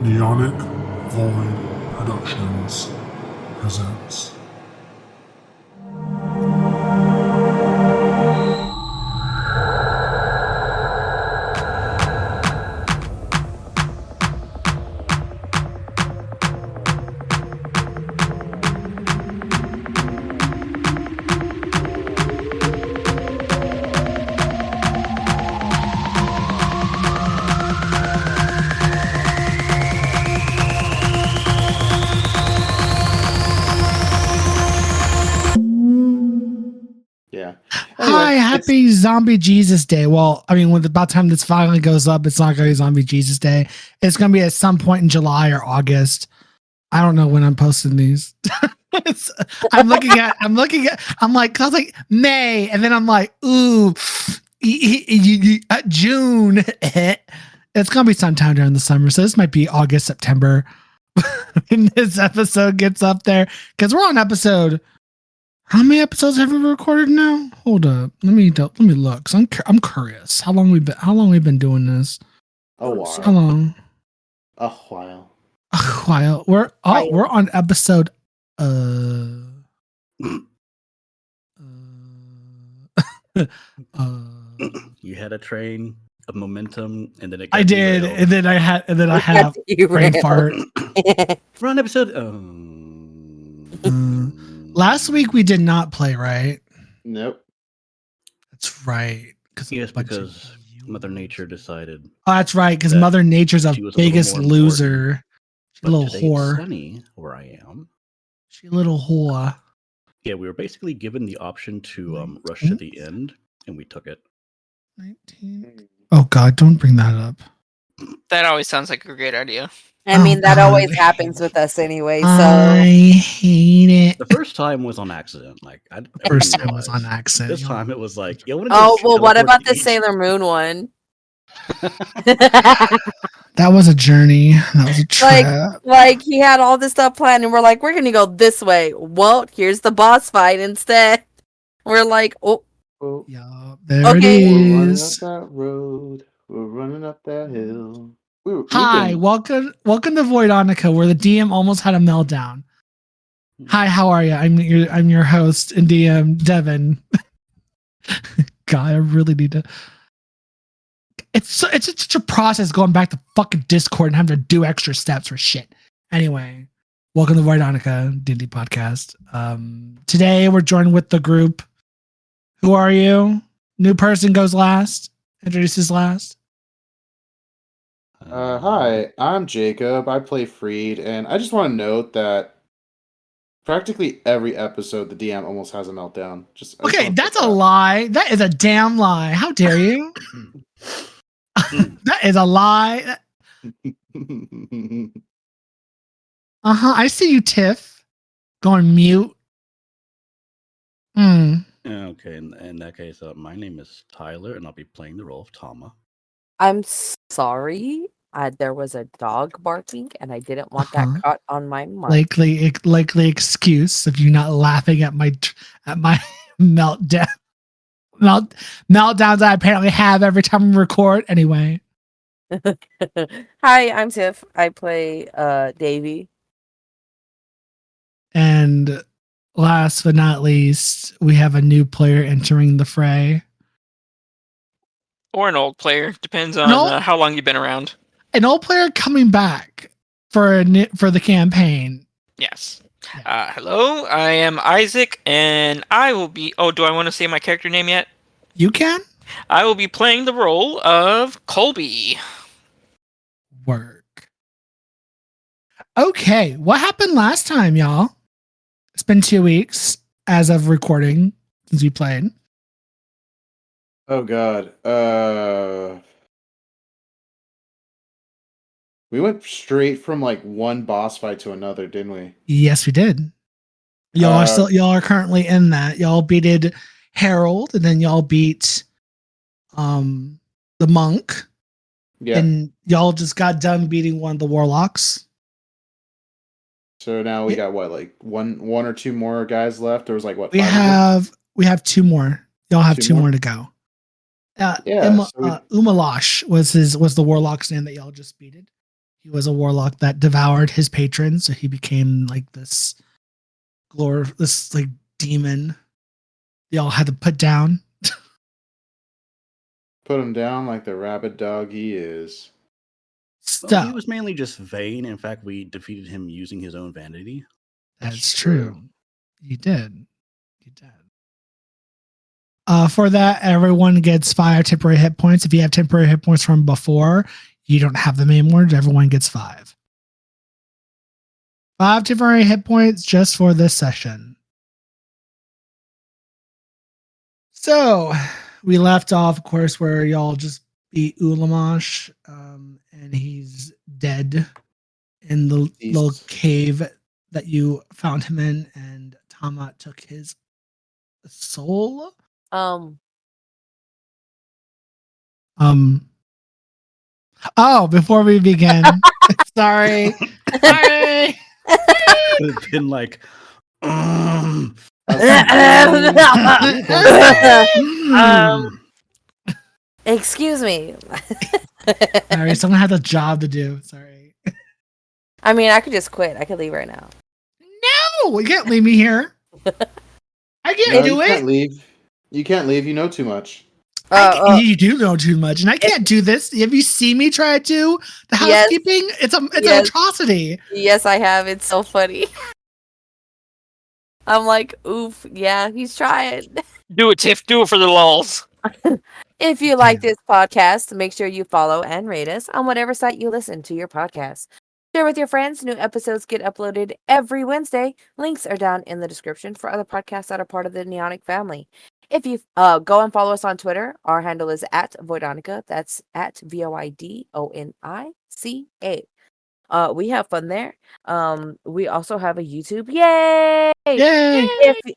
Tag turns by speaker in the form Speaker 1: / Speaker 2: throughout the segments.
Speaker 1: Neonic Void Productions presents.
Speaker 2: Yeah.
Speaker 3: Hi, happy Zombie Jesus Day. Well, I mean, when about time this finally goes up, it's not going to be Zombie Jesus Day. It's going to be at some point in July or August. I don't know when I'm posting these. I'm like, I was like May, and then I'm like, ooh, June. It's going to be sometime during the summer. So this might be August, September when this episode gets up there, because we're on episode. How many episodes have we recorded now? Hold up, let me look. So I'm curious. How long we been doing this?
Speaker 2: A while.
Speaker 3: How long?
Speaker 2: A while.
Speaker 3: A while. We're on episode.
Speaker 4: You had a train of momentum, and then it.
Speaker 3: I did,
Speaker 4: derailed.
Speaker 3: and then I have brain fart.
Speaker 4: We're on episode.
Speaker 3: Last week we did not play, right?
Speaker 2: Nope.
Speaker 3: That's right.
Speaker 4: Because Mother Nature decided.
Speaker 3: Oh, that's right. Because Mother Nature's a biggest loser. She's a little whore.
Speaker 4: Sunny, where I am.
Speaker 3: She's a little whore.
Speaker 4: Yeah, we were basically given the option to rush to the end, and we took it.
Speaker 3: 19. Oh God! Don't bring that up.
Speaker 5: That always sounds like a great idea.
Speaker 6: I mean, that always happens with us anyway. So
Speaker 3: I hate it.
Speaker 4: The first time was on accident.
Speaker 3: First time was on accident.
Speaker 4: This time it was like,
Speaker 6: oh well. What about the Sailor Moon one?
Speaker 3: That was a journey. That was a trip.
Speaker 6: Like he had all this stuff planned, and we're like, we're gonna go this way. Well, here's the boss fight instead. We're like, oh,
Speaker 3: yeah, there it is.
Speaker 2: We're running up that road. We're running up that hill.
Speaker 3: Hi, welcome to Voidonica, where the DM almost had a meltdown. Hi, how are you? I'm your host and DM, Devin. God, I really need to. It's such a process going back to fucking Discord and having to do extra steps for shit. Anyway, welcome to Voidonica D&D podcast. Today we're joined with the group. Who are you? New person goes last. Introduces last.
Speaker 2: Hi, I'm Jacob. I play Freed, and I just want to note that practically every episode, the DM almost has a meltdown.
Speaker 3: Okay, that's a lie. That is a damn lie. How dare you? That is a lie. I see you, Tiff. Going mute.
Speaker 4: Okay, in that case, my name is Tyler, and I'll be playing the role of Tama.
Speaker 6: I'm sorry. There was a dog barking, and I didn't want that caught on my mic.
Speaker 3: Likely excuse of you not laughing at my meltdown. Meltdowns I apparently have every time we record. Anyway.
Speaker 6: Hi, I'm Tiff. I play Davey.
Speaker 3: And last but not least, we have a new player entering the fray.
Speaker 5: Or an old player. Depends on how long you've been around.
Speaker 3: An old player coming back for the campaign.
Speaker 5: Yes. Hello, I am Isaac, and I will be... Oh, do I want to say my character name yet?
Speaker 3: You can?
Speaker 5: I will be playing the role of Colby.
Speaker 3: Work. Okay, what happened last time, y'all? It's been 2 weeks as of recording since we played.
Speaker 2: Oh God. We went straight from like one boss fight to another, didn't we?
Speaker 3: Yes, we did. Y'all are currently in that. Y'all beated Harold, and then y'all beat the monk.
Speaker 2: Yeah.
Speaker 3: And y'all just got done beating one of the warlocks.
Speaker 2: So now we got what, like one or two more guys left? There was like what?
Speaker 3: We have 2 more. Y'all have 2 more to go. Umalash was the warlock's name that y'all just beated. He was a warlock that devoured his patrons, so he became like this like demon. They all had to put down.
Speaker 2: Put him down like the rabid dog he is.
Speaker 3: So
Speaker 4: He was mainly just vain. In fact, we defeated him using his own vanity.
Speaker 3: that's true. He did. He did. For that, everyone gets 5 temporary hit points. If you have temporary hit points from before, you don't have them anymore. Everyone gets 5. 5 temporary hit points just for this session. So we left off, of course, where y'all just beat Ulamash, and he's dead in the little cave that you found him in, and Tama took his soul. Before we begin, sorry.
Speaker 4: It's been like,
Speaker 6: Excuse me.
Speaker 3: Sorry, someone had a job to do. Sorry.
Speaker 6: I mean, I could just quit. I could leave right now.
Speaker 3: No, you can't leave me here. I can't do
Speaker 2: you
Speaker 3: it.
Speaker 2: Can't leave. You can't leave. You know too much.
Speaker 3: You do know too much, and I can't do this. Have you seen me try to do the housekeeping? It's an atrocity.
Speaker 6: Yes, I have. It's so funny. I'm like, oof, yeah, he's trying.
Speaker 5: Do it, Tiff. Do it for the lulz.
Speaker 6: If you like this podcast, make sure you follow and rate us on whatever site you listen to your podcast. Share with your friends. New episodes get uploaded every Wednesday. Links are down in the description for other podcasts that are part of the Neonic family. If you go and follow us on Twitter, our handle is @Voidonica. That's @VOIDONICA. We have fun there. We also have a YouTube. Yay!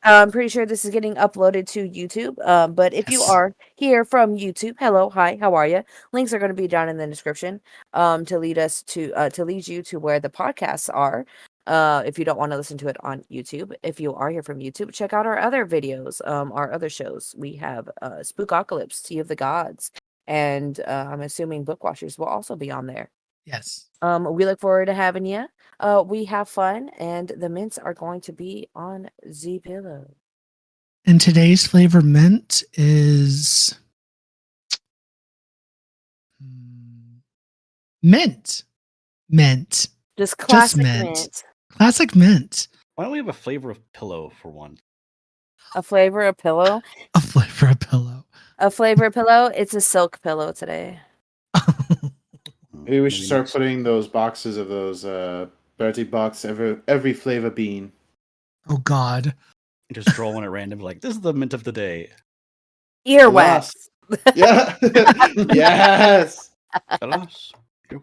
Speaker 6: I'm pretty sure this is getting uploaded to YouTube. But if you are here from YouTube, hello, hi, how are you? Links are going to be down in the description. To lead you to where the podcasts are. If you don't want to listen to it on YouTube, if you are here from YouTube, check out our other videos, our other shows. We have Spookocalypse, Tea of the Gods, and I'm assuming Bookwatchers will also be on there.
Speaker 3: Yes.
Speaker 6: We look forward to having you. We have fun, and the mints are going to be on Z Pillow.
Speaker 3: And today's flavor mint is mint.
Speaker 6: Just classic mint.
Speaker 3: Classic mint.
Speaker 4: Why don't we have a flavor of pillow for one?
Speaker 6: A flavor of pillow.
Speaker 3: A flavor of pillow.
Speaker 6: A flavor of pillow. It's a silk pillow today.
Speaker 2: Maybe we should start putting those boxes of those Bertie box every flavor bean.
Speaker 3: Oh God!
Speaker 4: Just draw one at random, like this is the mint of the day.
Speaker 6: Earwax.
Speaker 2: Yeah. Yes.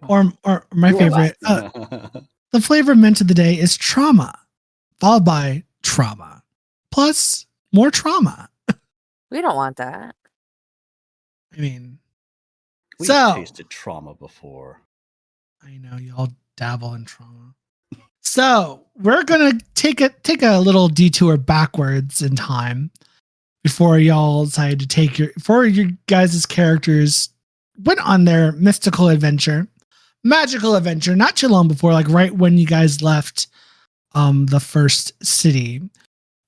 Speaker 3: Or my favorite. The flavor mint of the day is trauma, followed by trauma, plus more trauma.
Speaker 6: We don't want that.
Speaker 3: I mean,
Speaker 4: We've
Speaker 3: so
Speaker 4: tasted trauma before.
Speaker 3: I know y'all dabble in trauma. So we're gonna take a little detour backwards in time before y'all decide to take your guys' characters went on their magical adventure, not too long before, like right when you guys left the first city.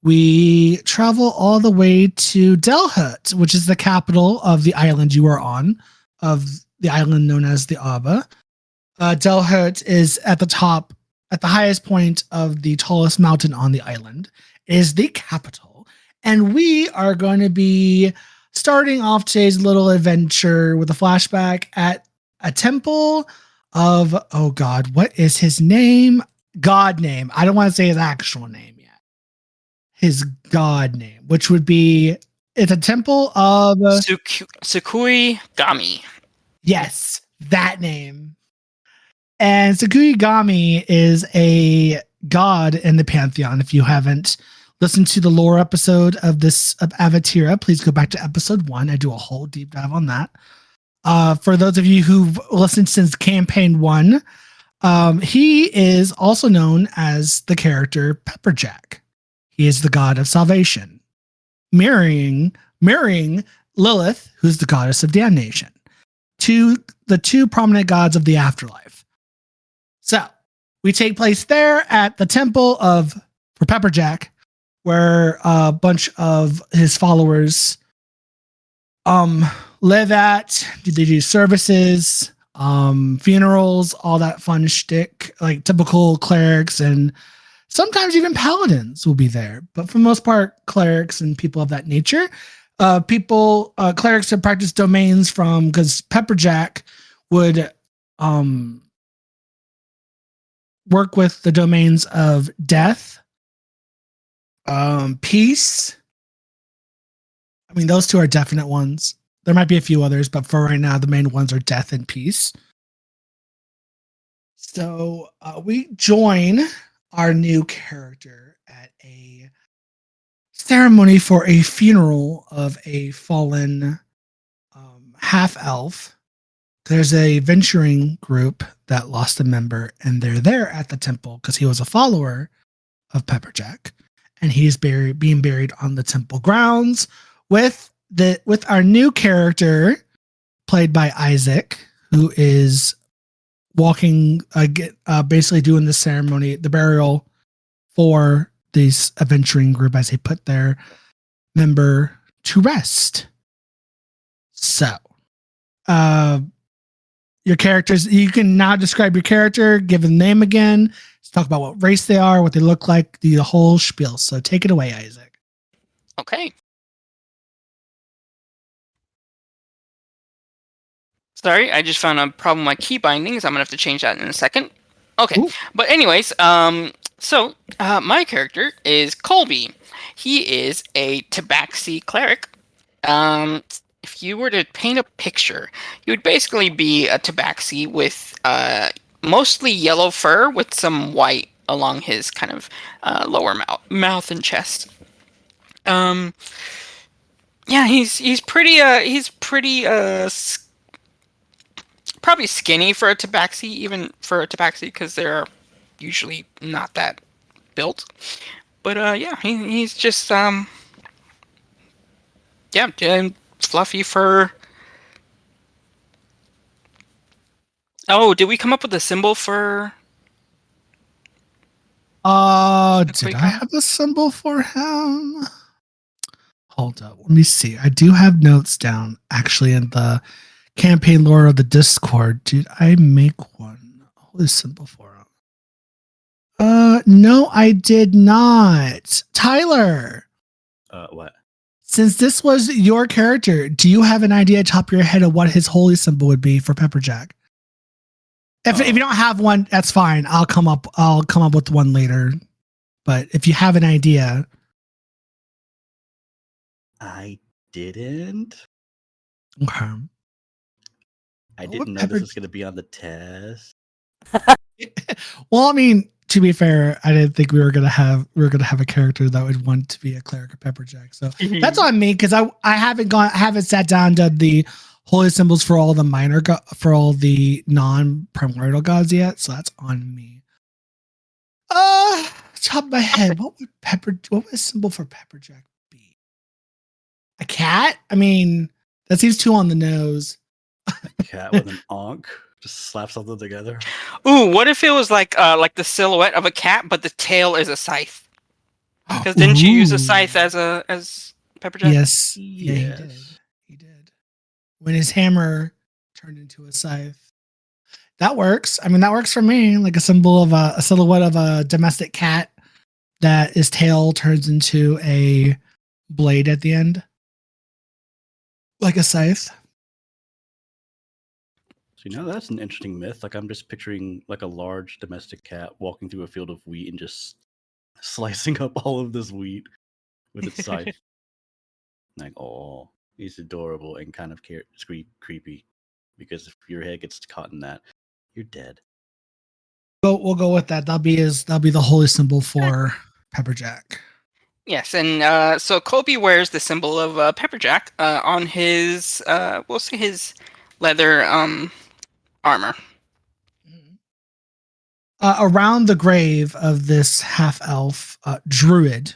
Speaker 3: We travel all the way to Delhut, which is the capital of the island you are on, of the island known as the Aba. Delhut is at the highest point of the tallest mountain on the island. It is the capital. And we are going to be starting off today's little adventure with a flashback at a temple of, oh God, what is his name? God name. I don't want to say his actual name yet. His god name, which would be, it's a temple of
Speaker 5: Sukui Gami.
Speaker 3: Yes, that name. And Sukui-gami is a god in the pantheon. If you haven't listened to the lore episode of Avatira, please go back to episode 1. I do a whole deep dive on that. For those of you who've listened since campaign 1, he is also known as the character Pepperjack. He is the god of salvation, marrying Lilith, who's the goddess of damnation, to the two prominent gods of the afterlife. So we take place there at the temple for Pepperjack, where a bunch of his followers live at. They do services, funerals, all that fun shtick, like typical clerics, and sometimes even paladins will be there. But for the most part, clerics and people of that nature. Clerics have practiced domains because Pepperjack would work with the domains of death, peace. I mean, those two are definite ones. There might be a few others, but for right now, the main ones are death and peace. So we join our new character at a ceremony for a funeral of a fallen half-elf. There's a venturing group that lost a member, and they're there at the temple because he was a follower of Pepperjack, and he's being buried on the temple grounds with our new character played by Isaac, who is walking, basically doing the ceremony, the burial for this adventuring group as they put their member to rest. So, your characters, you can now describe your character, give a name again, talk about what race they are, what they look like, the whole spiel. So take it away, Isaac.
Speaker 5: Okay. Sorry, I just found a problem with my key bindings. I'm gonna have to change that in a second. Okay. Ooh. But anyways, so my character is Colby. He is a Tabaxi cleric. If you were to paint a picture, you would basically be a Tabaxi with mostly yellow fur with some white along his kind of lower mouth and chest. Yeah, he's pretty probably skinny for a Tabaxi, even for a Tabaxi, because they're usually not that built. But yeah, he's just fluffy fur. Oh, did we come up with a symbol for?
Speaker 3: Did I have a symbol for him? Hold up, let me see. I do have notes down actually in the campaign lore of the Discord. Did I make one? Holy symbol for him. No, I did not. Tyler.
Speaker 4: What?
Speaker 3: Since this was your character, do you have an idea top of your head of what his holy symbol would be for Pepperjack? If you don't have one, that's fine. I'll come up with one later. But if you have an idea.
Speaker 4: I didn't.
Speaker 3: Okay.
Speaker 4: I didn't know this was going to be on the test.
Speaker 3: Well, I mean, to be fair, I didn't think we were gonna have a character that would want to be a cleric of Pepperjack. So that's on me because I haven't sat down and done the holy symbols for all the for all the non-primordial gods yet. So that's on me. Top of my head, what would a symbol for Pepperjack be? A cat? I mean, that seems too on the nose.
Speaker 4: A cat with an onk. Just slap something together.
Speaker 5: Ooh, what if it was like the silhouette of a cat, but the tail is a scythe? Because didn't you use a scythe as Pepperjack?
Speaker 3: Yes. Yeah, he did. When his hammer turned into a scythe. That works. I mean, that works for me. Like a symbol of a silhouette of a domestic cat that his tail turns into a blade at the end. Like a scythe.
Speaker 4: So, that's an interesting myth. Like, I'm just picturing like a large domestic cat walking through a field of wheat and just slicing up all of this wheat with its scythe. Like, oh, he's adorable and kind of creepy. Because if your head gets caught in that, you're dead.
Speaker 3: We'll go with that. That'll be the holy symbol for Pepperjack.
Speaker 5: Yes, and so Colby wears the symbol of Pepperjack on his we'll say his leather armor.
Speaker 3: Around the grave of this half-elf druid,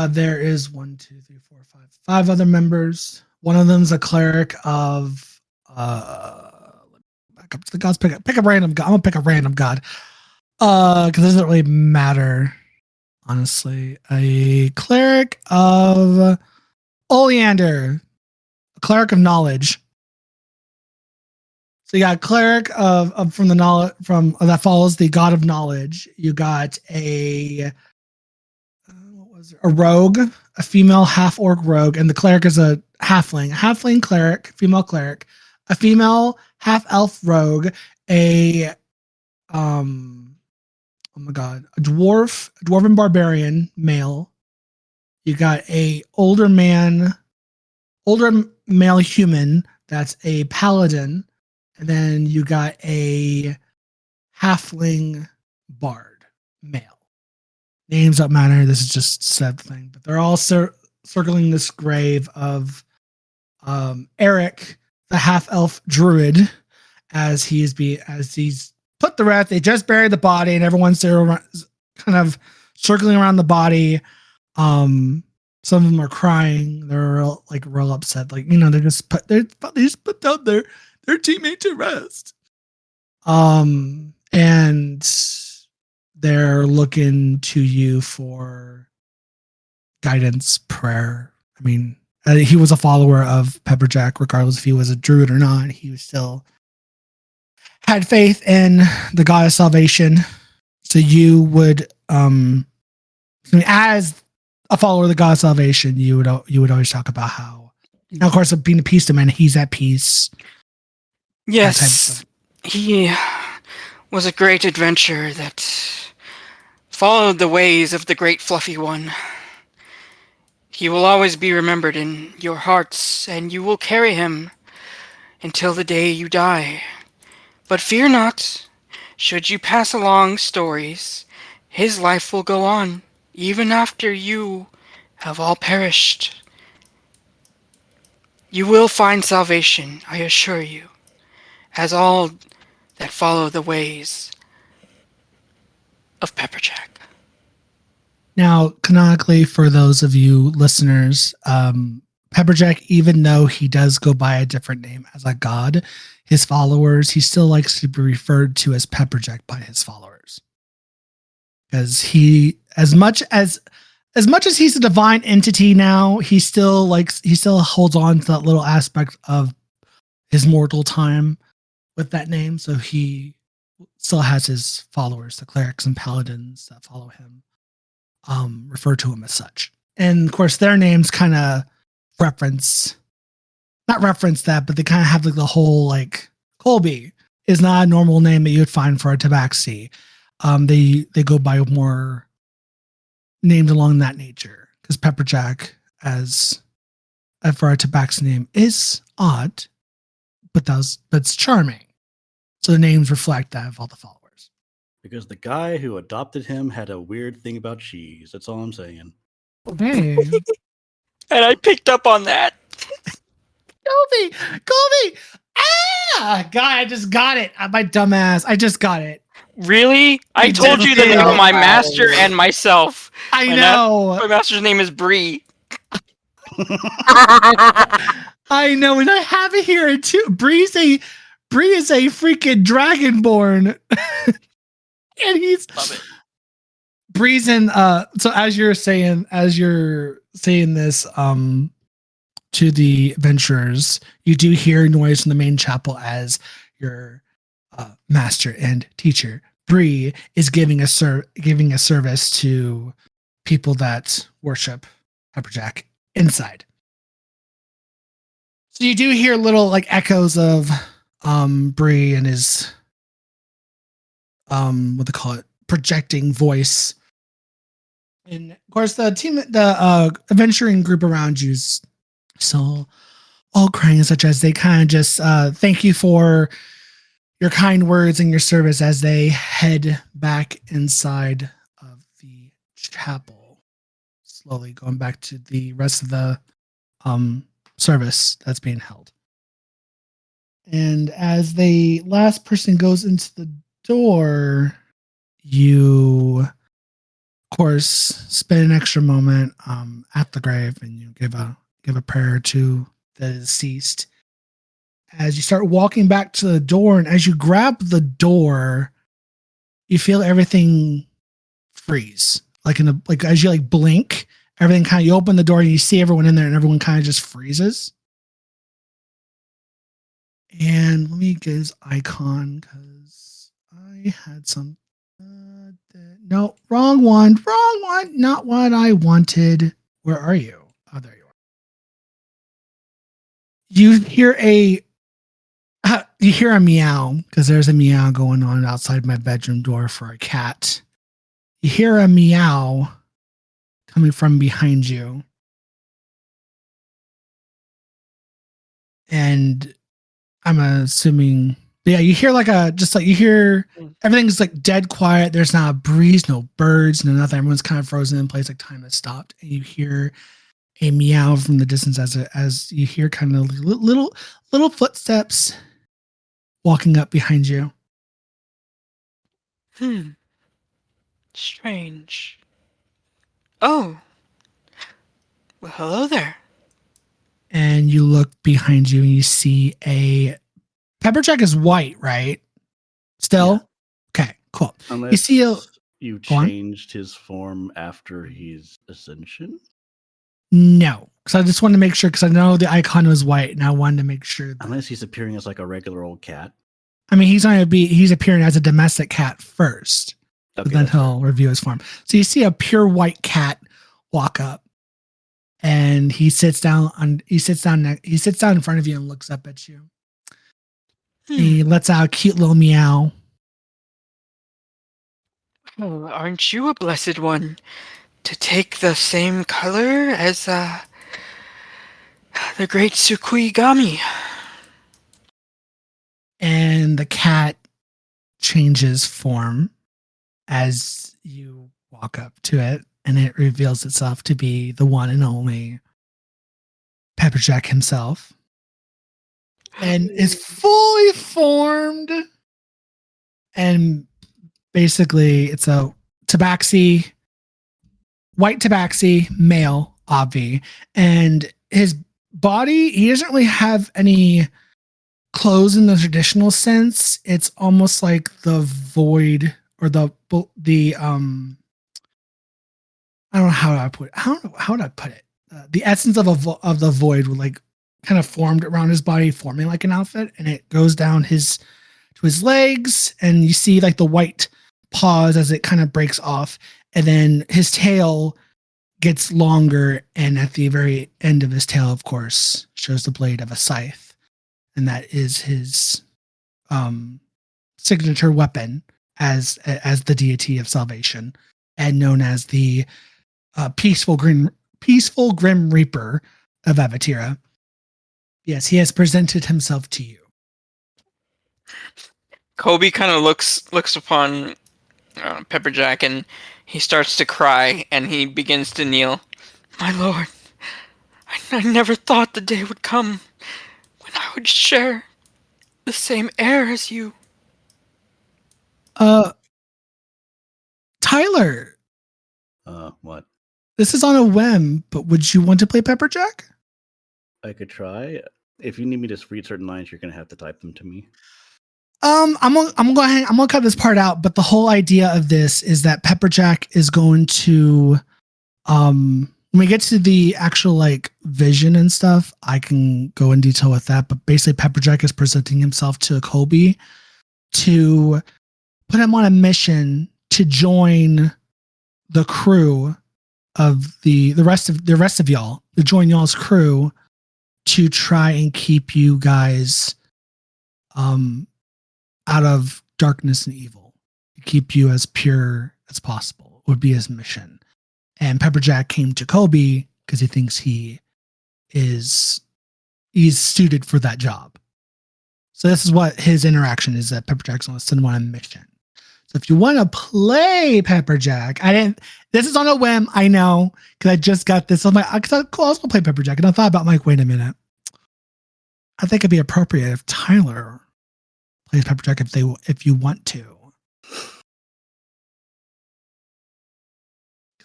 Speaker 3: there is 1, 2, 3, 4, 5 other members. One of them's a cleric of let me go back up to the gods. Pick a random god. I'm gonna pick a random god. Because it doesn't really matter, honestly. A cleric of Oleander, a cleric of knowledge. So you got a cleric of from the knowledge from that follows the god of knowledge. You got a rogue, a female half orc rogue, and the cleric is a halfling cleric, female cleric, a female half elf rogue, a oh my god, a dwarven barbarian male. You got a older male human that's a paladin, and then you got a halfling bard male. Names don't matter. This is just said thing, but they're all circling this grave of Eric, the half elf druid, as he's put to rest. They just buried the body, and everyone's there kind of circling around the body. Some of them are crying. They're real upset. Like, they just put down their teammate to rest. And they're looking to you for guidance, prayer. I mean, he was a follower of Pepperjack, regardless if he was a druid or not. He was still had faith in the God of salvation. So you would, as a follower of the God of salvation, you would always talk about how, now of course, being a peace to man, he's at peace.
Speaker 5: Yes, he was a great adventurer that followed the ways of the great fluffy one. He will always be remembered in your hearts, and you will carry him until the day you die. But fear not, should you pass along stories, his life will go on, even after you have all perished. You will find salvation, I assure you, as all that follow the ways of Pepperjack.
Speaker 3: Now, canonically, for those of you listeners, Pepperjack, even though he does go by a different name as a god, his followers, he still likes to be referred to as Pepperjack by his followers. Because he, as much as he's a divine entity now, he still holds on to that little aspect of his mortal time with that name. So he still has his followers, the clerics and paladins that follow him, refer to him as such. And of course, their names kind of not reference that, but they kind of have the whole, Colby is not a normal name that you would find for a tabaxi. They go by more named along that nature, because Pepperjack as for a tabaxi name is odd, but it's charming. So the names reflect that of all the followers.
Speaker 4: Because the guy who adopted him had a weird thing about cheese. That's all I'm saying.
Speaker 3: Hey.
Speaker 5: And I picked up on that.
Speaker 3: Colby! Ah! God, I just got it. My dumbass. I just got it.
Speaker 5: Really? I told you the name of my master and myself.
Speaker 3: I know.
Speaker 5: My master's name is Bree.
Speaker 3: I know, and I have it here too. Bree is a freaking dragonborn. And he's
Speaker 5: Love it.
Speaker 3: Bree's in so as you're saying this to the adventurers, you do hear noise from the main chapel as your master and teacher Bree is giving a service to people that worship Pepperjack inside. So you do hear little echoes of Bree and his what they call it, projecting voice. And of course the adventuring group around you's so all crying and such, as they kind of just thank you for your kind words and your service as they head back inside of the chapel, slowly going back to the rest of the service that's being held. And as the last person goes into the door, you of course spend an extra moment at the grave, and you give a prayer to the deceased as you start walking back to the door, and as you grab the door, you feel everything freeze. Like as you like blink, everything kind of, you open the door and you see everyone in there and everyone kind of just freezes. And let me get his icon because I had some. No, wrong one. Not what I wanted. Where are you? Oh, there you are. You hear a meow because there's a meow going on outside my bedroom door for a cat. You hear a meow coming from behind you. And I'm assuming, yeah, you hear everything's like dead quiet. There's not a breeze, no birds, no nothing. Everyone's kind of frozen in place, like time has stopped. And you hear a meow from the distance as you hear kind of little footsteps walking up behind you.
Speaker 5: Strange. Oh. Well, hello there.
Speaker 3: And you look behind you and you see Pepperjack is white, right? Still? Yeah. Okay, cool.
Speaker 4: Unless
Speaker 3: you see
Speaker 4: you changed his form after his ascension?
Speaker 3: No, because I just wanted to make sure, because I know the icon was white, and I wanted to make sure.
Speaker 4: Unless he's appearing as like a regular old cat.
Speaker 3: I mean, he's appearing as a domestic cat first, but then he'll review his form. So you see a pure white cat walk up, and he sits down in front of you and looks up at you. He lets out a cute little meow.
Speaker 5: Oh, aren't you a blessed one to take the same color as the great Tsukuigami?
Speaker 3: And the cat changes form as you walk up to it, and it reveals itself to be the one and only Pepperjack himself, and is fully formed. And basically, it's a white tabaxi male, obvi, and his body, he doesn't really have any clothes in the traditional sense. It's almost like the void, or the I don't know how I put it. How would I put it? The essence of the void would like kind of formed around his body, forming like an outfit, and it goes down to his legs, and you see like the white paws as it kind of breaks off, and then his tail gets longer, and at the very end of his tail, of course, shows the blade of a scythe, and that is his signature weapon as the deity of salvation, and known as the peaceful grim reaper of Avatira. Yes, he has presented himself to you.
Speaker 5: Kobe kind of looks upon Pepperjack, and he starts to cry, and he begins to kneel. My lord, I never thought the day would come when I would share the same air as you.
Speaker 3: Tyler.
Speaker 4: What?
Speaker 3: This is on a whim, but would you want to play Pepperjack?
Speaker 4: I could try. If you need me to read certain lines, you're gonna have to type them to me.
Speaker 3: I'm gonna cut this part out, but the whole idea of this is that Pepperjack is going to when we get to the actual like vision and stuff, I can go in detail with that. But basically Pepperjack is presenting himself to Kobe to put him on a mission to join the crew of the rest of y'all, to join y'all's crew to try and keep you guys out of darkness and evil, keep you as pure as possible would be his mission. And Pepperjack came to Kobe because he thinks he's suited for that job. So this is what his interaction is, that Pepperjack's going to send him on a mission. So if you want to play Pepperjack, this is on a whim, I know, because I just got this on my, I thought, cool, I was going to play Pepperjack. And I thought about, like, wait a minute. I think it'd be appropriate if Tyler plays Pepperjack if you want to.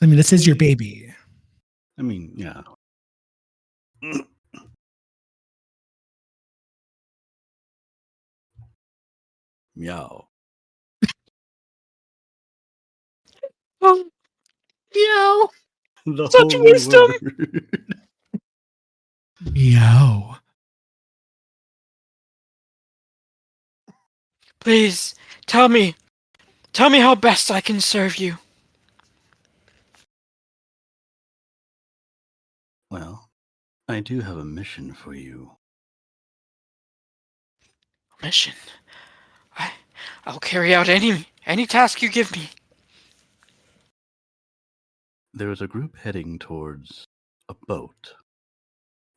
Speaker 3: I mean, this is your baby.
Speaker 4: I mean, yeah. Meow.
Speaker 5: Oh, meow.
Speaker 4: The
Speaker 5: Such
Speaker 4: holy
Speaker 5: wisdom.
Speaker 4: word.
Speaker 3: Meow.
Speaker 5: Please, tell me. Tell me how best I can serve you.
Speaker 4: Well, I do have a mission for you.
Speaker 5: Mission. I'll carry out any task you give me.
Speaker 4: There is a group heading towards a boat.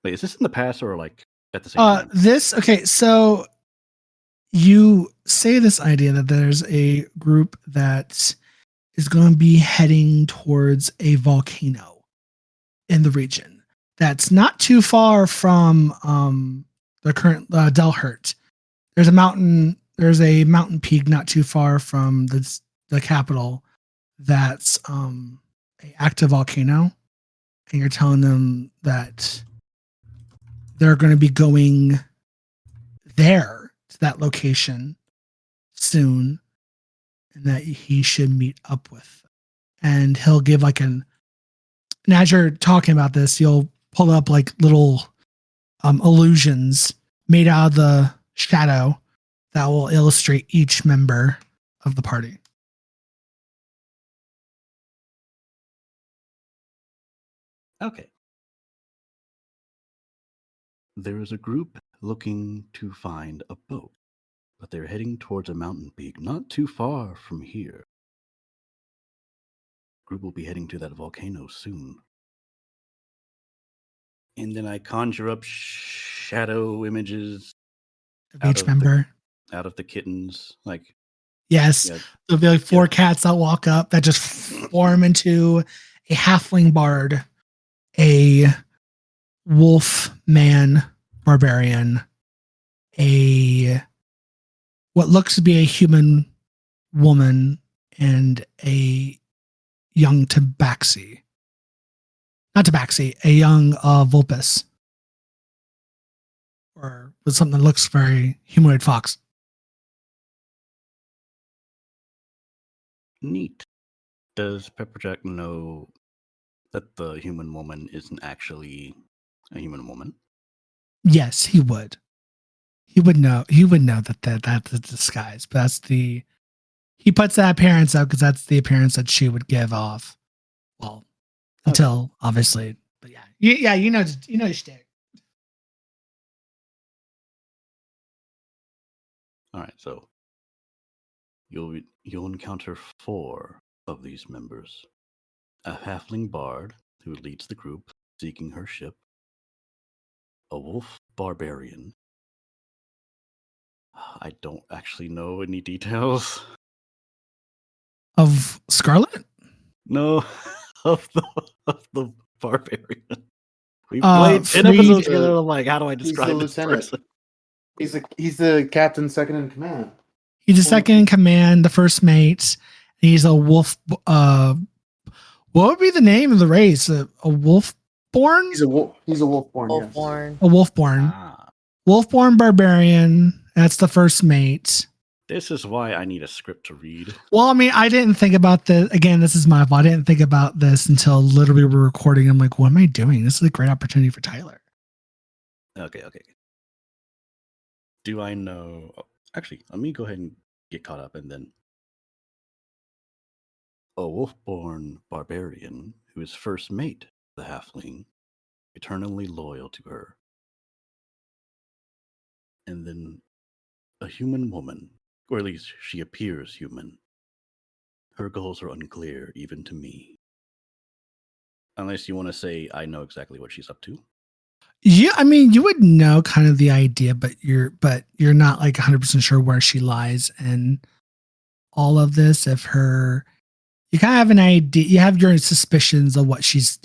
Speaker 4: Wait, is this in the past or like at the same time?
Speaker 3: Okay, so you say this idea that there's a group that is going to be heading towards a volcano in the region that's not too far from the current Delhurt. There's a mountain peak not too far from the capital that's a active volcano, and you're telling them that they're going to be going there to that location soon, and that he should meet up with. And he'll give like and as you're talking about this, you'll pull up like little illusions made out of the shadow that will illustrate each member of the party.
Speaker 4: Okay. There is a group looking to find a boat, but they're heading towards a mountain peak not too far from here. Group will be heading to that volcano soon. And then I conjure up shadow images
Speaker 3: Of each member.
Speaker 4: out of the kittens. Like,
Speaker 3: yes,
Speaker 4: yeah,
Speaker 3: there'll be like four cats that walk up that just form into a halfling bard, a wolf man barbarian, a what looks to be a human woman, and a young tabaxi. Not tabaxi, a young vulpus. Or with something that looks very humanoid fox.
Speaker 4: neat. Does Pepperjack know that the human woman isn't actually a human woman?
Speaker 3: Yes, he would. He would know. He would know that's a disguise. But he puts that appearance out because that's the appearance that she would give off. Well, until obviously, but yeah, you know your shtick.
Speaker 4: All right, so you'll encounter 4 of these members: a halfling bard who leads the group seeking her ship, a wolf barbarian. I don't actually know any details.
Speaker 3: Of Scarlet?
Speaker 4: No, of the barbarian. We played 10 episodes together. I'm like, how do I describe this person?
Speaker 2: He's the captain second in command.
Speaker 3: He's the second in command, the first mate. He's a wolf. What would be the name of the race? A wolf-born?
Speaker 2: He's a wolfborn.
Speaker 6: Wolfborn.
Speaker 2: Yes.
Speaker 3: A wolf-born. Wolf-born barbarian. That's the first mate.
Speaker 4: This is why I need a script to read.
Speaker 3: Well, I mean, I didn't think about this. Again, this is my fault. I didn't think about this until literally we're recording. I'm like, what am I doing? This is a great opportunity for Tyler.
Speaker 4: Okay. Do I know? Actually, let me go ahead and get caught up and then. A wolf-born barbarian who is first mate, the halfling, eternally loyal to her. And then a human woman, or at least she appears human. Her goals are unclear even to me. Unless you want to say I know exactly what she's up to.
Speaker 3: Yeah, I mean, you would know kind of the idea, but you're not like 100% sure where she lies in all of this. You kind of have an idea, you have your suspicions of what she's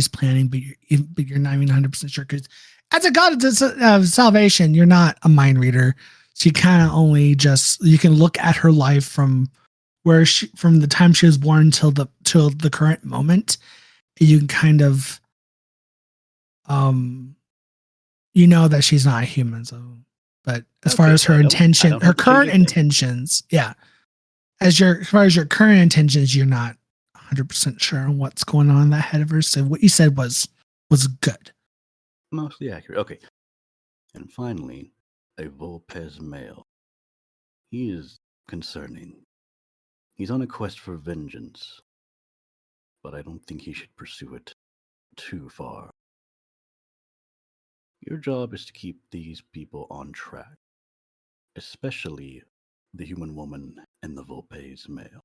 Speaker 3: planning, but you're not even 100% sure because as a god of salvation, you're not a mind reader. So you kind of only you can look at her life from the time she was born till the current moment. You can kind of you know that she's not a human, so but as far as her current intentions, yeah. As far as your current intentions, you're not 100% sure on what's going on in that head of her. So what you said was good.
Speaker 4: Mostly accurate. Okay. And finally, a Volpez male. He is concerning. He's on a quest for vengeance, but I don't think he should pursue it too far. Your job is to keep these people on track, especially the human woman and the Volpez male.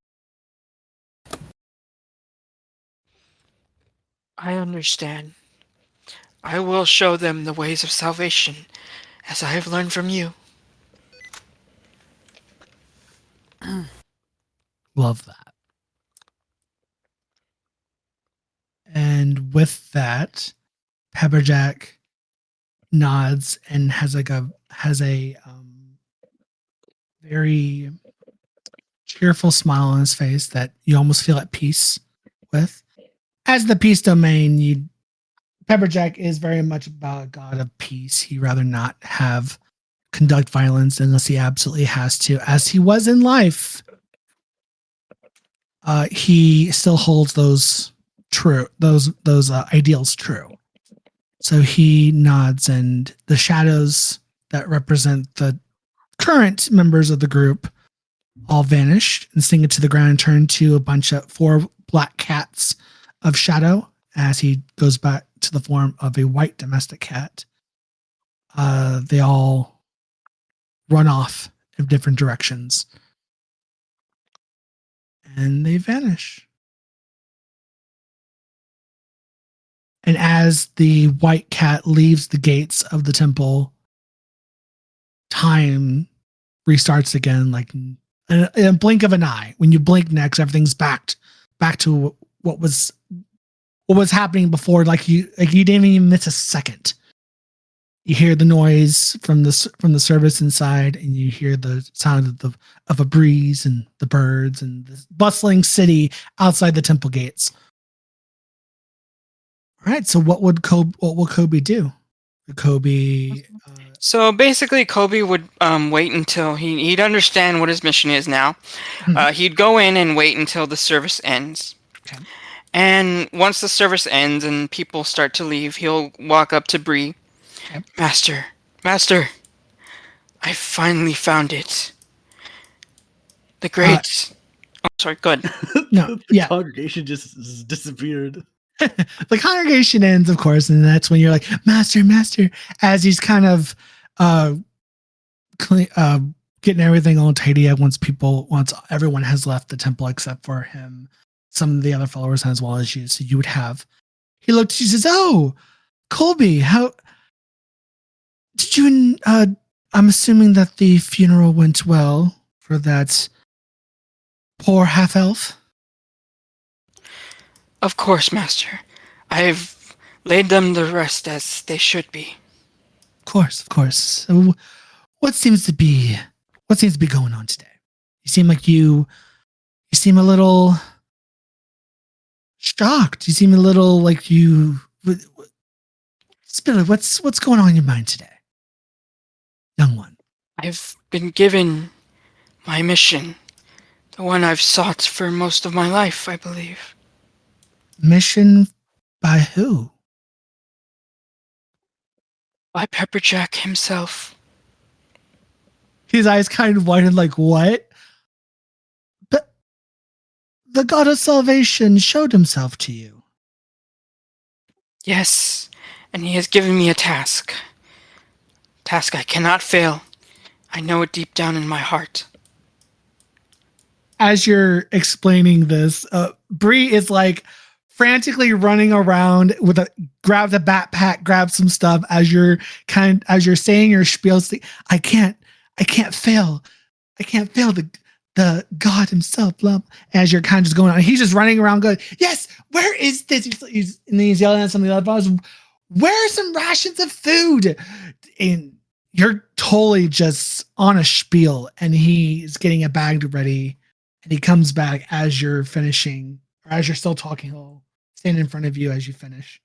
Speaker 5: I understand. I will show them the ways of salvation, as I have learned from you.
Speaker 3: Love that. And with that, Pepperjack nods and has a very cheerful smile on his face that you almost feel at peace with. As the peace domain, Pepperjack is very much about a god of peace. He'd rather not conduct violence unless he absolutely has to, as he was in life. He still holds those ideals true. So he nods, and the shadows that represent the current members of the group all vanish and sink into the ground and turn to a bunch of 4 black cats of shadow as he goes back to the form of a white domestic cat. They all run off in different directions. And they vanish. And as the white cat leaves the gates of the temple, time restarts again, like in a blink of an eye. When you blink next, everything's back to what was happening before. Like you didn't even miss a second. You hear the noise from the service inside, and you hear the sound of a breeze and the birds and the bustling city outside the temple gates. All right. So what will Kobe do? Kobe.
Speaker 5: So basically, Kobe would wait until he'd understand what his mission is now. He'd go in and wait until the service ends.
Speaker 3: Okay.
Speaker 5: And once the service ends and people start to leave, he'll walk up to Bree. Okay. Master, I finally found it. The great... sorry, go ahead.
Speaker 3: No,
Speaker 4: the congregation just disappeared.
Speaker 3: The congregation ends, of course, and that's when you're like, Master, as he's kind of getting everything all tidy up once everyone has left the temple except for him, some of the other followers as well as you. So you would have. He says, "Oh, Colby, how did you? I'm assuming that the funeral went well for that poor half elf."
Speaker 5: Of course, Master. I've laid them to rest as they should be.
Speaker 3: Of course. So what seems to be going on today? You seem like you seem a little shocked. You seem a little like you. Spiller, what's going on in your mind today, young one?
Speaker 5: I've been given my mission, the one I've sought for most of my life, I believe.
Speaker 3: Mission by who?
Speaker 5: By Pepperjack himself.
Speaker 3: His eyes kind of widened like, what? But the God of Salvation showed himself to you.
Speaker 5: Yes, and he has given me a task. Task I cannot fail. I know it deep down in my heart.
Speaker 3: As you're explaining this, Bree is like frantically running around grab the backpack, grab some stuff as you're saying your spiel. I can't fail. I can't fail the God himself. Blah. As you're kind of just going on, he's just running around going, yes, where is this? He's yelling at some of the other boys, where are some rations of food? And you're totally just on a spiel, and he's getting a bag ready, and he comes back as you're finishing, or as you're still talking. He'll stand in front of you as you finish,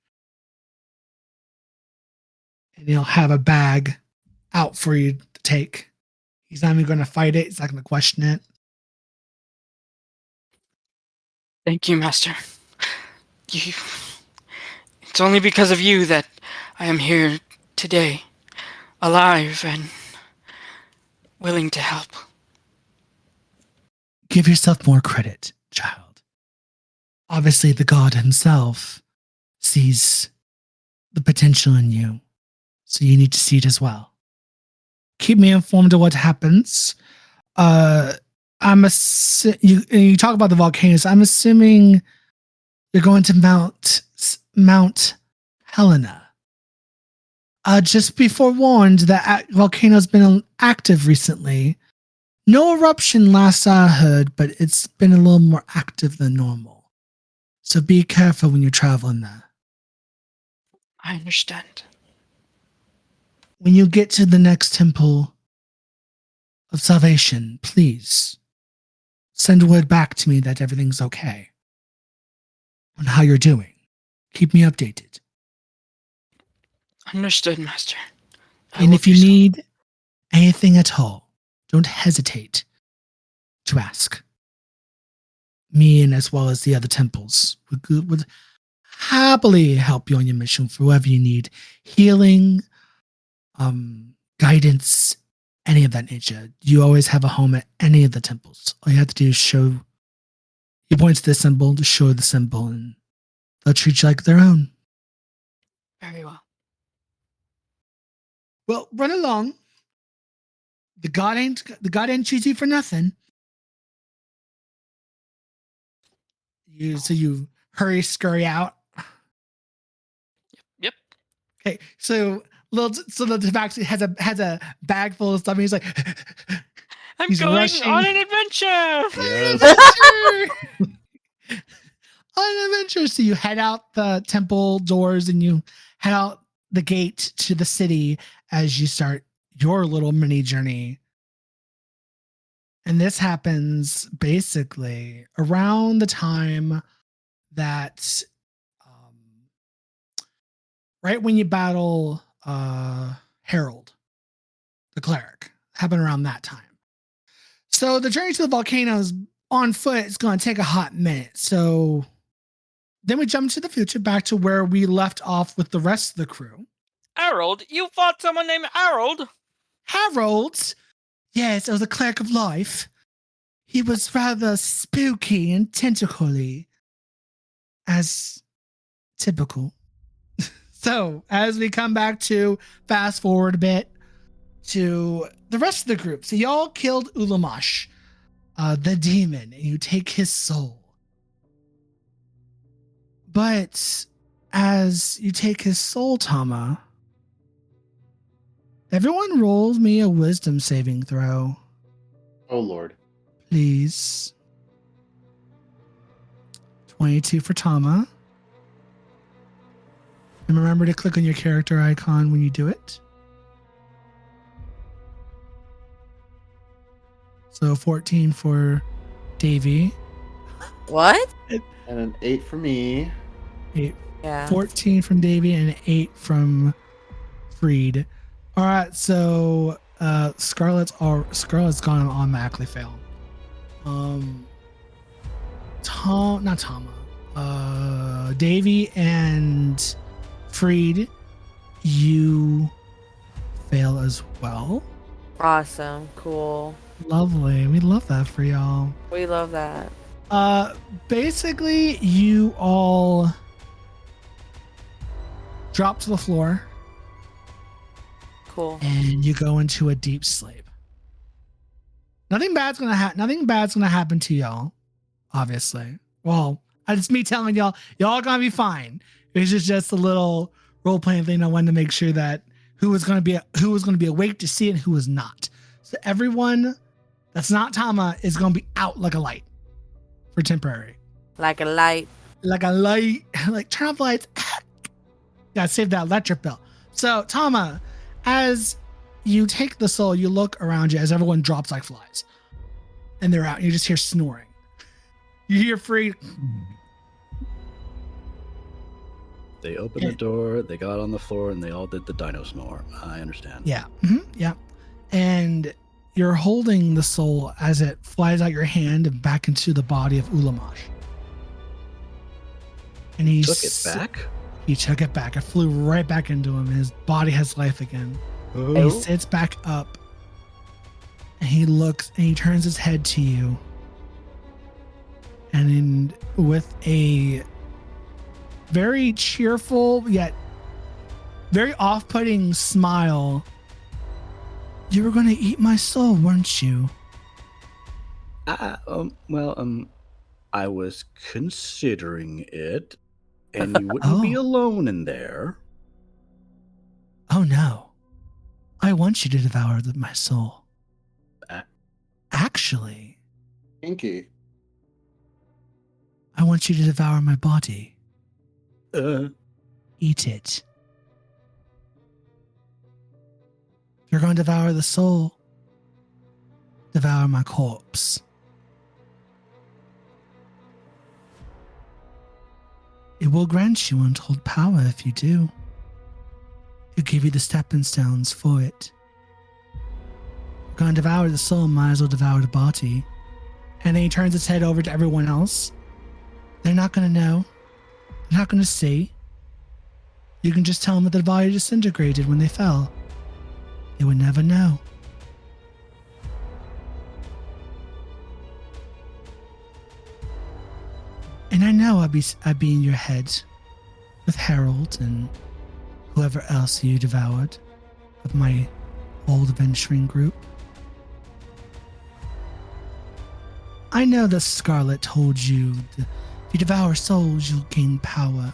Speaker 3: and he'll have a bag out for you to take. He's not even going to fight it. He's not going to question it.
Speaker 5: Thank you, Master. It's only because of you that I am here today, alive and willing to help.
Speaker 3: Give yourself more credit, child. Obviously, the god himself sees the potential in you, so you need to see it as well. Keep me informed of what happens. You talk about the volcanoes. I'm assuming you're going to Mount Helena. Just be forewarned that volcano's been active recently. No eruption last I heard, but it's been a little more active than normal. So be careful when you're traveling there.
Speaker 5: I understand.
Speaker 3: When you get to the next temple of salvation, please send word back to me that everything's okay on how you're doing. Keep me updated.
Speaker 5: Understood, Master.
Speaker 3: And if you need anything at all, don't hesitate to ask. Me and as well as the other temples would happily help you on your mission for whatever you need. Healing, guidance, any of that nature. You always have a home at any of the temples. All you have to do is show. He points to the symbol to show the symbol, and they'll treat you like their own.
Speaker 5: Very well.
Speaker 3: Well, run along. The god ain't choose you for nothing. So you scurry out.
Speaker 5: Yep.
Speaker 3: Okay, so the tabaxi has a bag full of stuff. And he's like,
Speaker 5: I'm
Speaker 3: he's
Speaker 5: going
Speaker 3: rushing.
Speaker 5: on an adventure.
Speaker 4: Yes.
Speaker 3: On an adventure. So you head out the temple doors and you head out the gate to the city as you start your little mini journey. And this happens basically around the time that right when you battle Harold, the cleric, happened around that time. So the journey to the volcanoes on foot is going to take a hot minute. So then we jump to the future, back to where we left off with the rest of the crew.
Speaker 5: Harold? You fought someone named Harold?
Speaker 3: Harold? Yes, it was a cleric of life. He was rather spooky and tentacly, as typical. So, as we come back to fast forward a bit to the rest of the group. So, y'all killed Ulamash, the demon, and you take his soul. But as you take his soul, Tama, everyone roll me a wisdom saving throw.
Speaker 2: Oh, Lord.
Speaker 3: Please. 22 for Tama. And remember to click on your character icon when you do it. So 14 for Davey.
Speaker 6: What?
Speaker 2: And an 8 for me.
Speaker 3: 8.
Speaker 6: Yeah.
Speaker 3: 14 from Davey and 8 from Freed. All right, so Scarlett's gone to automatically fail. Not Tama. Davey and Freed, you fail as well.
Speaker 6: Awesome. Cool.
Speaker 3: Lovely. We love that for y'all.
Speaker 6: We love that.
Speaker 3: Basically, you all drop to the floor.
Speaker 6: Cool.
Speaker 3: And you go into a deep sleep. Nothing bad's gonna happen to y'all, obviously. Well, it's me telling y'all gonna be fine. It's just a little role playing thing. I wanted to make sure that who was gonna be awake to see it and who was not. So everyone that's not Tama is gonna be out like a light for temporary.
Speaker 6: Like a light.
Speaker 3: Like turn off the lights. Gotta save that electric bill. So Tama, as you take the soul, you look around you as everyone drops like flies. And they're out. And you just hear snoring. You hear Freed.
Speaker 4: They opened the door, they got on the floor, and they all did the dino snore. I understand.
Speaker 3: Yeah. Mm-hmm. Yeah. and you're holding the soul as it flies out your hand and back into the body of Ulamash. And he
Speaker 4: Took it back?
Speaker 3: He took it back. It flew right back into him. His body has life again.
Speaker 4: Oh.
Speaker 3: And he sits back up. And he looks and he turns his head to you. And with a very cheerful yet very off-putting smile, "You were going to eat my soul, weren't you?"
Speaker 4: I was considering it, and you wouldn't be alone in there.
Speaker 3: Oh no. I want you to devour my soul. Actually,
Speaker 2: Kinky.
Speaker 3: I want you to devour my body. Eat it. If you're going to devour the soul, devour my corpse. It will grant you untold power if you do. It'll give you the stepping stones for it. You're going to devour the soul, might as well devour the body. And then he turns his head over to everyone else. They're not going to know. They're not going to see. You can just tell them that the body disintegrated when they fell. They would never know. And I know I'd be in your head with Harold and whoever else you devoured of my old adventuring group. I know that Scarlet told you that if you devour souls, you'll gain power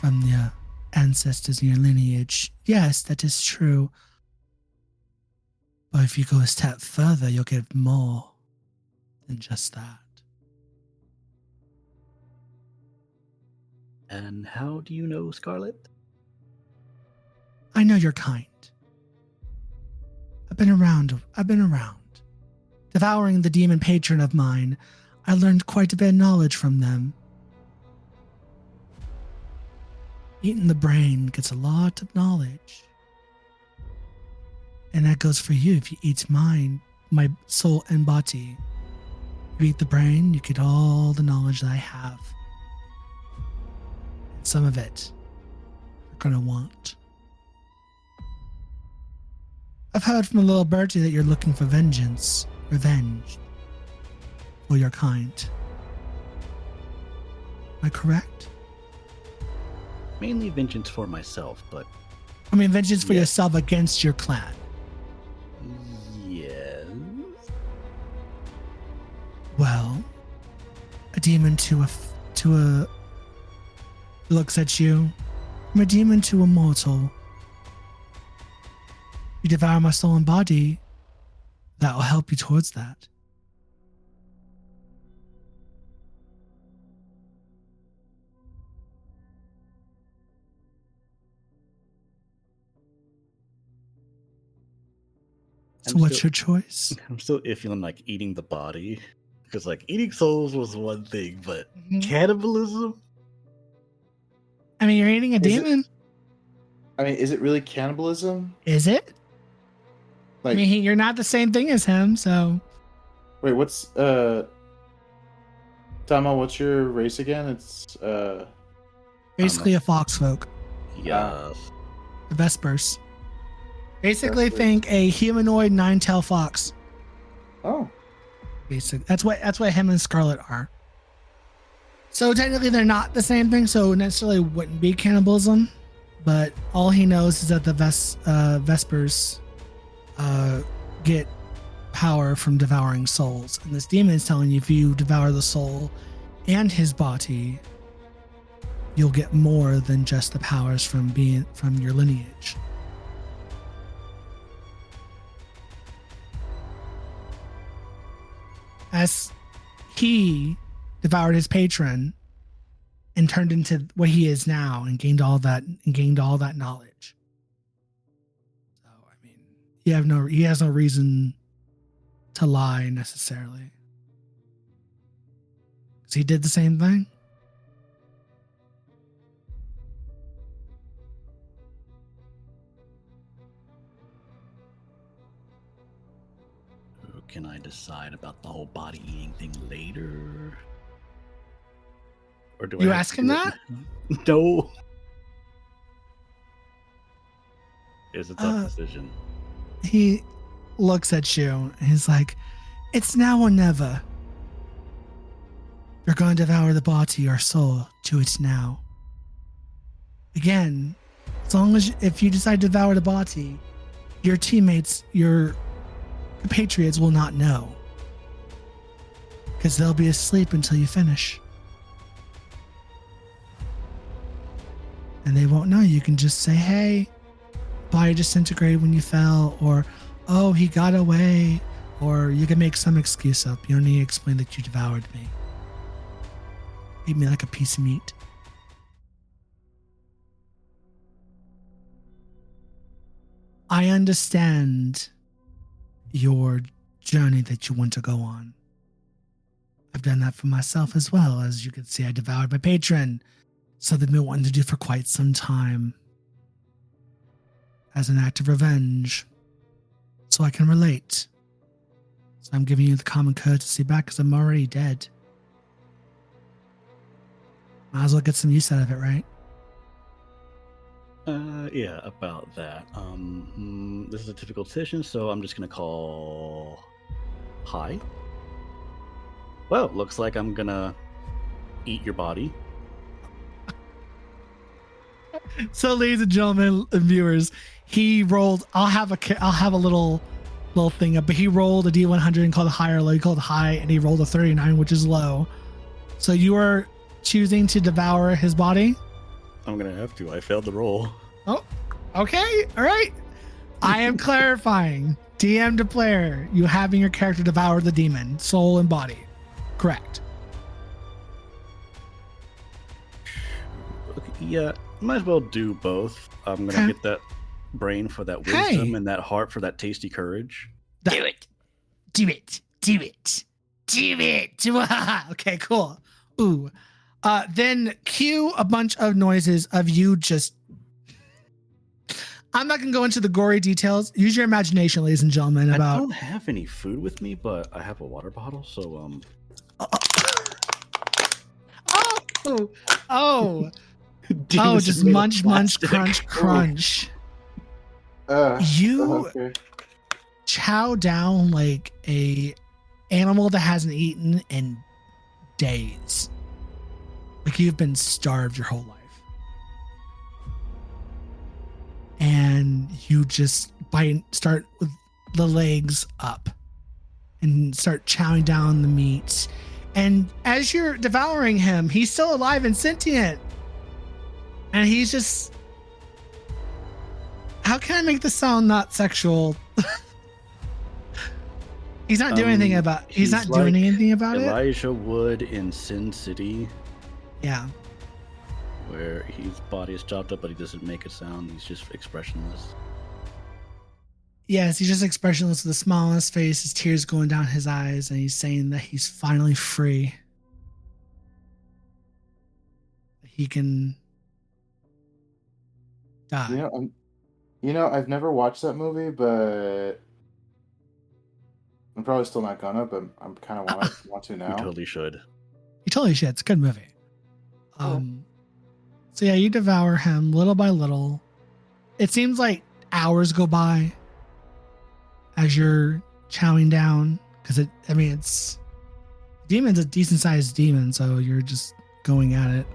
Speaker 3: from your ancestors in your lineage. Yes, that is true. But if you go a step further, you'll get more than just that.
Speaker 4: And how do you know Scarlet?
Speaker 3: I know you're kind. I've been around. Devouring the demon patron of mine, I learned quite a bit of knowledge from them. Eating the brain gets a lot of knowledge. And that goes for you if you eat mine, my soul and body. You eat the brain, you get all the knowledge that I have. And some of it you're gonna want. I've heard from a little birdie that you're looking for revenge for your kind. Am I correct?
Speaker 4: Mainly vengeance for myself, but...
Speaker 3: I mean, vengeance for
Speaker 4: Yes.
Speaker 3: yourself against your clan.
Speaker 4: Yes.
Speaker 3: Well, a demon to a looks at you. I'm a demon to a mortal. You devour my soul and body. That will help you towards that. So what's your choice?
Speaker 4: I'm still iffy on like eating the body. Because like eating souls was one thing, but
Speaker 3: Mhm.
Speaker 4: cannibalism?
Speaker 3: I mean, you're eating a
Speaker 2: Is it-
Speaker 3: demon.
Speaker 2: Is it really cannibalism?
Speaker 3: Is it? I
Speaker 2: Like,
Speaker 3: mean, you're not the same thing as him, so
Speaker 2: wait, what's Tama, what's your race again? It's
Speaker 3: basically a foxfolk.
Speaker 4: Yes.
Speaker 3: The Vespers. Basically,
Speaker 2: Vespers.
Speaker 3: think a humanoid nine-tailed fox.
Speaker 2: oh.
Speaker 3: Basic. That's what him and Scarlet are. So technically, they're not the same thing. So it necessarily wouldn't be cannibalism. But all he knows is that the Vespers get power from devouring souls, and this demon is telling you if you devour the soul and his body, you'll get more than just the powers from your lineage. As he devoured his patron and turned into what he is now and gained all that knowledge. So I mean, he has no reason to lie necessarily. 'Cause he did the same thing.
Speaker 4: can I decide about the whole body eating thing later? Or do
Speaker 3: You
Speaker 4: I have
Speaker 3: ask
Speaker 4: to
Speaker 3: him
Speaker 4: do
Speaker 3: that?
Speaker 4: it? No. It's a tough
Speaker 3: Uh,
Speaker 4: decision.
Speaker 3: He looks at you and he's like, "It's now or never. You're going to devour the body or soul. Do it now. Again, as long as if you decide to devour the body, your teammates, your compatriots will not know. Because they'll be asleep until you finish. And they won't know. You can just say, hey, body disintegrated when you fell, or, oh, he got away, or you can make some excuse up. You don't need to explain that you devoured me. Eat me like a piece of meat. I understand your journey that you want to go on. I've done that for myself as well. As you can see, I devoured my patron. Something I've been wanting to do for quite some time. As an act of revenge. So I can relate. So I'm giving you the common courtesy back because I'm already dead. Might as well get some use out of it, right?
Speaker 4: Yeah, about that. This is a difficult decision, so I'm just gonna call hi. Well, looks like I'm gonna eat your body.
Speaker 3: So, ladies and gentlemen, and viewers, he rolled. I'll have a little thing up, but he rolled a D100 and called it high or low. He called it high, and he rolled a 39, which is low. So you are choosing to devour his body.
Speaker 4: I'm gonna have to. I failed the roll.
Speaker 3: Oh, okay, all right. I am clarifying. DM to player, you having your character devour the demon, soul and body. Correct.
Speaker 4: Okay, yeah, might as well do both. I'm gonna get that brain for that wisdom and that heart for that tasty courage.
Speaker 5: Do it.
Speaker 3: Do it. Do it. Do it. Okay, cool. Ooh. Then cue a bunch of noises of you just... I'm not going to go into the gory details. Use your imagination, ladies and gentlemen.
Speaker 4: I don't have any food with me, but I have a water bottle, so
Speaker 3: Oh, just munch, crunch, crunch. You chow down like a animal that hasn't eaten in days. Like you've been starved your whole life. And you just start with the legs up and start chowing down the meat. And as you're devouring him, he's still alive and sentient. And he's just... How can I make this sound not sexual? He's not doing anything about it. He's not doing anything about it.
Speaker 4: Elijah Wood in Sin City.
Speaker 3: Yeah.
Speaker 4: Where his body is chopped up, but he doesn't make a sound. He's just expressionless.
Speaker 3: Yes, he's just expressionless with a smile on his face, his tears going down his eyes, and he's saying that he's finally free. He can die.
Speaker 2: I've never watched that movie, but I'm probably still not gonna. But I'm kind of want to now.
Speaker 4: You totally should.
Speaker 3: You totally should. It's a good movie. So yeah, you devour him little by little. It seems like hours go by as you're chowing down because it's demon's a decent sized demon, so you're just going at it.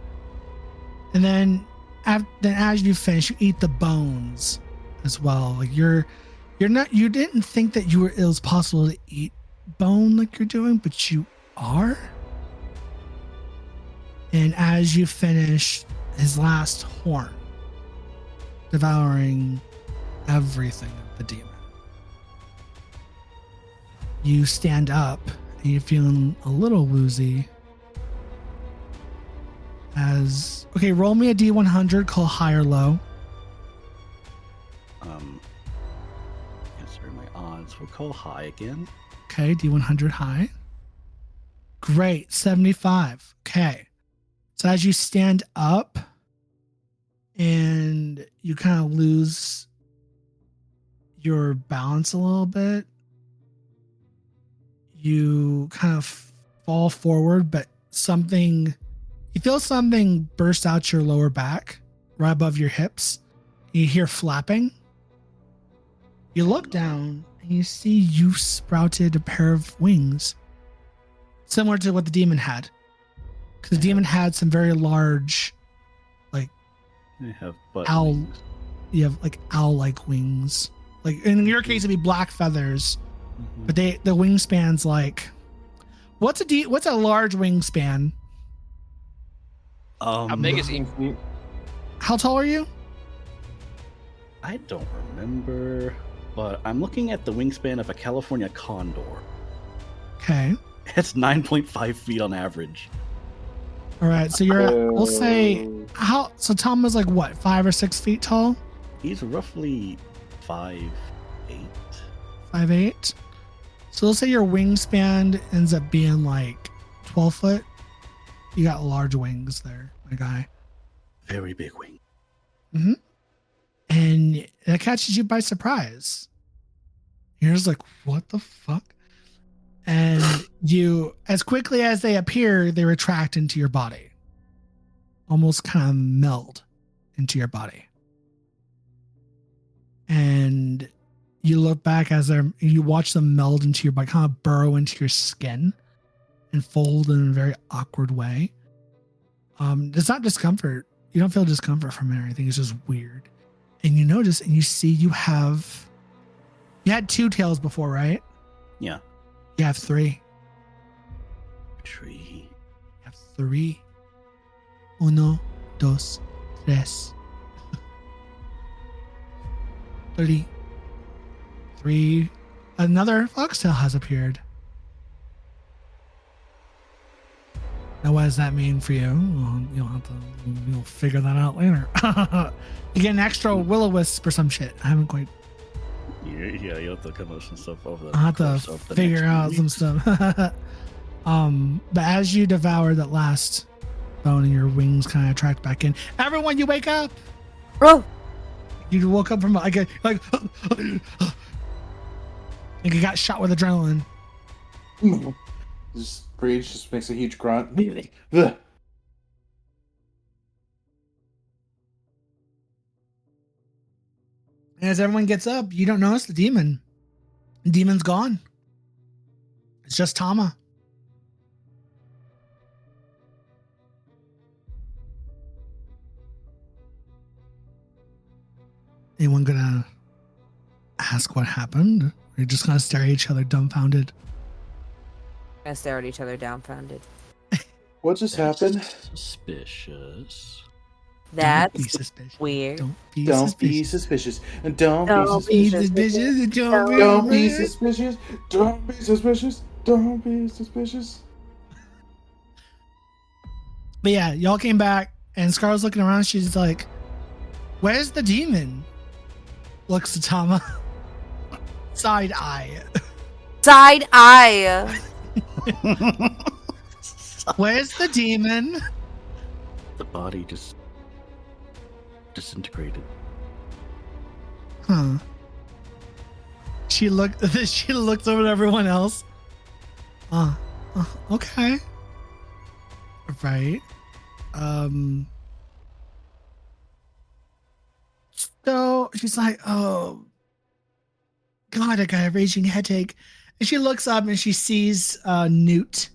Speaker 3: And then as you finish, you eat the bones as well. Like you didn't think that it was possible to eat bone like you're doing, but you are. And as you finish his last horn, devouring everything of the demon, you stand up and you're feeling a little woozy. Roll me a D100, call high or low.
Speaker 4: Answer my odds. We'll call high again.
Speaker 3: Okay, D100 high. Great, 75. Okay. So as you stand up and you kind of lose your balance a little bit, you kind of fall forward, but you feel something burst out your lower back, right above your hips. You hear flapping. You look down and you see you sprouted a pair of wings, similar to what the demon had. Because the demon had some very large,
Speaker 4: I have butt
Speaker 3: owl.
Speaker 4: wings.
Speaker 3: You have like owl-like wings. Like in your case, it'd be black feathers, but the wingspan's like, what's a large wingspan?
Speaker 5: How big is he?
Speaker 3: How tall are you?
Speaker 4: I don't remember, but I'm looking at the wingspan of a California condor.
Speaker 3: Okay.
Speaker 4: It's 9.5 feet on average.
Speaker 3: All right. So we'll say so Tom was like what, 5 or 6 feet tall?
Speaker 4: He's roughly 5'8".
Speaker 3: 5'8". So let's say your wingspan ends up being like 12 foot. You got large wings there, my guy.
Speaker 4: Very big wing.
Speaker 3: Mm-hmm. And that catches you by surprise. You're just like, what the fuck? And you, as quickly as they appear, they retract into your body. Almost kind of meld into your body. And you look back as you watch them meld into your body, kind of burrow into your skin and fold in a very awkward way. It's not discomfort. You don't feel discomfort from it or anything. It's just weird. And you notice and you see you had 2 tails before, right?
Speaker 4: Yeah.
Speaker 3: You have 3.
Speaker 4: Tree.
Speaker 3: You have 3. 1, 2, 3. 3. 3. Another foxtail has appeared. Now, what does that mean for you? Well, you'll figure that out later. You get an extra will-o-wisp or some shit. I haven't quite.
Speaker 4: Yeah, you have to come up with some stuff over the
Speaker 3: I'll have
Speaker 4: course
Speaker 3: to
Speaker 4: of the
Speaker 3: figure
Speaker 4: next
Speaker 3: out
Speaker 4: few
Speaker 3: some
Speaker 4: weeks.
Speaker 3: stuff. But as you devour that last bone and your wings kind of track back in, everyone, you wake up.
Speaker 6: Bro,
Speaker 3: You woke up from like you got shot with adrenaline.
Speaker 2: Just Breach just makes a huge grunt. Ugh.
Speaker 3: And as everyone gets up, you don't notice the demon. The demon's gone. It's just Tama. Anyone gonna ask what happened? Or you just gonna stare at each other dumbfounded?
Speaker 6: I stare at each other dumbfounded.
Speaker 2: What just happened?
Speaker 4: Suspicious.
Speaker 3: Don't be
Speaker 6: That's
Speaker 3: suspicious.
Speaker 6: weird.
Speaker 3: Don't be
Speaker 2: Don't be
Speaker 3: suspicious.
Speaker 2: suspicious. And don't be
Speaker 6: Don't
Speaker 2: suspicious.
Speaker 3: Be suspicious. and
Speaker 2: Don't be
Speaker 3: rude.
Speaker 2: suspicious. Don't be suspicious. Don't be suspicious.
Speaker 3: But yeah, y'all came back, and Scarlett's looking around. She's like, "Where's the demon?" Looks to Tama. Side eye.
Speaker 6: Side eye.
Speaker 3: Where's the demon?
Speaker 4: The body just disintegrated.
Speaker 3: Huh. She looked over at everyone else. Okay. Right. So she's like, oh God, I got a raging headache. And she looks up and she sees Newt.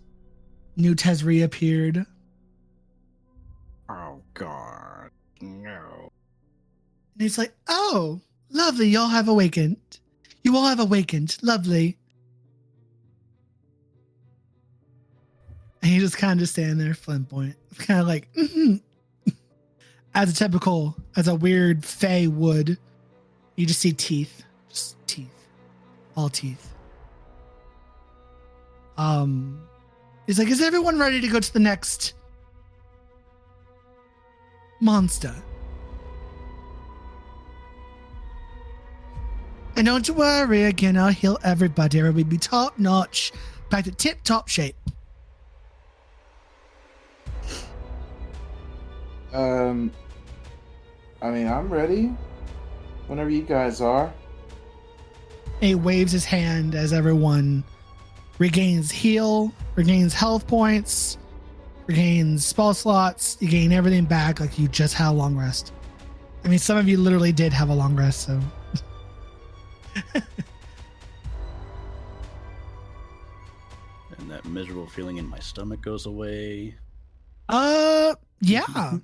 Speaker 3: Newt has reappeared.
Speaker 4: Oh God, no.
Speaker 3: And he's like, oh, lovely, y'all have awakened. You all have awakened. Lovely. And he just kind of just standing there, flamboyant. Kind of like, as a weird fae would. You just see teeth. Just teeth. All teeth. He's like, is everyone ready to go to the next monster? And don't you worry, again, I'll heal everybody. Everybody be top notch, back to tip top shape.
Speaker 2: I mean, I'm ready. Whenever you guys are.
Speaker 3: And he waves his hand as everyone regains heal, regains health points, regains spell slots. You gain everything back like you just had a long rest. I mean, some of you literally did have a long rest, so.
Speaker 4: And that miserable feeling in my stomach goes away.
Speaker 3: Yeah.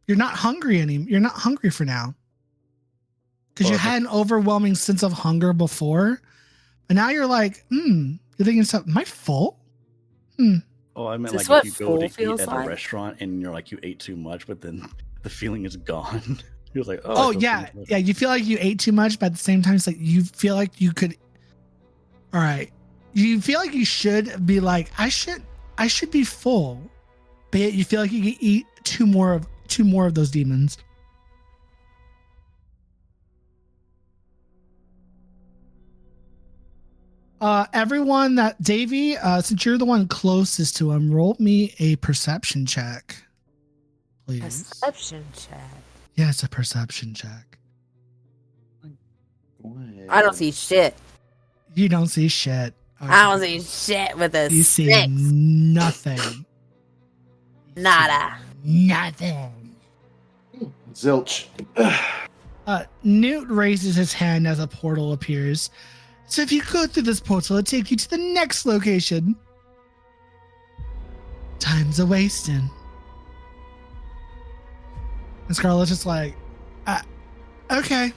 Speaker 3: You're not hungry anymore. You're not hungry for now. Because you had an overwhelming sense of hunger before. And now you're like, you're thinking something, am I full?
Speaker 4: Oh, I meant
Speaker 6: Is
Speaker 4: like
Speaker 6: this
Speaker 4: if you go
Speaker 6: what
Speaker 4: to
Speaker 6: full feels
Speaker 4: eat at
Speaker 6: like?
Speaker 4: a restaurant and you're like, you ate too much, but then the feeling is gone. You're like, oh, I feel
Speaker 3: yeah.
Speaker 4: so much
Speaker 3: Yeah. You feel like you ate too much, but at the same time, it's like you feel like you could. All right. You feel like you should be like, I should be full. But yet you feel like you can eat two more of those demons. Everyone that Davey, since you're the one closest to him, roll me a perception check, please.
Speaker 6: Perception check.
Speaker 3: Yeah, it's a perception check.
Speaker 6: I don't see shit.
Speaker 3: You don't see shit. Okay.
Speaker 6: I don't see shit with a
Speaker 3: You
Speaker 6: 6.
Speaker 3: see nothing.
Speaker 6: Nada.
Speaker 3: Nothing.
Speaker 2: Zilch.
Speaker 3: Newt raises his hand as a portal appears. So if you go through this portal, it'll take you to the next location. Time's a wasting. And Scarlett's just like, okay.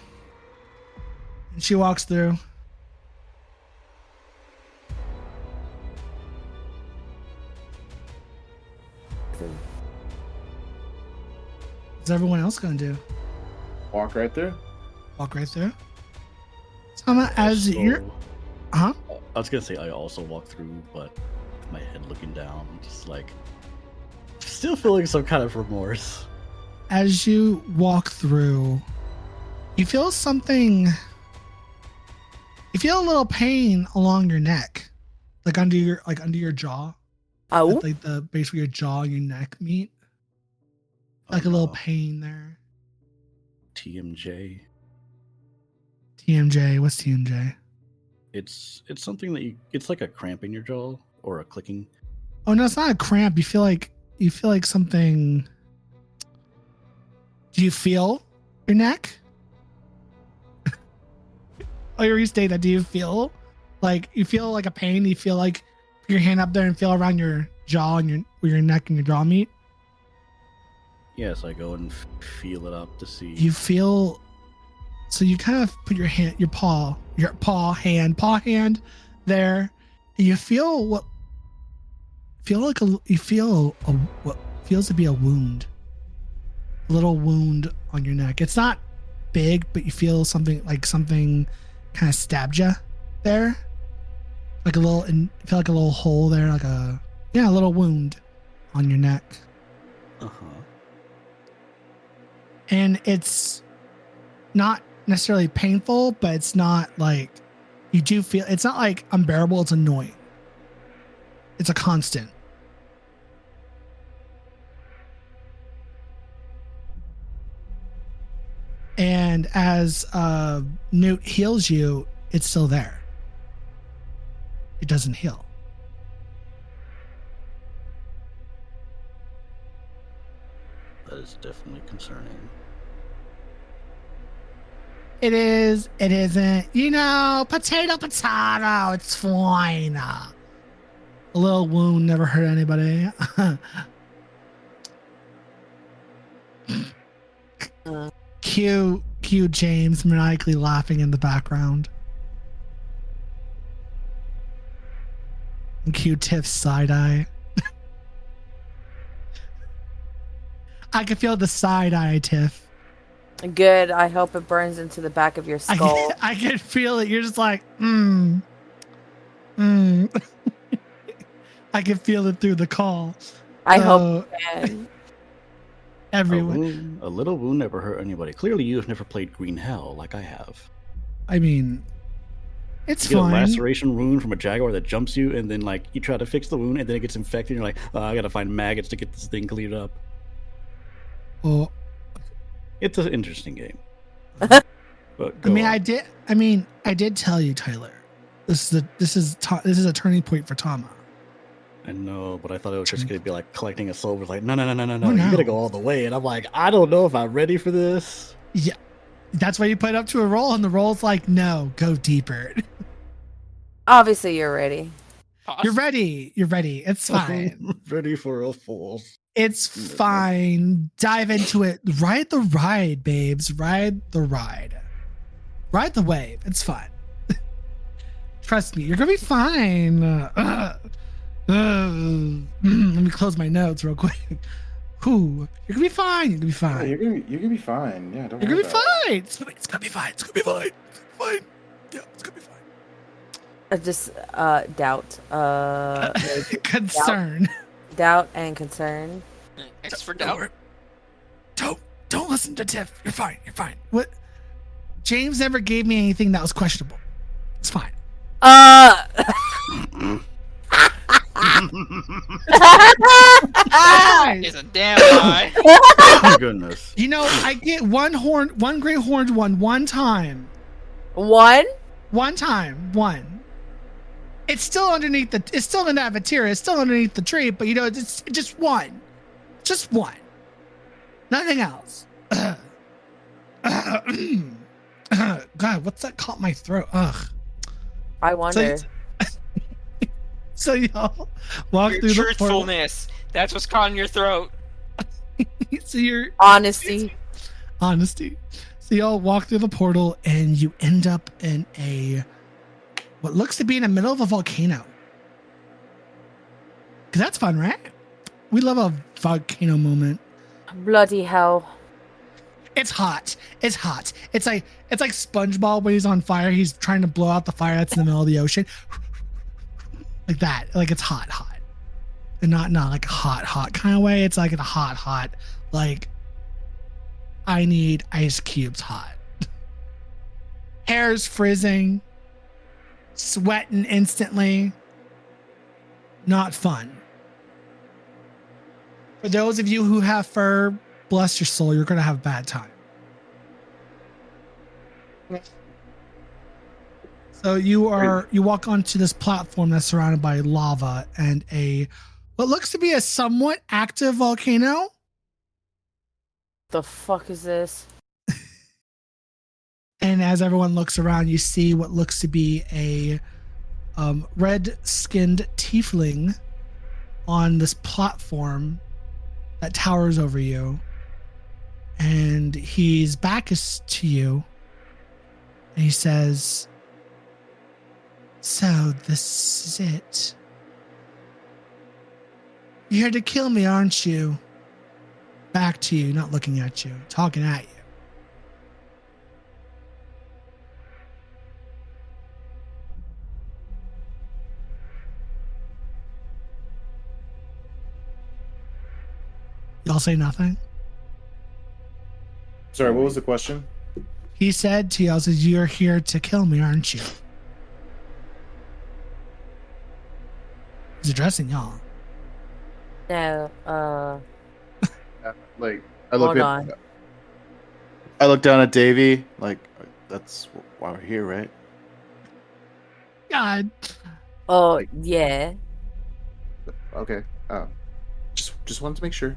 Speaker 3: And she walks through. What's everyone else gonna do?
Speaker 2: Walk right there.
Speaker 3: Walk right through? Tama, as you're... Huh?
Speaker 4: I was gonna say I also walk through, but with my head looking down, just like still feeling some kind of remorse.
Speaker 3: As you walk through, you feel something. You feel a little pain along your neck, like under your jaw.
Speaker 6: Oh,
Speaker 3: Like the base where your jaw and your neck meet. Like
Speaker 4: Oh,
Speaker 3: a little
Speaker 4: no.
Speaker 3: pain there.
Speaker 4: TMJ.
Speaker 3: TMJ, what's TMJ?
Speaker 4: It's something that it's like a cramp in your jaw or a clicking.
Speaker 3: Oh no, it's not a cramp. You feel like something. Do you feel your neck? Oh, you restate that. Do you feel like a pain? You feel like put your hand up there and feel around your jaw and where your neck and your jaw meet?
Speaker 4: Yes, I go and feel it up to see.
Speaker 3: You feel. So you kind of put your paw hand there, and you feel what feels to be a wound, a little wound on your neck. It's not big, but you feel something kind of stabbed you there, like you feel like a little hole there, like a little wound on your neck, and it's not necessarily painful, but it's not like you do feel. It's not like unbearable. It's annoying. It's a constant. And as Newt heals you, it's still there. It doesn't heal.
Speaker 4: That is definitely concerning.
Speaker 3: It is. It isn't. Potato. It's fine. A little wound never hurt anybody. Cue James maniacally laughing in the background. And cue Tiff's side eye. I can feel the side eye, Tiff.
Speaker 6: good. I hope it burns into the back of your skull.
Speaker 3: I can feel it. You're just like, I can feel it through the call.
Speaker 6: I hope you can.
Speaker 3: Everyone.
Speaker 4: A little wound never hurt anybody. Clearly, you have never played Green Hell like I have.
Speaker 3: I mean, it's
Speaker 4: you get
Speaker 3: fine.
Speaker 4: a laceration wound from a jaguar that jumps you, and then like you try to fix the wound, and then it gets infected. And you're like, I gotta find maggots to get this thing cleared up.
Speaker 3: Well,
Speaker 4: it's an interesting game. But
Speaker 3: I did tell you, Tyler. This is a turning point for Tama.
Speaker 4: I know, but I thought it was just gonna be like collecting a soul. Like, no,
Speaker 3: Oh,
Speaker 4: you gotta go all the way. And I'm like, I don't know if I'm ready for this.
Speaker 3: Yeah, that's why you put it up to a roll, and the roll's like, no, go deeper.
Speaker 6: Obviously, you're ready.
Speaker 3: You're ready. You're ready. It's fine.
Speaker 4: Ready for a fall.
Speaker 3: It's fine. Dive into it. Ride the ride, babes. Ride the ride. Ride the wave. It's fun. Trust me, you're gonna be fine. Let me close my notes real quick. Whew, you're gonna be fine. You're gonna be
Speaker 2: Yeah,
Speaker 3: fine.
Speaker 2: you're gonna be fine. Yeah, don't
Speaker 3: You're
Speaker 2: worry
Speaker 3: gonna be
Speaker 2: about
Speaker 3: fine. It's gonna be fine. It's gonna be fine. It's gonna be fine. Yeah, it's gonna be fine.
Speaker 6: Just doubt. Maybe.
Speaker 3: Concern.
Speaker 6: Doubt and concern.
Speaker 5: X for
Speaker 3: Don't
Speaker 5: doubt.
Speaker 3: worry. Don't listen to Tiff. You're fine. You're fine. What? James never gave me anything that was questionable. It's fine.
Speaker 5: Is a damn lie.
Speaker 4: Oh, goodness.
Speaker 3: You know, I get one great horned one time.
Speaker 6: One?
Speaker 3: One time. One. It's still underneath it's still in that Avatira. It's still underneath the tree, but you know, it's just one. Just one. Nothing else. God, what's that caught my throat? Ugh.
Speaker 6: I wonder.
Speaker 3: So y'all walk
Speaker 5: Your
Speaker 3: through the portal.
Speaker 5: truthfulness. That's what's caught in your throat.
Speaker 3: So you're
Speaker 6: Honesty.
Speaker 3: honesty. So y'all walk through the portal and you end up in what looks to be in the middle of a volcano. Cause that's fun, right? We love a volcano moment.
Speaker 6: Bloody hell.
Speaker 3: It's hot. It's hot. It's like SpongeBob when he's on fire. He's trying to blow out the fire that's in the middle of the ocean. Like that. Like it's hot. And not like a hot kind of way. It's like a hot, like I need ice cubes hot. Hair's frizzing. Sweating instantly. Not fun. For those of you who have fur, bless your soul, you're going to have a bad time. So you walk onto this platform that's surrounded by lava and what looks to be a somewhat active volcano.
Speaker 6: The fuck is this?
Speaker 3: And as everyone looks around, you see what looks to be a red-skinned tiefling on this platform that towers over you. And his back is to you. And he says, "So this is it. You're here to kill me, aren't you?" Back to you, not looking at you, talking at you. Y'all say nothing?
Speaker 2: Sorry, what was the question?
Speaker 3: He said to y'all, says, "You're here to kill me, aren't you?" He's addressing y'all.
Speaker 6: No,
Speaker 2: Like I look
Speaker 6: hold
Speaker 2: at,
Speaker 6: on.
Speaker 2: I look down at Davy. Like that's why we're here, right?
Speaker 3: God.
Speaker 6: Oh, yeah.
Speaker 2: Okay. Just wanted to make sure.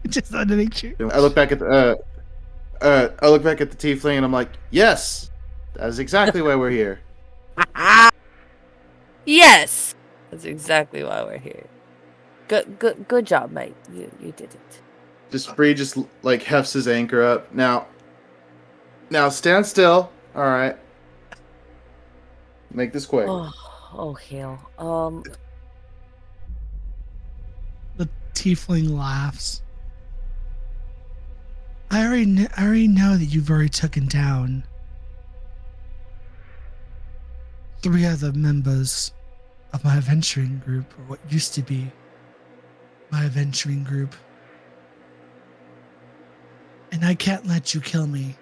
Speaker 3: Just wanted to make sure.
Speaker 2: I look back at the tiefling and I'm like, yes, that is exactly why we're here.
Speaker 6: Yes! That's exactly why we're here. Good job, mate. You did it.
Speaker 2: Bree just like hefts his anchor up. Now stand still. All right. Make this quick.
Speaker 6: Oh hell.
Speaker 3: The tiefling laughs. I already know that you've already taken down 3 other members of my adventuring group, or what used to be my adventuring group. And I can't let you kill me.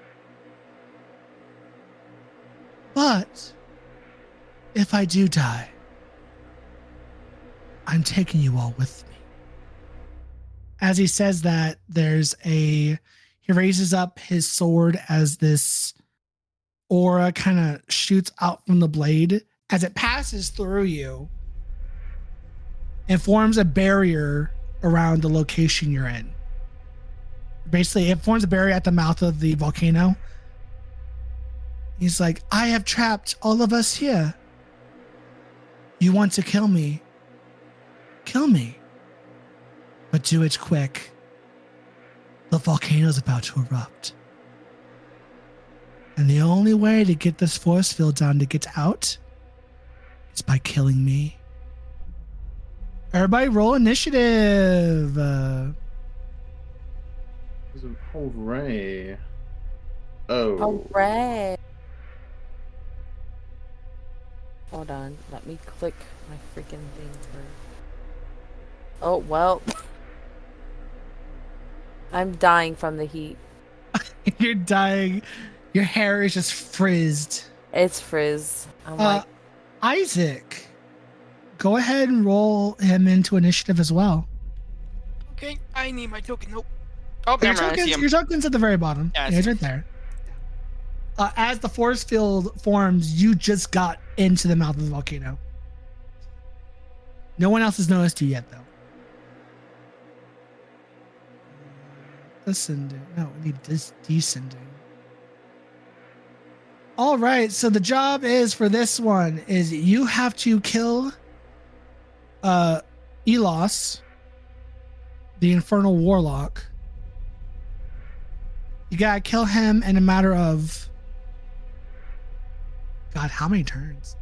Speaker 3: But if I do die, I'm taking you all with me. As he says that, he raises up his sword as this aura kind of shoots out from the blade as it passes through you and forms a barrier around the location you're in. Basically, it forms a barrier at the mouth of the volcano. He's like, I have trapped all of us here. You want to kill me? Kill me. But do it quick. The volcano's about to erupt. And the only way to get this force field down to get out is by killing me. Everybody roll initiative.
Speaker 2: Hooray. Oh.
Speaker 6: Hooray. Hold on. Let me click my freaking thing first. Oh, well. I'm dying from the heat.
Speaker 3: You're dying. Your hair is just frizzed.
Speaker 6: It's frizz. I'm like,
Speaker 3: Isaac, go ahead and roll him into initiative as well.
Speaker 5: Okay, I need my token. Nope. Oh, never mind, I see him.
Speaker 3: Your token's at the very bottom.
Speaker 5: Yeah,
Speaker 3: it's right there. As the force field forms, you just got into the mouth of the volcano. No one else has noticed you yet, though. Ascending. No, we need descending. All right, so the job is for this one is you have to kill Elos, the Infernal Warlock. You gotta kill him in a matter of... God, how many turns?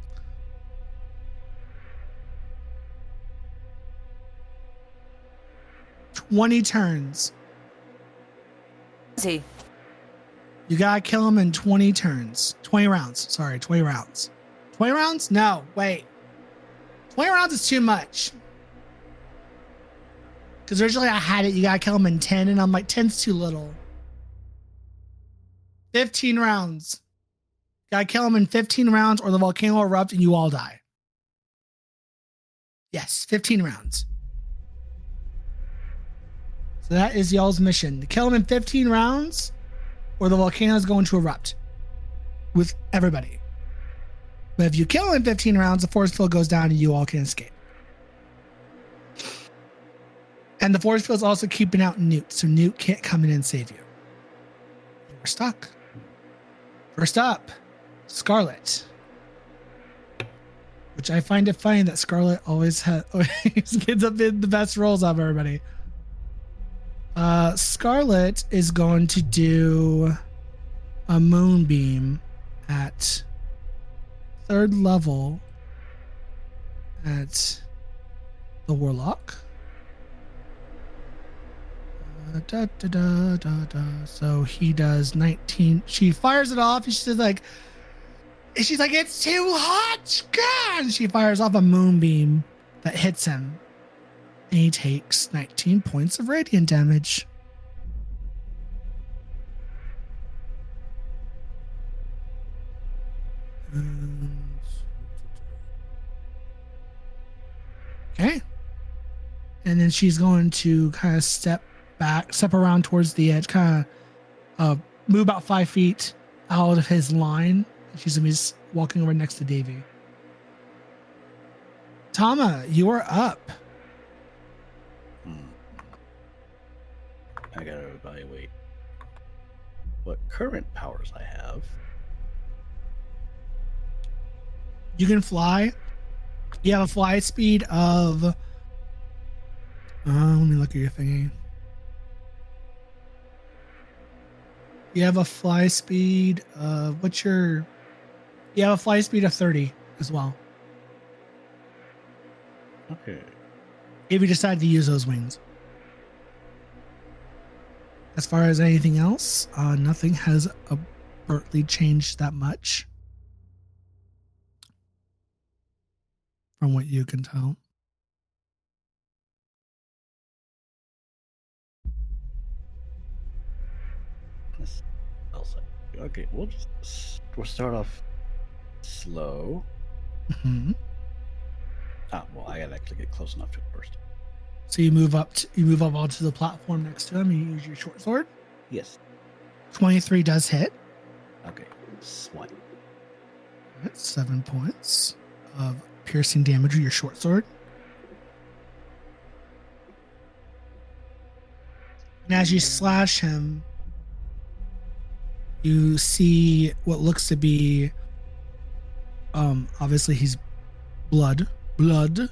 Speaker 3: "20 turns.
Speaker 6: see.
Speaker 3: You gotta kill him in 20 turns. 20 rounds. Sorry, 20 rounds. 20 rounds? No, wait. 20 rounds is too much. Because originally I had it, you gotta kill him in 10, and I'm like, 10's too little. 15 rounds. Gotta kill him in 15 rounds, or the volcano will erupt and you all die. Yes, 15 rounds. So that is y'all's mission. To kill him in 15 rounds, or the volcano is going to erupt with everybody. But if you kill him in 15 rounds, the force field goes down and you all can escape. And the force field is also keeping out Newt, so Newt can't come in and save you. We're stuck. First up, Scarlet. Which I find it funny that Scarlet always gets up in the best rolls of everybody. Scarlet is going to do a moonbeam at 3rd level at the Warlock. So he does 19. She fires it off. She's like, it's too hot. God! She fires off a moonbeam that hits him. And he takes 19 points of radiant damage. Okay. And then she's going to kind of step around towards the edge, kind of move about 5 feet out of his line. She's going to be walking over next to Davy. Tama, you are up.
Speaker 4: I gotta evaluate what current powers I have.
Speaker 3: You can fly. You have a fly speed of... let me look at your thingy. You have a fly speed of... You have a fly speed of 30 as well.
Speaker 4: Okay.
Speaker 3: If you decide to use those wings. As far as anything else, nothing has abruptly changed that much. From what you can tell.
Speaker 4: Okay, we'll start off slow.
Speaker 3: Mm-hmm.
Speaker 4: Well, I gotta actually get close enough to it first.
Speaker 3: So you move up onto the platform next to him. You use your short sword.
Speaker 4: Yes.
Speaker 3: 23 does hit.
Speaker 4: Okay. Swipe.
Speaker 3: Alright, 7 points of piercing damage with your short sword. And as you slash him, you see what looks to be, obviously he's blood, and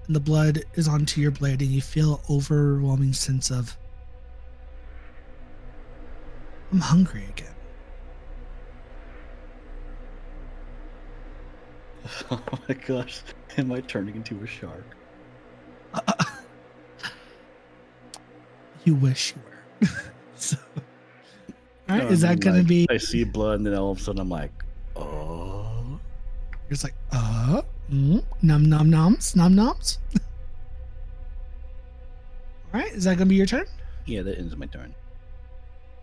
Speaker 3: the blood is onto your blade, and you feel overwhelming sense of, I'm hungry again.
Speaker 4: Oh my gosh. Am I turning into a shark?
Speaker 3: You wish you were. So, all right,
Speaker 4: No,
Speaker 3: is
Speaker 4: I
Speaker 3: that
Speaker 4: mean,
Speaker 3: going to
Speaker 4: like,
Speaker 3: be?
Speaker 4: I see blood, and then all of a sudden I'm like, oh.
Speaker 3: You're just like, num num noms, num noms. All right, is that going to be your turn?
Speaker 4: Yeah, that ends my turn.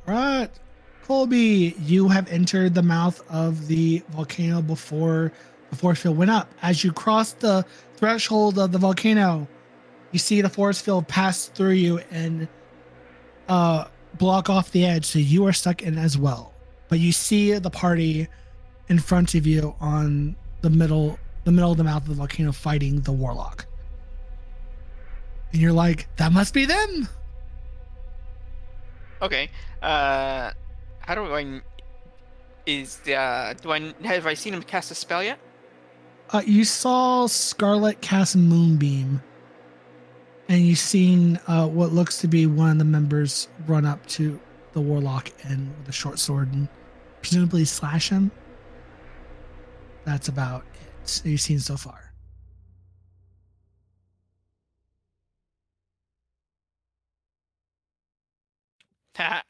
Speaker 3: All right, Colby, you have entered the mouth of the volcano before the force field went up. As you cross the threshold of the volcano, you see the force field pass through you and block off the edge, so you are stuck in as well. But you see the party in front of you on the middle of the mouth of the volcano fighting the warlock. And you're like, that must be them.
Speaker 5: Okay. How do I? Have I seen him cast a spell yet?
Speaker 3: You saw Scarlet cast Moonbeam, and you've seen what looks to be one of the members run up to the warlock and with a short sword and presumably slash him. That's about it that you've seen so far.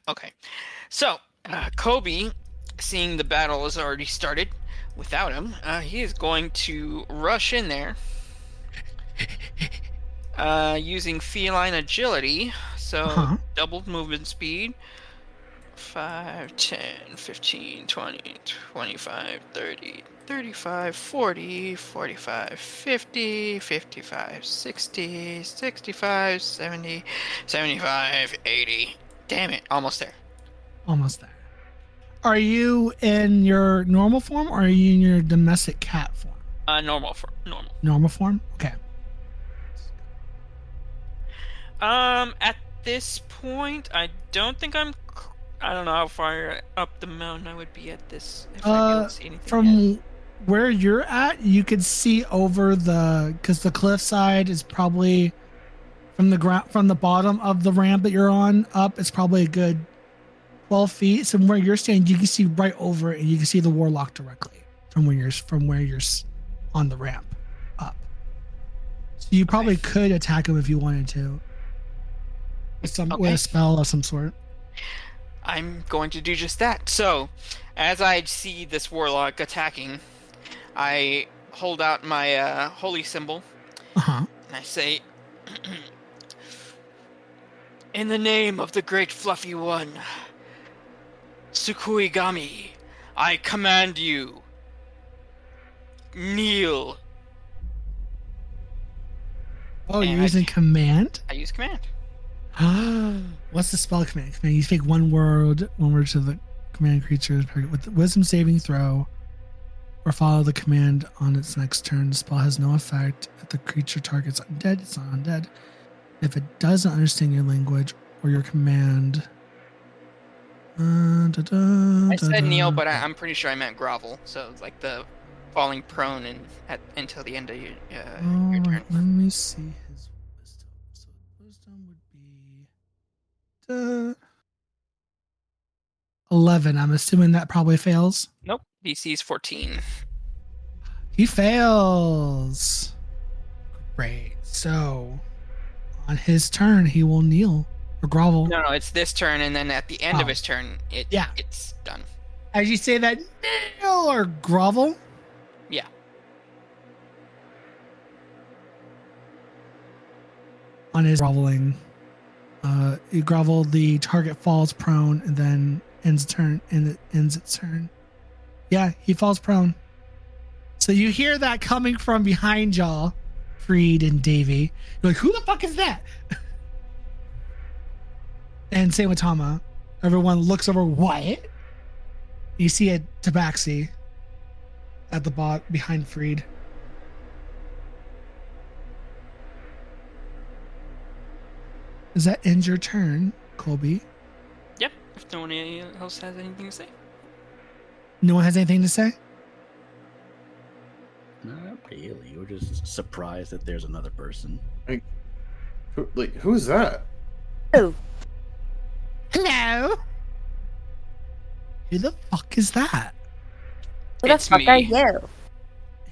Speaker 5: Okay. So, Kobe, seeing the battle has already started without him, he is going to rush in there using feline agility. So, double movement speed. 5, 10, 15, 20, 25, 30, 35, 40, 45, 50, 55, 60, 65, 70, 75, 80. Damn it, almost there.
Speaker 3: Almost there. Are you in your normal form or are you in your domestic cat form?
Speaker 5: Normal.
Speaker 3: Normal form? Okay.
Speaker 5: At this point, I don't think I don't know how far up the mountain I would be at this. If I don't see anything
Speaker 3: from
Speaker 5: yet.
Speaker 3: Where you're at, you could see over because the cliffside is probably from the ground, from the bottom of the ramp that you're on up. It's probably a good 12 feet. So from where you're standing, you can see right over it, and you can see the warlock directly from where you're on the ramp up. So you probably could attack him if you wanted to, with a spell of some sort.
Speaker 5: I'm going to do just that. So, as I see this warlock attacking, I hold out my holy symbol, and I say, in the name of the great fluffy one, Tsukuigami, I command you, kneel.
Speaker 3: Oh, you're using command?
Speaker 5: I use command.
Speaker 3: What's the spell command? You speak one word to the command creature with the wisdom saving throw, or follow the command on its next turn. The spell has no effect if the creature targets undead. It's not undead. If it doesn't understand your language or your command.
Speaker 5: I said kneel, but I'm pretty sure I meant grovel. So it's like the falling prone until the end of your turn.
Speaker 3: Let me see his wisdom. So wisdom would be 11. I'm assuming that probably fails.
Speaker 5: Nope. DC is 14.
Speaker 3: He fails. Great. So on his turn, he will kneel or grovel.
Speaker 5: No, it's this turn, and then at the end of his turn, it's done.
Speaker 3: As you say that, kneel or grovel.
Speaker 5: Yeah.
Speaker 3: On his groveling, you grovel, the target falls prone and then ends its turn. Yeah, he falls prone. So you hear that coming from behind y'all, Freed and Davey. You're like, who the fuck is that? And same with Tama. Everyone looks over, what? You see a tabaxi at the behind Freed. Does that end your turn, Colby?
Speaker 5: Yep. If no one else has anything to say.
Speaker 3: No one has anything to say?
Speaker 4: Not really. We're just surprised that there's another person.
Speaker 2: Who's that?
Speaker 6: Oh,
Speaker 3: Hello? Who the fuck is that?
Speaker 6: who the
Speaker 5: It's
Speaker 6: fuck
Speaker 5: me.
Speaker 6: are you?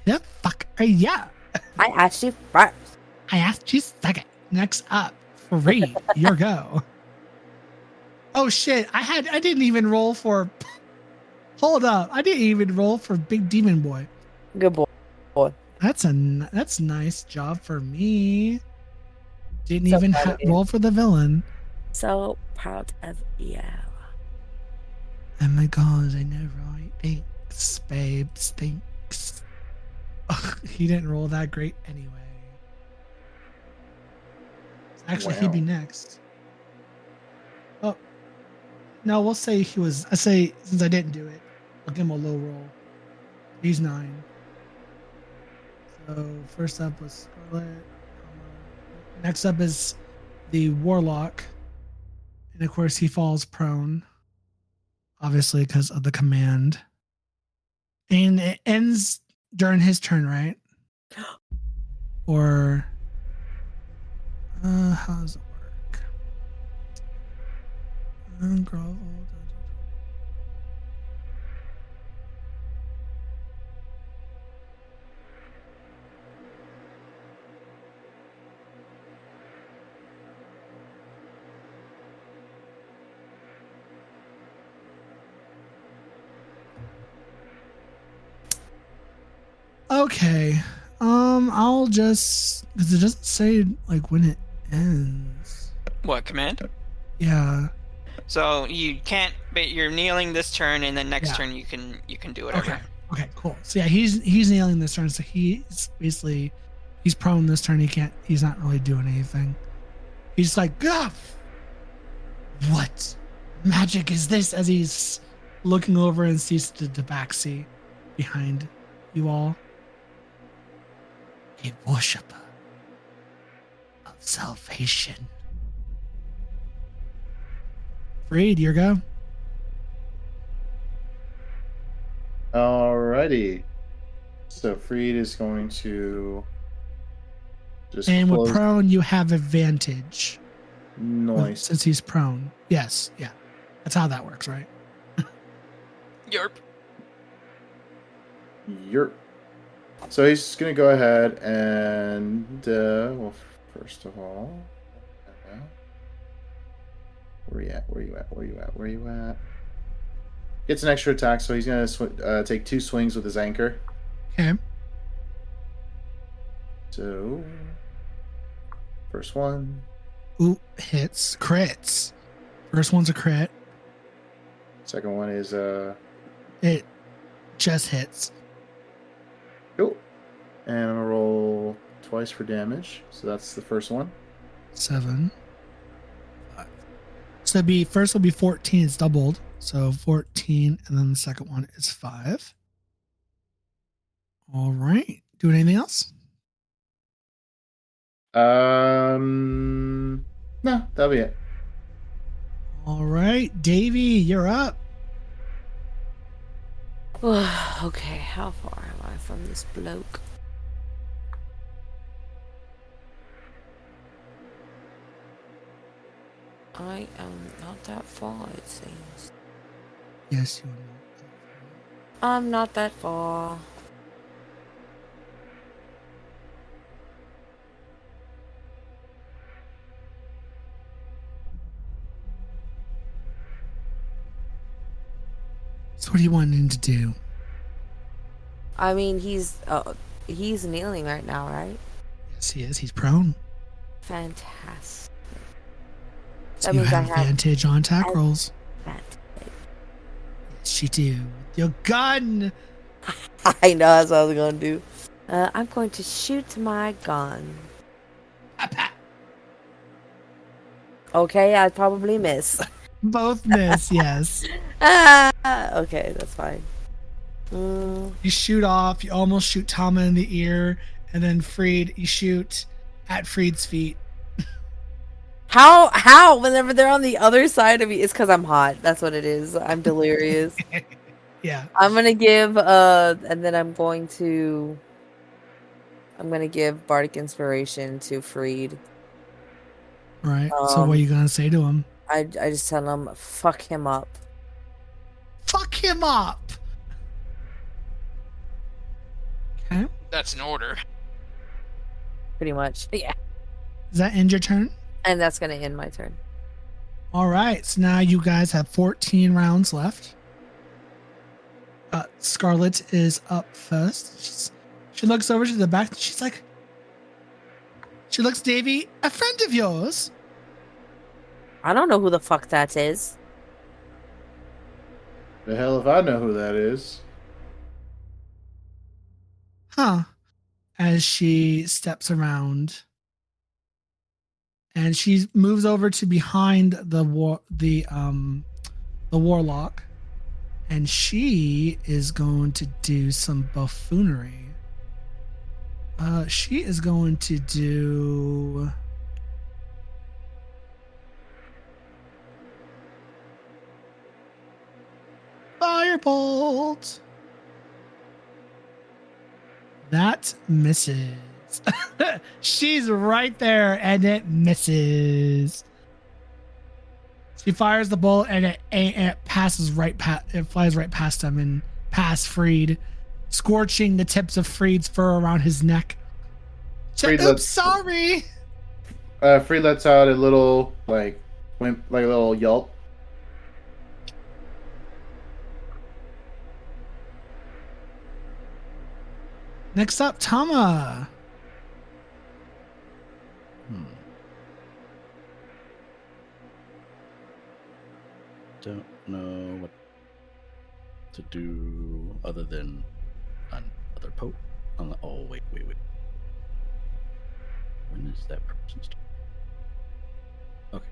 Speaker 3: Who the fuck are ya?
Speaker 6: I asked you first.
Speaker 3: I asked you second. Next up, Freed, your go. Oh shit! I didn't even roll for. Hold up! I didn't even roll for Big Demon Boy.
Speaker 6: Good boy.
Speaker 3: That's nice job for me. Didn't
Speaker 6: So
Speaker 3: even
Speaker 6: proud of you.
Speaker 3: roll for the villain.
Speaker 6: So proud of you.
Speaker 3: Oh my god! I know, right? Thanks, babes. Thanks. Ugh, he didn't roll that great anyway. Actually, he'd be
Speaker 2: Wow.
Speaker 3: next. Oh, no, we'll say he was. I say, since I didn't do it, I'll give him a low roll. He's 9. So, first up was Scarlet. Next up is the Warlock. And of course, he falls prone. Obviously, because of the command. And it ends during his turn, right? Or. How does it work? Grovel. Okay. I'll just because it doesn't say like when it ends.
Speaker 5: What command?
Speaker 3: Yeah.
Speaker 5: So you can't. But you're kneeling this turn, and then next
Speaker 3: Yeah.
Speaker 5: turn you can do whatever.
Speaker 3: Okay. Okay. Cool. So yeah, he's nailing this turn. So he's basically he's prone this turn. He's not really doing anything. He's like, ah, what magic is this? As he's looking over and sees the tabaxi behind you all. A worshipper of salvation. Freed, your go.
Speaker 2: Alrighty. So Freed is going to just
Speaker 3: And with
Speaker 2: close.
Speaker 3: prone, you have advantage.
Speaker 2: Nice.
Speaker 3: Since he's prone. Yes, yeah. That's how that works, right?
Speaker 5: Yerp.
Speaker 2: Yerp. So he's just gonna go ahead and well, first of all, where you at? Where you at? Where you at? Where you at? Gets an extra attack, so he's gonna take 2 swings with his anchor.
Speaker 3: Okay.
Speaker 2: So first one.
Speaker 3: Ooh, hits. Crits. First one's a crit.
Speaker 2: Second one is
Speaker 3: It just hits.
Speaker 2: cool. And I'm gonna roll twice for damage. So that's the first one.
Speaker 3: 7. 5. So first will be 14. It's doubled. So 14, and then the second one is 5. All right. Doing anything else?
Speaker 2: No, that'll be it.
Speaker 3: All right, Davey, you're up.
Speaker 6: Okay, how far am I from this bloke? I am not that far, it seems.
Speaker 3: Yes, you are.
Speaker 6: I'm not that far.
Speaker 3: So what do you want him to do?
Speaker 6: I mean, he's kneeling right now, right?
Speaker 3: Yes, he is. He's prone.
Speaker 6: Fantastic.
Speaker 3: So
Speaker 6: That
Speaker 3: you
Speaker 6: means I
Speaker 3: have
Speaker 6: have
Speaker 3: advantage on attack rolls.
Speaker 6: that.
Speaker 3: Yes, you do. Your gun.
Speaker 6: I know that's what I was gonna do. I'm going to shoot my gun. Okay, I'd probably miss.
Speaker 3: Both miss, yes.
Speaker 6: Okay, that's fine.
Speaker 3: You shoot off, you almost shoot Tama in the ear, and then Freed, you shoot at Freed's feet.
Speaker 6: How? Whenever they're on the other side of me, it's because I'm hot. That's what it is. I'm delirious.
Speaker 3: Yeah.
Speaker 6: I'm gonna give and then I'm gonna give Bardic Inspiration to Freed.
Speaker 3: Right. So what are you gonna say to him?
Speaker 6: I just tell him, fuck him up.
Speaker 3: Fuck him up. Okay.
Speaker 5: That's an order.
Speaker 6: Pretty much. Yeah.
Speaker 3: Does that end your turn?
Speaker 6: And that's gonna end my turn.
Speaker 3: All right. So now you guys have 14 rounds left. Scarlet is up first. She looks over to the back. And she's like, she looks, Davy, a friend of yours.
Speaker 6: I don't know who the fuck that is.
Speaker 2: The hell if I know who that is.
Speaker 3: Huh. As she steps around. And she moves over to behind the warlock. And she is going to do some buffoonery. She is going to do Firebolt. That misses. She's right there and it misses. She fires the bullet and it passes right past. It flies right past him and past Freed, scorching the tips of Freed's fur around his neck. Oops, sorry.
Speaker 2: Freed lets out a little like a little yelp.
Speaker 3: Next up, Tama.
Speaker 4: Don't know what to do other than another poke. Oh, wait. When is that person's turn? Okay.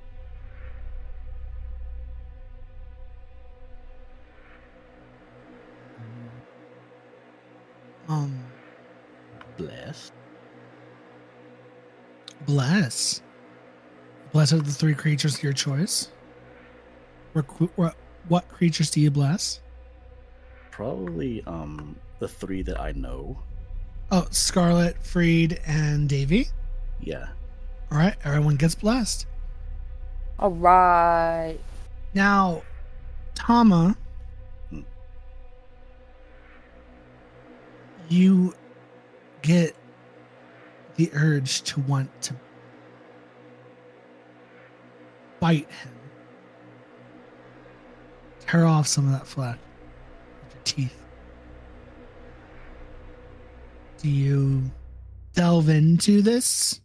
Speaker 4: Bless.
Speaker 3: Bless are the three creatures of your choice. What creatures do you bless?
Speaker 4: Probably the three that I know.
Speaker 3: Oh, Scarlet, Freed, and Davy.
Speaker 4: Yeah.
Speaker 3: All right, everyone gets blessed.
Speaker 6: All right.
Speaker 3: Now, Tama, you get the urge to want to bite him. Tear off some of that flesh with your teeth. Do you delve into this?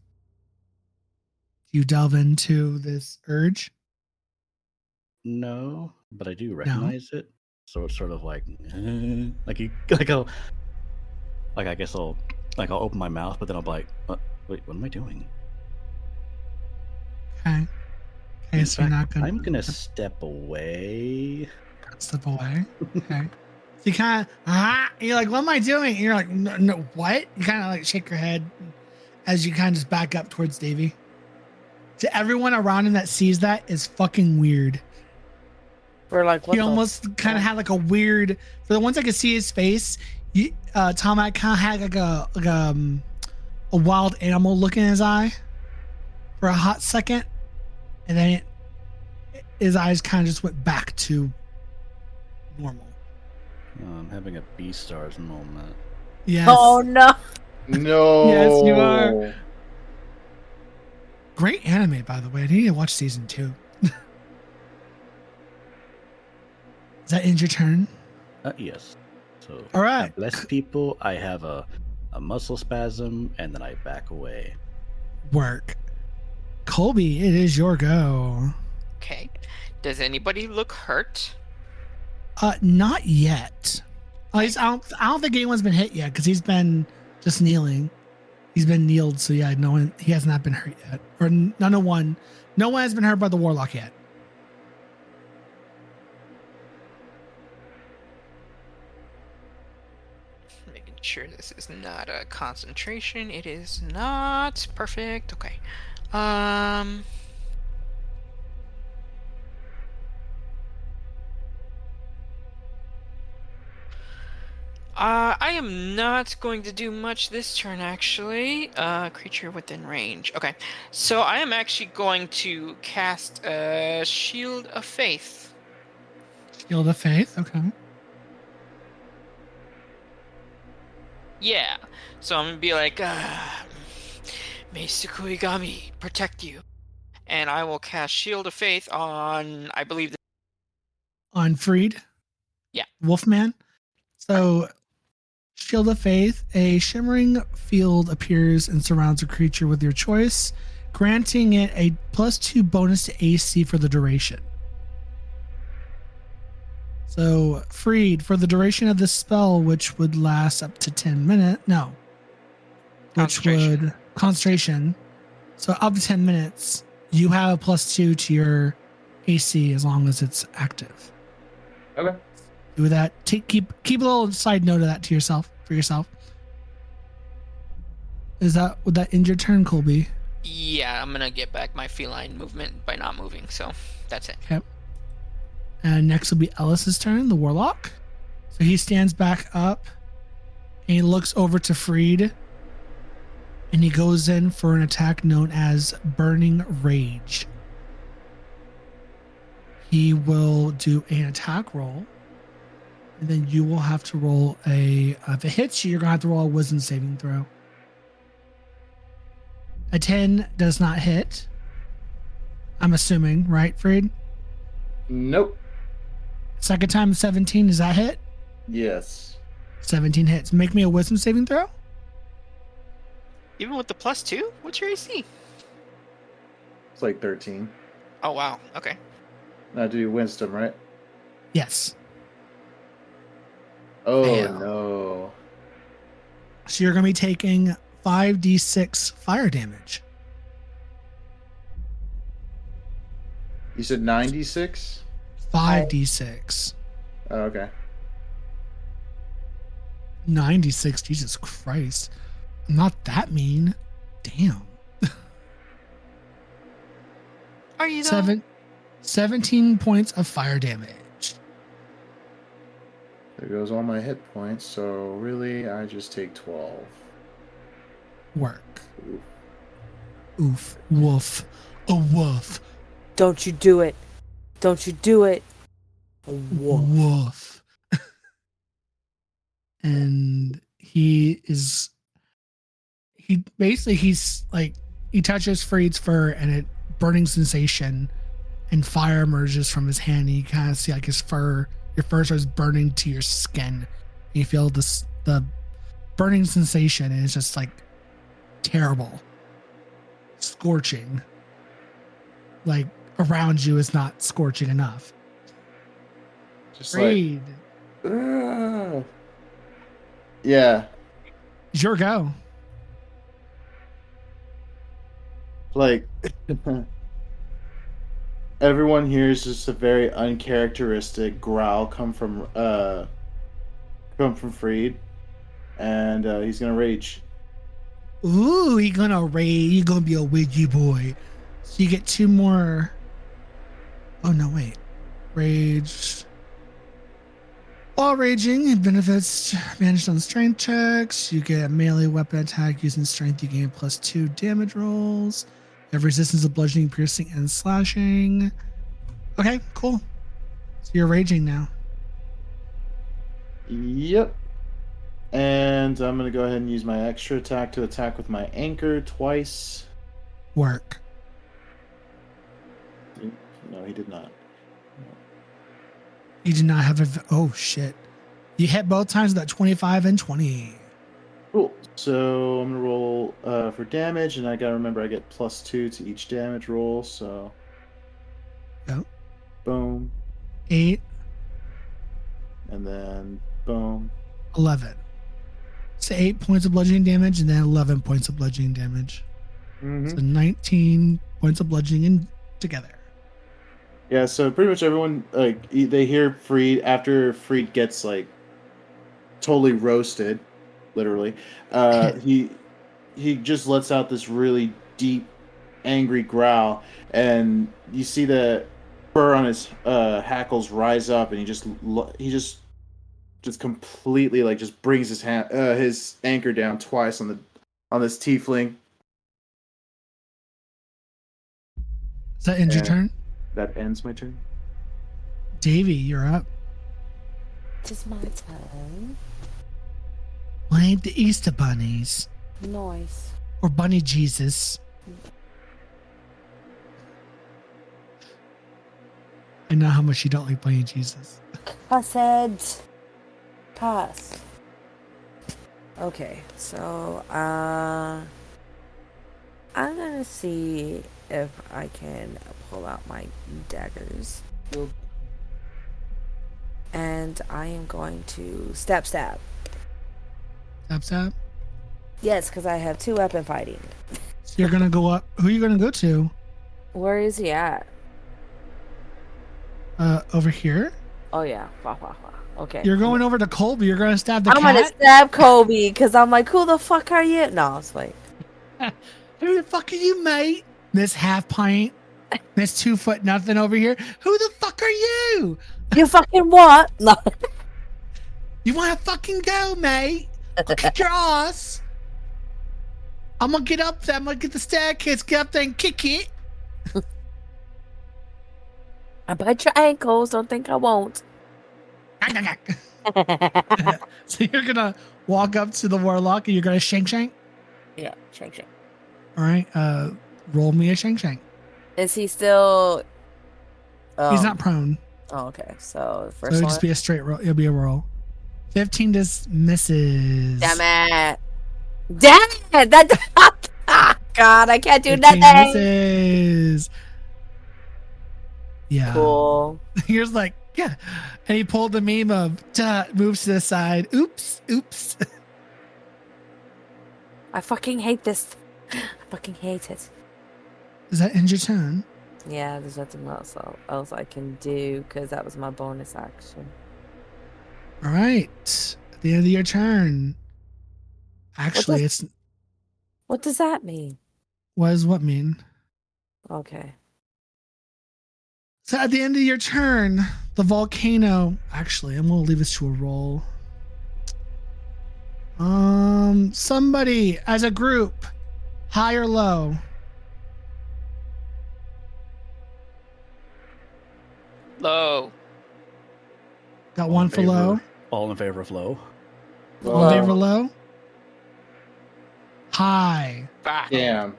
Speaker 3: Do you delve into this urge?
Speaker 4: No, but I do recognize it. So it's sort of like I'll open my mouth, but then I'll be like, wait, what am I doing?
Speaker 3: Okay. Okay, so you're not gonna.
Speaker 4: I'm gonna step away.
Speaker 3: Step away. Okay. So you kind of, you're like, what am I doing? And you're like, no, what? You kind of like shake your head as you kind of just back up towards Davy. To everyone around him that sees that is fucking weird.
Speaker 6: We're like, what?
Speaker 3: He almost kind of had like a weird. For the ones that could see his face, Tama kind of had like a wild animal look in his eye for a hot second, and then his eyes kind of just went back to normal.
Speaker 4: I'm having a Beastars moment.
Speaker 3: Yes.
Speaker 6: Oh no.
Speaker 2: No.
Speaker 3: Yes, you are. Great anime, by the way. I need to watch season 2. Does that end your turn?
Speaker 4: Yes. So
Speaker 3: all right.
Speaker 4: I bless people. I have a muscle spasm, and then I back away.
Speaker 3: Work. Colby, it is your go.
Speaker 5: Okay. Does anybody look hurt?
Speaker 3: Not yet. At least I don't think anyone's been hit yet because he's been just kneeling. He's been kneeled, so yeah, he has not been hurt yet. Or no one has been hurt by the warlock yet.
Speaker 5: sure this is not a concentration. It is not. Perfect. Okay. Um. I am not going to do much this turn, actually. Creature within range. Okay, so I am actually going to cast a Shield of Faith.
Speaker 3: Shield of Faith. Okay.
Speaker 5: Yeah, so I'm gonna be like, may Tsukuigami protect you. And I will cast Shield of Faith on, I believe,
Speaker 3: On Freed.
Speaker 5: Yeah.
Speaker 3: Wolfman. So, Shield of Faith, a shimmering field appears and surrounds a creature with your choice, granting it a +2 bonus to AC for the duration. So, Freed, for the duration of the spell, which would last up to 10 minutes. No. Which
Speaker 5: Concentration.
Speaker 3: would. Concentration. So, up to 10 minutes, you have a +2 to your AC as long as it's active.
Speaker 2: Okay.
Speaker 3: Do that. Keep a little side note of that to yourself, for yourself. Would that end your turn, Colby?
Speaker 5: Yeah, I'm gonna get back my feline movement by not moving, so that's it.
Speaker 3: Okay. And next will be Ellis's turn, the warlock. So he stands back up and he looks over to Freed and he goes in for an attack known as Burning Rage. He will do an attack roll, and then you will have to roll if it hits you, you're going to have to roll a wisdom saving throw. A 10 does not hit. I'm assuming, right, Freed?
Speaker 2: Nope.
Speaker 3: Second time, 17, does that hit?
Speaker 2: Yes.
Speaker 3: 17 hits. Make me a wisdom saving throw.
Speaker 5: Even with the +2? What's your AC?
Speaker 2: It's like 13.
Speaker 5: Oh, wow. Okay.
Speaker 2: Now do wisdom, right?
Speaker 3: Yes.
Speaker 2: Oh,
Speaker 3: Fail.
Speaker 2: no.
Speaker 3: So you're going to be taking 5d6 fire damage.
Speaker 2: You said 96?
Speaker 3: 5d6.
Speaker 2: Oh, okay.
Speaker 3: 96. Jesus Christ. I'm not that mean. Damn.
Speaker 5: Are you though?
Speaker 3: 17 points of fire damage.
Speaker 2: There goes all my hit points, so really I just take 12.
Speaker 3: Work.
Speaker 2: Oof.
Speaker 3: Oof. Woof. A woof.
Speaker 6: Don't you do it. Don't you do it. Woof.
Speaker 3: Woof. And he's like, he touches Freed's fur and it burning sensation and fire emerges from his hand. And you kind of see like your fur starts burning to your skin. You feel the burning sensation, and it's just like terrible, scorching. Like around you is not scorching enough.
Speaker 2: Just
Speaker 3: Freed,
Speaker 2: like, yeah.
Speaker 3: it's your go.
Speaker 2: Like, everyone hears just a very uncharacteristic growl come from Freed, and he's gonna rage.
Speaker 3: Ooh, you're gonna rage. You're gonna be a Ouija boy. So you get 2 more. Oh no, wait. Rage. While raging, it benefits managed on strength checks. You get a melee weapon attack using strength. You gain +2 damage rolls. You have resistance of bludgeoning, piercing, and slashing. Okay, cool. So you're raging now.
Speaker 2: Yep. And I'm gonna go ahead and use my extra attack to attack with my anchor twice.
Speaker 3: Work.
Speaker 2: No, he did not.
Speaker 3: You do not have a. Oh shit! You hit both times with that 25 and 20.
Speaker 2: Cool. So I'm gonna roll for damage, and I gotta remember I get +2 to each damage roll. So.
Speaker 3: Yep.
Speaker 2: Boom.
Speaker 3: 8,
Speaker 2: And then boom.
Speaker 3: 11. So 8 points of bludgeoning damage, and then 11 points of bludgeoning damage.
Speaker 2: Mm-hmm.
Speaker 3: So 19 points of bludgeoning together.
Speaker 2: Yeah, so pretty much everyone, like, they hear Freed after Freed gets, like, totally roasted. literally. He just lets out this really deep, angry growl, and you see the fur on his hackles rise up, and he just completely like just brings his anchor down twice on this tiefling.
Speaker 3: Does that end your turn?
Speaker 2: That ends my turn.
Speaker 3: Davey, you're up.
Speaker 6: It is my turn.
Speaker 3: Blame the Easter bunnies.
Speaker 6: Nice.
Speaker 3: Or Bunny Jesus. I know how much you don't like Bunny Jesus.
Speaker 6: I said pass. Okay, so I'm gonna see if I can pull out my daggers. And I am going to stab.
Speaker 3: Stab.
Speaker 6: Yes, because I have 2 weapon fighting.
Speaker 3: So you're gonna go up. Who are you gonna go to?
Speaker 6: Where is he at?
Speaker 3: Over here.
Speaker 6: Oh yeah, okay.
Speaker 3: You're going over to Colby. You're gonna stab the
Speaker 6: I'm
Speaker 3: cat.
Speaker 6: gonna stab Kobe because I'm like, who the fuck are you? No, it's like,
Speaker 3: Who the fuck are you, mate? Miss Half Pint. Miss 2 foot nothing over here. Who the fuck are you?
Speaker 6: you fucking what? No.
Speaker 3: You want to fucking go, mate? I'll kick your ass. I'm gonna get up there. I'm gonna get the staircase, get up there and kick it.
Speaker 6: I bite your ankles. Don't think I won't.
Speaker 3: So you're gonna walk up to the warlock and you're gonna shank.
Speaker 6: Yeah, shank.
Speaker 3: All right. Roll me a shank.
Speaker 6: Is he still?
Speaker 3: He's not prone.
Speaker 6: Oh, okay. So the
Speaker 3: So
Speaker 6: first
Speaker 3: it'll
Speaker 6: one.
Speaker 3: just be a straight roll. It'll be a roll. 15 just misses.
Speaker 6: Damn it! That. God, I can't do
Speaker 3: 15
Speaker 6: nothing.
Speaker 3: misses. Yeah.
Speaker 6: Cool.
Speaker 3: Here's like, yeah. And he pulled the meme of moves to the side. Oops.
Speaker 6: I fucking hate this. I fucking hate it.
Speaker 3: Does that end your turn?
Speaker 6: Yeah, there's nothing else I can do because that was my bonus action.
Speaker 3: All right. At the end of your turn. Actually,
Speaker 6: What does that mean?
Speaker 3: what does what mean?
Speaker 6: Okay.
Speaker 3: So at the end of your turn, the volcano. Actually, I'm gonna leave this to a roll. Somebody as a group, high or low.
Speaker 5: Low.
Speaker 3: Got one for low.
Speaker 4: All in favor of low.
Speaker 3: All in favor of low. High.
Speaker 2: Damn.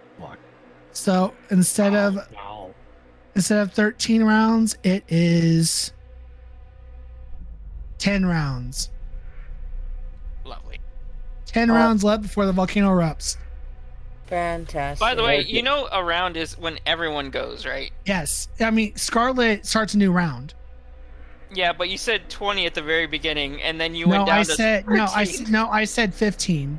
Speaker 3: So instead of 13 rounds, it is 10 rounds.
Speaker 5: Lovely.
Speaker 3: 10 rounds left before the volcano erupts.
Speaker 6: Fantastic.
Speaker 5: By the way, you know a round is when everyone goes, right?
Speaker 3: Yes. I mean, Scarlet starts a new round.
Speaker 5: Yeah, but you said 20 at the very beginning, and then you went down to 13.
Speaker 3: I said 15.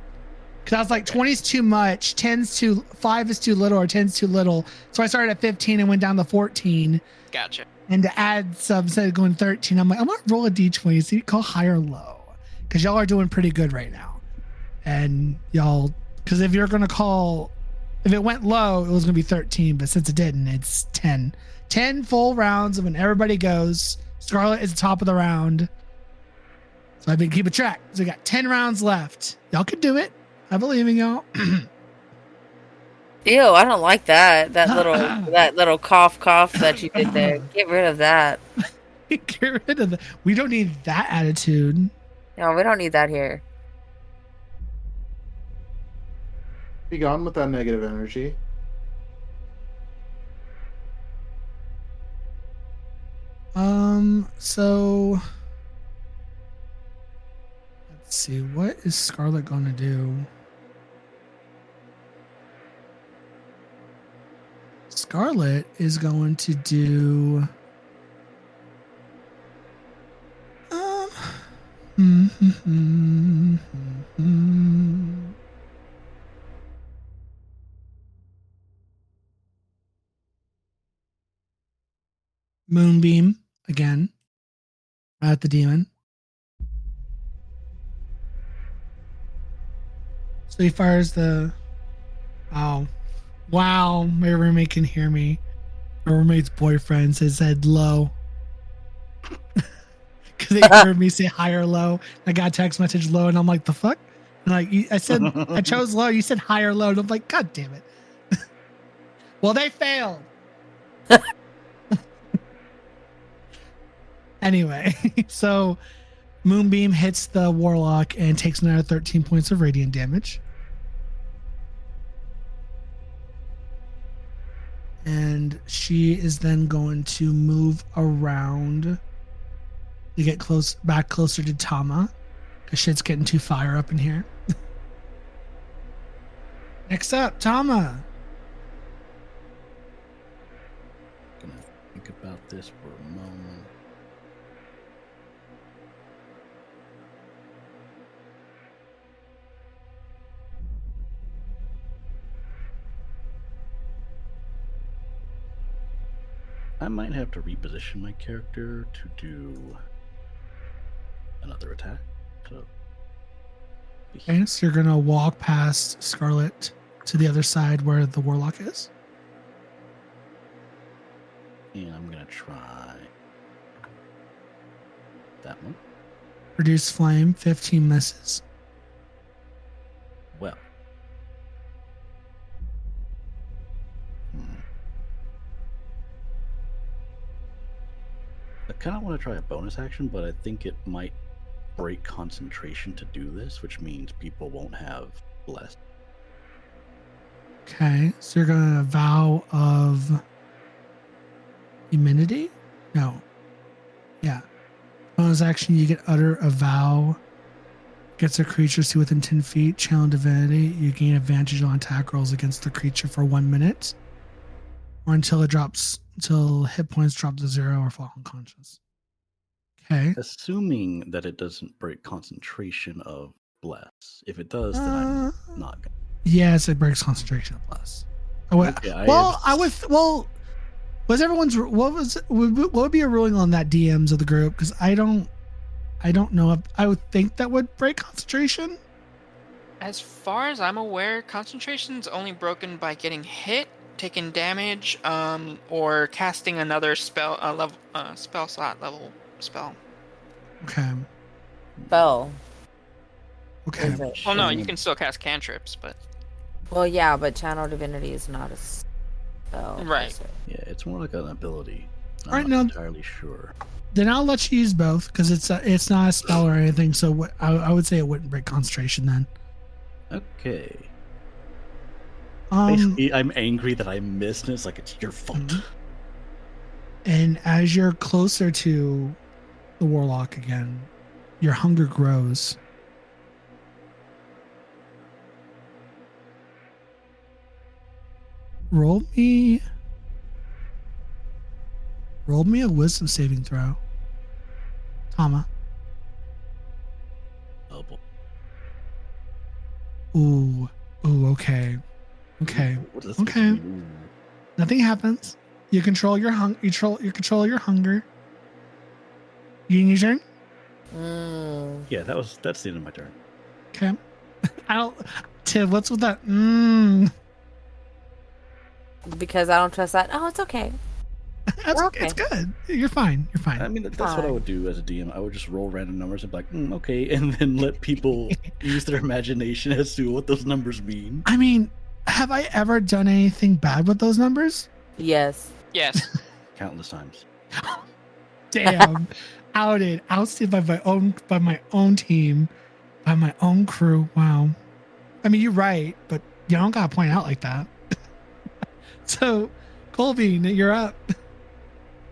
Speaker 3: Because I was like, 20 is too much, 5 is too little, or 10 is too little. So I started at 15 and went down to 14.
Speaker 5: Gotcha.
Speaker 3: And to add some, instead of going 13, I'm like, I'm going to roll a d20. So you call high or low. Because y'all are doing pretty good right now. And y'all, because if you're going to call, if it went low, it was going to be 13. But since it didn't, it's 10. 10 full rounds of when everybody goes. Scarlet is the top of the round. So I've been keeping track. So we got 10 rounds left. Y'all can do it. I believe in y'all.
Speaker 6: Ew, I don't like that. That little cough that you did there. Get rid of that.
Speaker 3: Get rid of that. We don't need that attitude.
Speaker 6: No, we don't need that here.
Speaker 2: Be gone with that negative energy.
Speaker 3: So let's see, what is Scarlet gonna do? Scarlet is going to do Moonbeam again at the demon. So he fires the. Oh, wow! My roommate can hear me. My roommate's boyfriend said low. Because they heard me say high or low. I got a text message low, and I'm like, the fuck? And I said, I chose low. You said high or low. And I'm like, God damn it. Well, they failed. Anyway, so Moonbeam hits the Warlock and takes another 13 points of radiant damage. And she is then going to move around to get back closer to Tama, because shit's getting too fire up in here. Next up, Tama.
Speaker 4: Gonna think about this for a moment. I might have to reposition my character to do another attack. So,
Speaker 3: Okay, so you're gonna walk past Scarlet to the other side where the Warlock is.
Speaker 4: and I'm gonna try that one.
Speaker 3: Reduce flame, 15 misses.
Speaker 4: Well. I kind of want to try a bonus action, but I think it might break concentration to do this, which means people won't have bless.
Speaker 3: Okay, so you're gonna vow of immunity? No. Yeah. Bonus action, you get utter a vow. Gets a creature to within 10 feet. Channel divinity. You gain advantage on attack rolls against the creature for 1 minute. Or until hit points drop to 0 or fall unconscious. Okay.
Speaker 4: Assuming that it doesn't break concentration of bless. If it does, then I'm not gonna.
Speaker 3: Yes, it breaks concentration of bless.
Speaker 4: Okay,
Speaker 3: Was everyone's what would be a ruling on that DMs of the group? Because I don't know if I would think that would break concentration.
Speaker 5: As far as I'm aware, concentration's only broken by getting hit, taking damage, or casting another spell slot level spell.
Speaker 3: Okay.
Speaker 6: Spell.
Speaker 3: Okay.
Speaker 6: Is it?
Speaker 5: Well, no, you can still cast cantrips, but
Speaker 6: Well, yeah, but channel divinity is not a spell.
Speaker 5: Right.
Speaker 6: is it?
Speaker 4: Yeah, it's more like an ability. I'm
Speaker 3: Alright,
Speaker 4: not
Speaker 3: now-
Speaker 4: entirely sure.
Speaker 3: Then I'll let you use both because it's not a spell or anything. So I would say it wouldn't break concentration then.
Speaker 4: Okay.
Speaker 3: Um,
Speaker 4: Basically, I'm angry that I missed, and it's like, it's your fault.
Speaker 3: Mhm. And as you're closer to the Warlock again, your hunger grows. Roll me a wisdom saving throw. Tama.
Speaker 4: Oh, boy.
Speaker 3: Ooh, okay. Okay.
Speaker 4: What does this
Speaker 3: Okay.
Speaker 4: mean?
Speaker 3: Nothing happens. You control your you control your hunger. You need your turn?
Speaker 6: Mm.
Speaker 4: Yeah, that's the end of my turn.
Speaker 3: Okay. I don't Tiv, what's with that?
Speaker 6: Because I don't trust that. Oh, it's okay.
Speaker 3: That's
Speaker 6: Okay.
Speaker 3: It's good. You're fine. You're fine.
Speaker 4: I mean, that's what I would do as a DM. I would just roll random numbers and be like, okay, and then let people use their imagination as to what those numbers mean.
Speaker 3: I mean, have I ever done anything bad with those numbers?
Speaker 6: Yes.
Speaker 5: yes.
Speaker 4: Countless times.
Speaker 3: Damn. Ousted by my own team, by my own crew. Wow. I mean, you're right, but you don't gotta point out like that. So, Colby, you're up.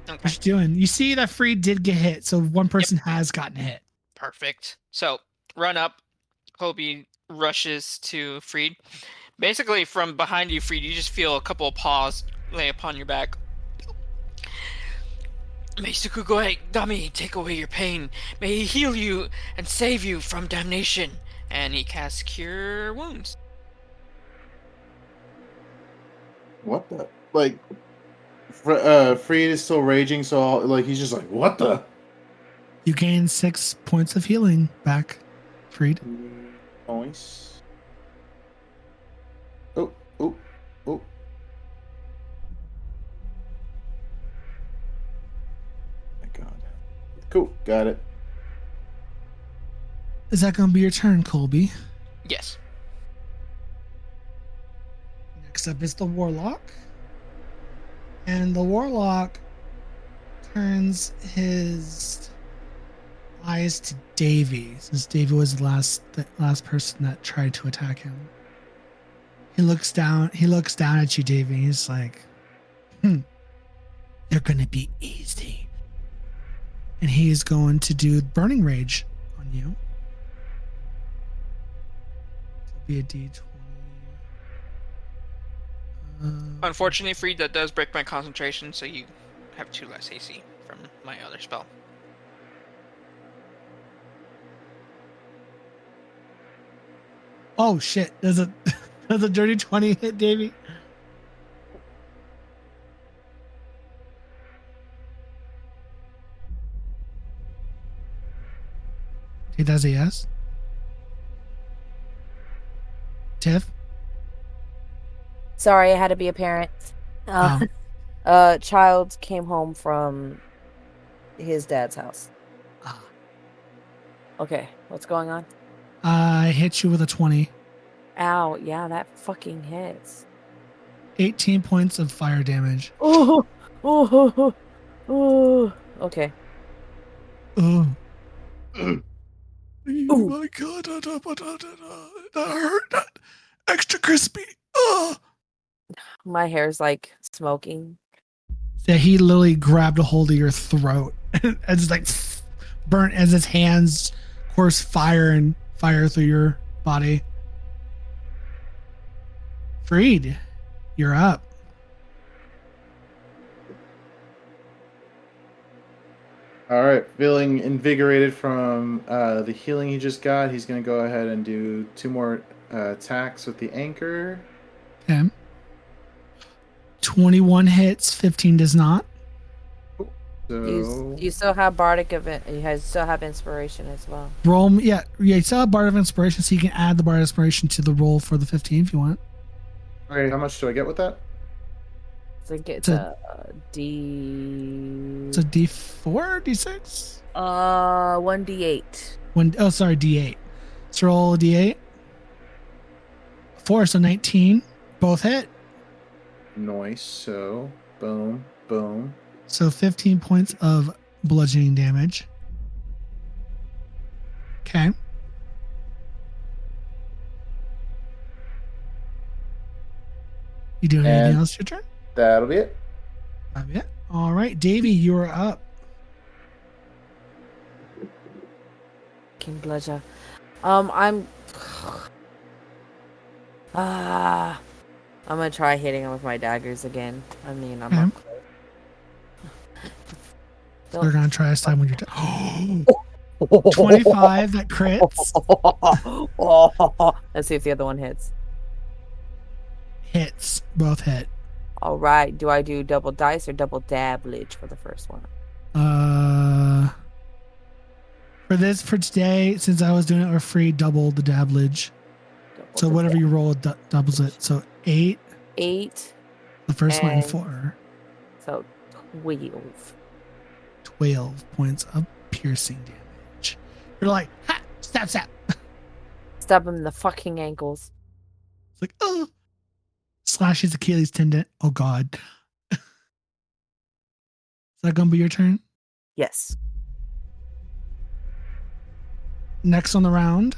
Speaker 5: Okay.
Speaker 3: What you doing? You see that Freed did get hit, so one person has gotten hit.
Speaker 5: Perfect. So, run up. Kobe rushes to Freed. Basically, from behind you, Freed, you just feel a couple of paws lay upon your back. May Sukugoe Dami take away your pain. May he heal you and save you from damnation. And he casts Cure Wounds.
Speaker 2: What the? Like, Freed is still raging, so like he's just like, what the?
Speaker 3: You gain 6 points of healing back, Freed.
Speaker 2: Nice. Oh, oh. My God. Cool, got it.
Speaker 3: Is that going to be your turn, Colby?
Speaker 5: Yes.
Speaker 3: Next up is the Warlock. And the Warlock turns his eyes to Davy, since Davy was the last person that tried to attack him. He looks down at you, Davy. He's like, they're gonna be easy. And he's going to do Burning Rage on you. It'll be a D20.
Speaker 5: Unfortunately, for you, that does break my concentration, so you have 2 less AC from my other spell.
Speaker 3: Oh shit! Does a dirty 20 hit, Davy? He does a yes. Tiff?
Speaker 6: Sorry, I had to be a parent.
Speaker 3: Oh.
Speaker 6: Child came home from his dad's house.
Speaker 3: Ah.
Speaker 6: Okay, what's going on?
Speaker 3: I hit you with a 20.
Speaker 6: Ow, yeah, that fucking hits.
Speaker 3: 18 points of fire damage.
Speaker 6: Oh, oh, oh. Okay.
Speaker 3: Oh.
Speaker 6: Ooh.
Speaker 3: My God, that hurt. That extra crispy. Oh.
Speaker 6: My hair's like smoking.
Speaker 3: Yeah, he literally grabbed a hold of your throat and just like burnt as his hands course fire through your body. Freed, you're up.
Speaker 2: All right, feeling invigorated from the healing he just got, he's going to go ahead and do 2 more attacks with the anchor.
Speaker 3: Okay. 21 hits, 15 does not.
Speaker 2: So
Speaker 6: You still have bardic event. You still have inspiration as well.
Speaker 3: Roll, yeah. You still have Bard of Inspiration, so you can add the Bard of Inspiration to the roll for the 15 if you want.
Speaker 2: okay, how much do I get with that?
Speaker 6: I think it's
Speaker 3: It's
Speaker 6: a D.
Speaker 3: It's a D4, D6?
Speaker 6: 1d8.
Speaker 3: Sorry, D8. So roll a D8. 4, so 19. Both hit.
Speaker 2: Nice. So boom, boom.
Speaker 3: So 15 points of bludgeoning damage. Okay. You doing anything
Speaker 2: And-
Speaker 3: else your turn?
Speaker 2: That'll be it.
Speaker 3: Yeah. All right, Davey, you are up.
Speaker 6: King Bludger. I'm gonna try hitting him with my daggers again. I mean, I'm up close.
Speaker 3: So we're gonna try this time when you're done. 25, that crits.
Speaker 6: Let's see if the other one hits.
Speaker 3: Hits. Both hit.
Speaker 6: All right. Do I do double dice or double dablage for the first one?
Speaker 3: For today, since I was doing it for free, double the dablage. So whatever you roll, doubles it. So 8.
Speaker 6: 8.
Speaker 3: The first one,
Speaker 6: and
Speaker 3: 4.
Speaker 6: So 12.
Speaker 3: 12 points of piercing damage. You're like, ha! Stab, stab.
Speaker 6: Stab him in the fucking ankles.
Speaker 3: It's like, oh. Slash his Achilles tendon. Oh, God. Is that going to be your turn?
Speaker 6: Yes.
Speaker 3: Next on the round.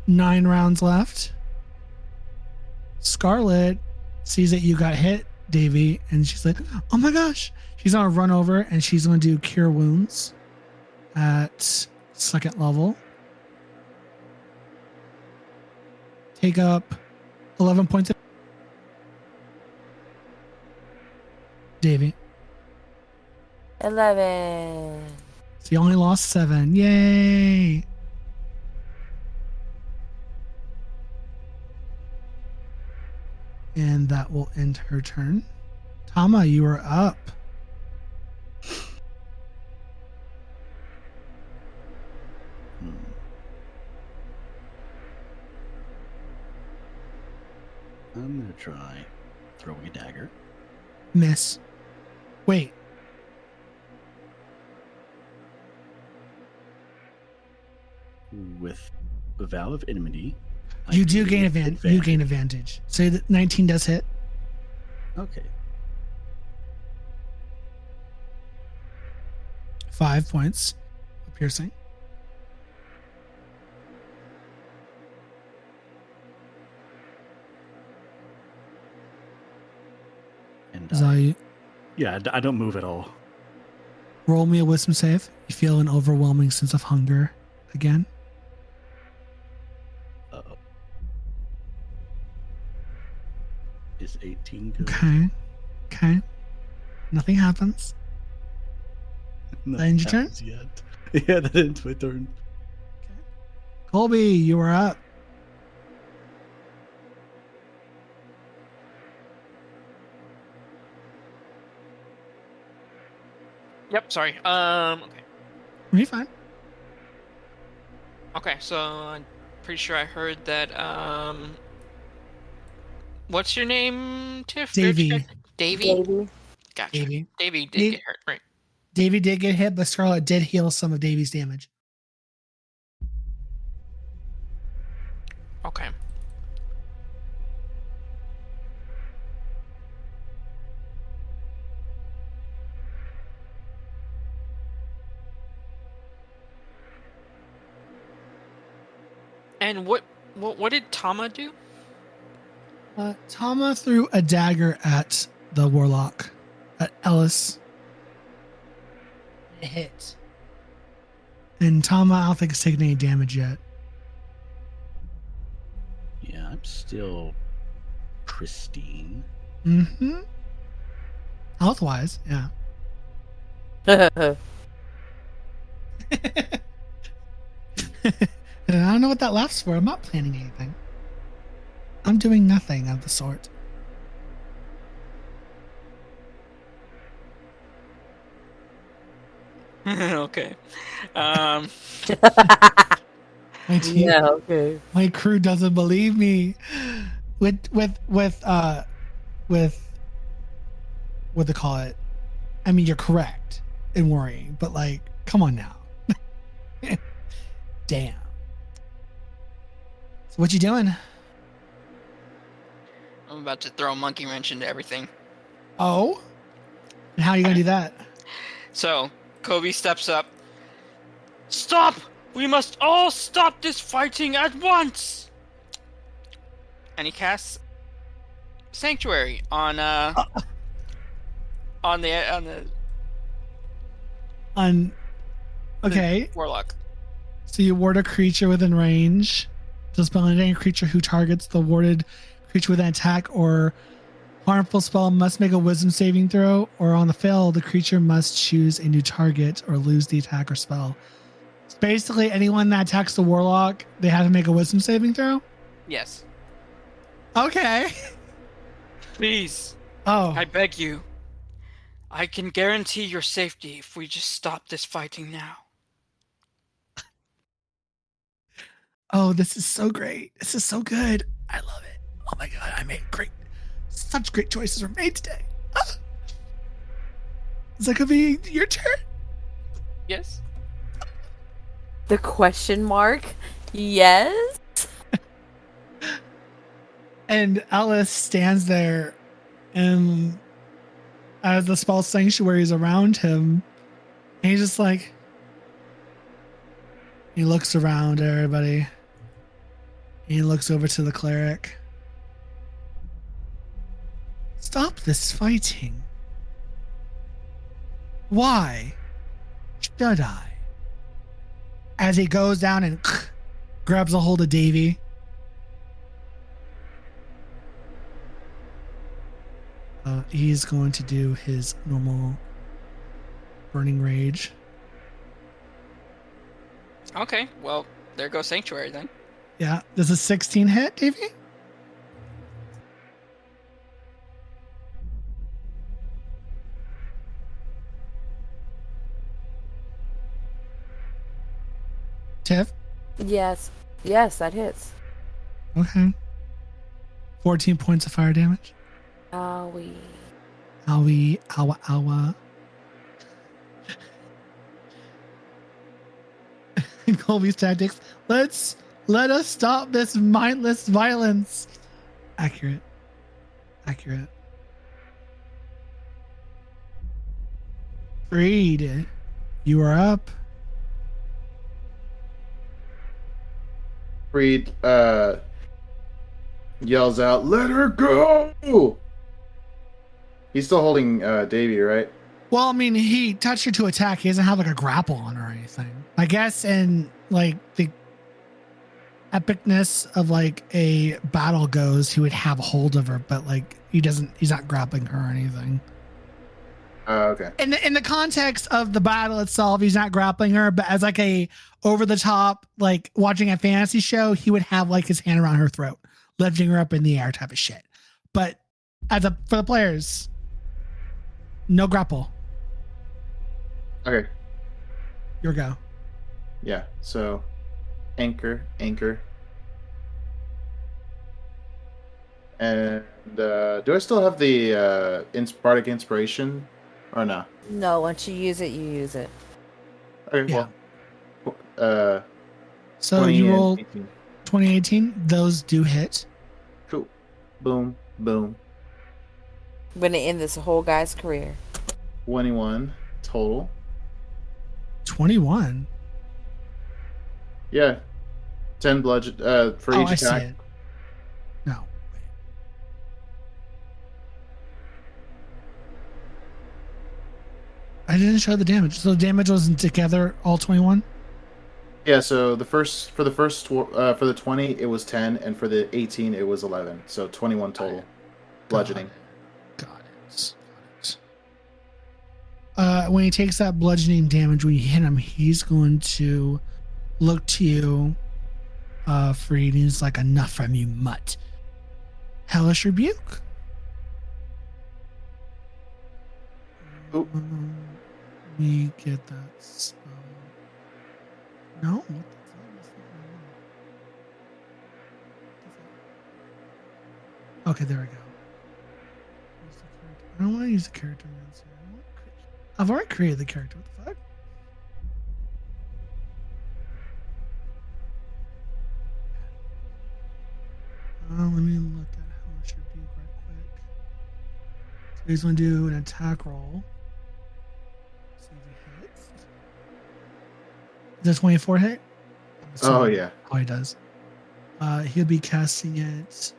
Speaker 3: 9 rounds left. Scarlet sees that you got hit, Davey, and she's like, oh my gosh. She's going to run over and she's going to do Cure Wounds at 2nd level. Take up 11 points of Davey.
Speaker 6: 11.
Speaker 3: So you only lost 7. Yay! And that will end her turn. Tama, you are up.
Speaker 4: I'm gonna try throwing a dagger.
Speaker 3: Miss. Wait.
Speaker 4: With a vow of enmity. I
Speaker 3: You do
Speaker 4: create
Speaker 3: gain advantage. You gain advantage. So that 19 does hit.
Speaker 4: Okay.
Speaker 3: 5 points of piercing.
Speaker 4: And
Speaker 3: Is all you
Speaker 4: yeah, I don't move at all.
Speaker 3: roll me a wisdom save? You feel an overwhelming sense of hunger again.
Speaker 4: Uh-oh. Is 18 good?
Speaker 3: Okay. Nothing happens.
Speaker 4: Nothing
Speaker 3: That ends your turn?
Speaker 4: happens yet. Yeah, that ends my turn.
Speaker 3: Colby, you are up.
Speaker 5: Yep. Sorry. Okay.
Speaker 3: Are you fine?
Speaker 5: Okay. So I'm pretty sure I heard that. What's your name, Tiff?
Speaker 3: Davey.
Speaker 5: Davey.
Speaker 6: Baby.
Speaker 5: Gotcha.
Speaker 3: Davey.
Speaker 5: Davey did get hurt, right?
Speaker 3: Davey did get hit, but Scarlet did heal some of Davey's damage.
Speaker 5: Okay. And what did Tama do?
Speaker 3: Tama threw a dagger at the warlock, at Ellis. It hit. And Tama, I don't think has taken any damage yet.
Speaker 4: Yeah, I'm still pristine.
Speaker 3: Mm-hmm. Health-wise, yeah. And I don't know what that laughs for. I'm not planning anything. I'm doing nothing of the sort.
Speaker 5: Okay.
Speaker 3: My team,
Speaker 6: Yeah, okay.
Speaker 3: my crew doesn't believe me. With what they call it. I mean, you're correct in worrying, but like, come on now. Damn. So what you doing?
Speaker 5: I'm about to throw a monkey wrench into everything.
Speaker 3: Oh? And how are you gonna do that?
Speaker 5: So, Kobe steps up. Stop! We must all stop this fighting at once! And he casts Sanctuary on
Speaker 3: Okay.
Speaker 5: Warlock.
Speaker 3: So you ward a creature within range. To spell any creature who targets the warded creature with an attack or harmful spell must make a wisdom saving throw, or on the fail, the creature must choose a new target or lose the attack or spell. So basically, anyone that attacks the warlock, they have to make a wisdom saving throw?
Speaker 5: Yes.
Speaker 3: Okay.
Speaker 5: Please.
Speaker 3: Oh.
Speaker 5: I beg you. I can guarantee your safety if we just stop this fighting now.
Speaker 3: Oh, this is so great. This is so good. I love it. Oh my god, I made such great choices were made today. Ah. Is that gonna be your turn?
Speaker 5: Yes.
Speaker 6: The question mark? Yes.
Speaker 3: And Alice stands there, and as the spell sanctuary is around him, and he's just like, he looks around at everybody. He looks over to the cleric. Stop this fighting. Why should I? As he goes down and grabs a hold of Davy. He's going to do his normal burning rage.
Speaker 5: Okay, well, there goes Sanctuary then.
Speaker 3: Yeah. Does a 16 hit, Davey? Tiff?
Speaker 6: Yes. Yes, that hits.
Speaker 3: Okay. 14 points of fire damage.
Speaker 6: Owie.
Speaker 3: Owie, owa, owa. Colby's tactics. Let us stop this mindless violence. Accurate. Freed, you are up.
Speaker 2: Freed yells out, "Let her go!" He's still holding Davy, right?
Speaker 3: Well, I mean, he touched her to attack. He doesn't have like a grapple on her or anything. I guess in like the epicness of like a battle goes, he would have a hold of her, but like he's not grappling her or anything.
Speaker 2: Okay.
Speaker 3: In the context of the battle itself, he's not grappling her, but as like a over the top, like watching a fantasy show, he would have like his hand around her throat, lifting her up in the air type of shit. But for the players, no grapple.
Speaker 2: Okay.
Speaker 3: Your go.
Speaker 2: Yeah. So, anchor. And do I still have the bardic inspiration, or no?
Speaker 6: No, once you use it, you use it.
Speaker 2: Okay.
Speaker 3: Yeah.
Speaker 2: Well,
Speaker 3: So
Speaker 2: 20
Speaker 3: you
Speaker 2: and
Speaker 3: roll
Speaker 2: 18.
Speaker 3: 2018. Those do hit.
Speaker 2: Cool. Boom.
Speaker 6: When it end this whole guy's career.
Speaker 2: 21 total.
Speaker 3: 21.
Speaker 2: Yeah. 10 bludgeon for each
Speaker 3: I see
Speaker 2: attack.
Speaker 3: it. No. I didn't show the damage. So the damage wasn't together all 21?
Speaker 2: Yeah, so for the 20 it was 10, and for the 18 it was 11. So 21 total. Bludgeoning.
Speaker 3: Got it. When he takes that bludgeoning damage, when you hit him, he's going to look to you, Freed, and he's like, enough from you, mutt. Hellish Rebuke.
Speaker 2: Oop.
Speaker 3: Let me get that spell. No? What the fuck is that? Okay, there we go. I don't want to use the character moves here. I've already created the character. What the fuck? Let me look at Hellish Rebuke right quick. So he's going to do an attack roll. See if he hits. Does 24 hit?
Speaker 2: Oh, yeah.
Speaker 3: Oh, he does. He'll be casting it. So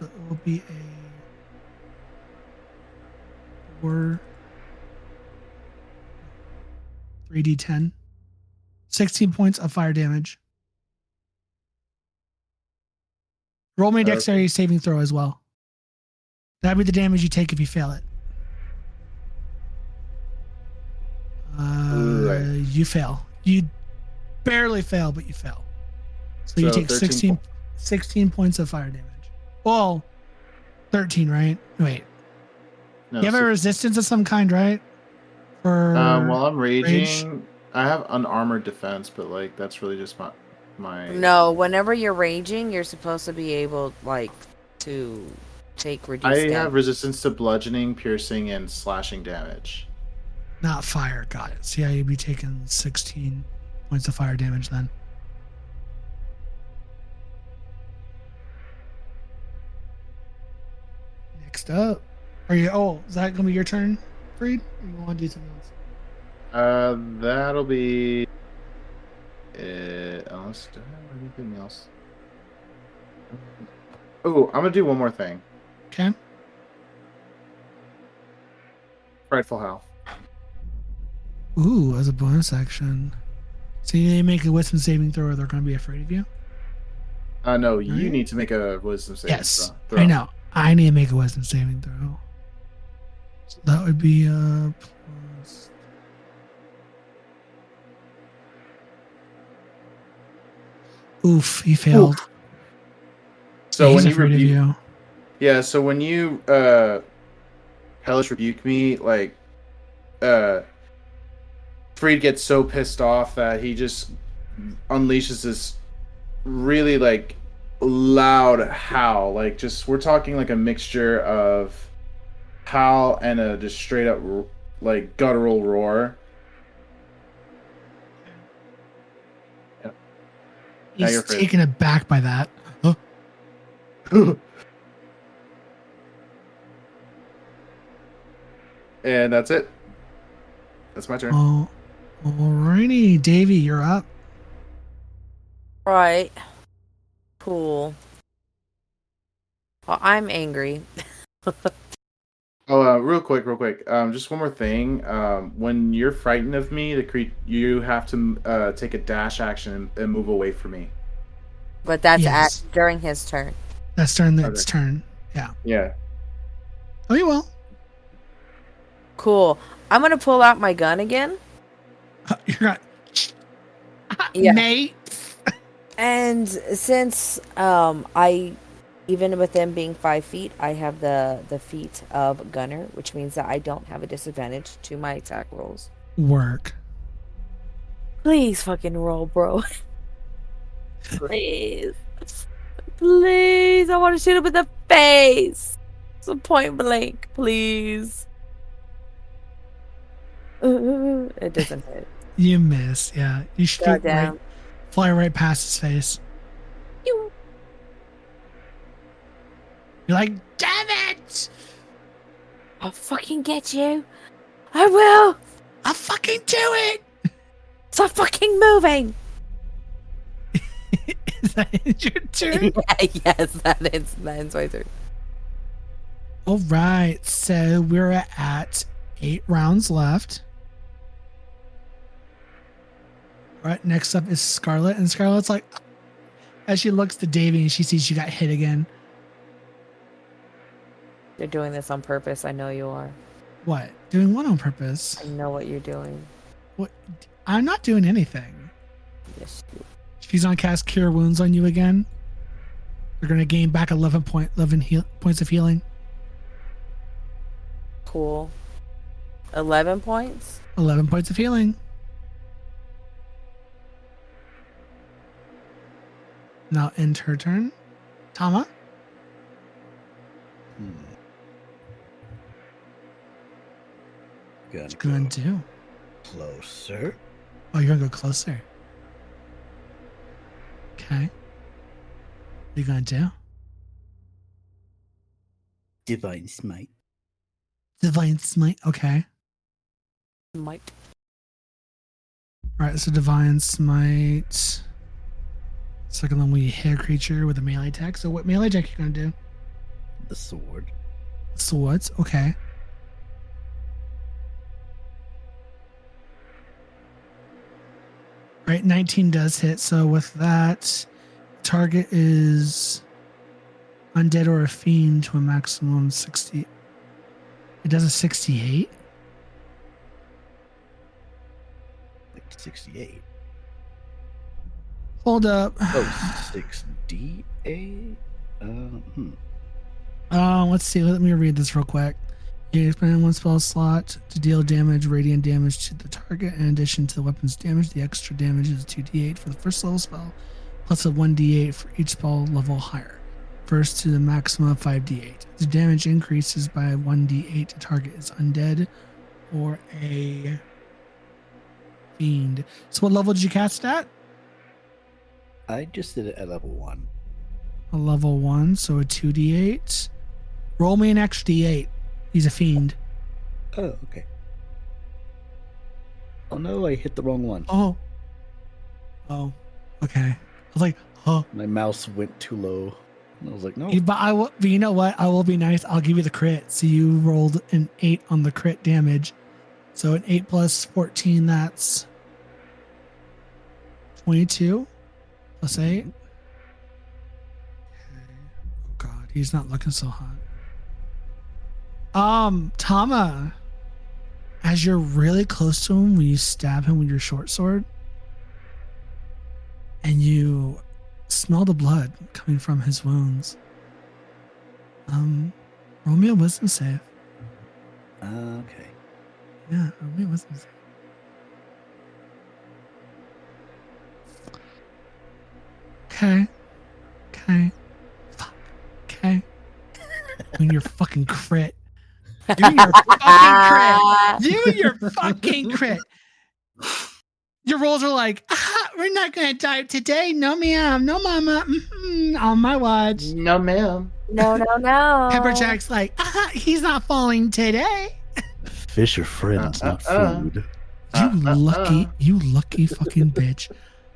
Speaker 3: it will be a 3d10. 16 points of fire damage. Roll me a dexterity saving throw as well. That'd be the damage you take if you fail it.
Speaker 2: Right.
Speaker 3: You fail. You barely fail, but you fail. So you take 16 points of fire damage. Well, 13, right? Wait.
Speaker 2: No,
Speaker 3: You have a resistance of some kind, right? For
Speaker 2: while I'm raging,
Speaker 3: rage?
Speaker 2: I have unarmored defense, but like that's really just my.
Speaker 6: No, whenever you're raging, you're supposed to be able, like, to take reduced damage.
Speaker 2: I have resistance to bludgeoning, piercing, and slashing damage.
Speaker 3: Not fire. Got it. So yeah, you'd be taking 16 points of fire damage then. Next up. Is that gonna be your turn, Freed? Or you want to do something else?
Speaker 2: That'll be. Unless do I have anything else? Oh, I'm gonna do one more thing.
Speaker 3: Okay.
Speaker 2: Frightful Howl.
Speaker 3: Ooh, as a bonus action. So you need to make a wisdom saving throw or they're gonna be afraid of you?
Speaker 2: No, you
Speaker 3: Right.
Speaker 2: need to make a wisdom saving
Speaker 3: Yes.
Speaker 2: throw.
Speaker 3: I know. I need to make a wisdom saving throw. So that would be plus. Oof, he failed.
Speaker 2: Oof. So
Speaker 3: He's
Speaker 2: when you
Speaker 3: afraid of
Speaker 2: rebuke,
Speaker 3: you.
Speaker 2: yeah. So when you hellish rebuke me, like, Freed gets so pissed off that he just unleashes this really like loud howl. Like just we're talking like a mixture of howl and a just straight up like guttural roar. Yeah. Now
Speaker 3: He's
Speaker 2: you're free.
Speaker 3: taken aback by that. Huh?
Speaker 2: And that's it. That's my turn.
Speaker 3: Oh, alrighty, Davey, you're up.
Speaker 6: Right. Cool. Well, I'm angry.
Speaker 2: Oh, real quick. Just one more thing. When you're frightened of me, you have to take a dash action and move away from me.
Speaker 6: But that's
Speaker 3: Yes.
Speaker 6: during his turn.
Speaker 3: That's during its
Speaker 2: Okay.
Speaker 3: turn. Yeah.
Speaker 2: Yeah.
Speaker 3: Oh, you will.
Speaker 6: Cool. I'm gonna pull out my gun again.
Speaker 3: You're right.
Speaker 6: Yeah.
Speaker 3: Mate.
Speaker 6: And since I, even with them being 5 feet, I have the feat of gunner, which means that I don't have a disadvantage to my attack rolls.
Speaker 3: Work.
Speaker 6: Please fucking roll, bro. Please. Please. I want to shoot him in the face. So point blank, please. It doesn't hit.
Speaker 3: You miss. Yeah. You shoot right,
Speaker 6: Goddamn.
Speaker 3: fly right past his face.
Speaker 6: You.
Speaker 3: You're like, damn it!
Speaker 6: I'll fucking get you. I will.
Speaker 3: I'll fucking do it!
Speaker 6: Stop fucking moving.
Speaker 3: Is that your turn?
Speaker 6: Yes, that ends my turn.
Speaker 3: All right. So we're at 8 rounds left. All right. Next up is Scarlet. And Scarlet's like, as she looks to Davey and she sees she got hit again.
Speaker 6: You're doing this on purpose. I know you are.
Speaker 3: What? Doing what on purpose?
Speaker 6: I know what you're doing.
Speaker 3: What? I'm not doing anything.
Speaker 6: Yes, you.
Speaker 3: She's gonna cast Cure Wounds on you again. You're gonna gain back 11 points of healing.
Speaker 6: Cool. 11 points?
Speaker 3: 11 points of healing. Now end her turn. Tama? What you gonna do?
Speaker 4: Closer.
Speaker 3: Oh, you're gonna go closer. Okay. What are you gonna do?
Speaker 4: Divine Smite.
Speaker 3: Divine Smite. Okay.
Speaker 6: Might.
Speaker 3: Alright, so Divine Smite. Second one, we hit a creature with a melee attack. So what melee attack are you gonna do?
Speaker 4: The sword.
Speaker 3: Swords. Okay. Right, 19 does hit. So with that, target is undead or a fiend to a maximum 60. It does a 68.
Speaker 4: Like 68.
Speaker 3: Hold up.
Speaker 4: Oh, 6d8?
Speaker 3: Let's see. Let me read this real quick. You expend one spell slot to deal damage, radiant damage to the target. In addition to the weapon's damage, the extra damage is 2d8 for the first level spell, plus a 1d8 for each spell level higher. First to the maximum of 5d8. The damage increases by 1d8 to target is undead or a fiend. So what level did you cast at?
Speaker 4: I just did it at level 1.
Speaker 3: A level 1, so a 2d8. Roll me an extra d8. He's a fiend.
Speaker 4: Oh, okay. Oh no, I hit the wrong one.
Speaker 3: Oh. Okay. I was like, huh.
Speaker 4: My mouse went too low. And I was like, no.
Speaker 3: But but you know what? I will be nice. I'll give you the crit. So you rolled an 8 on the crit damage. So an 8 plus 14, that's 22 plus 8. Oh God, he's not looking so hot. Tama, as you're really close to him when you stab him with your short sword, and you smell the blood coming from his wounds. Roll me a wisdom save.
Speaker 4: Okay.
Speaker 3: Yeah, roll me a wisdom save. Okay. Fuck. Okay. Doing your fucking crit. Doing your fucking crit. Doing your fucking crit. Your rolls are like, we're not gonna die today. No, ma'am. No, mama. On my watch.
Speaker 2: No, ma'am.
Speaker 6: No.
Speaker 3: Pepperjack's like, he's not falling today.
Speaker 4: Fish are friends, not food.
Speaker 3: You lucky fucking bitch.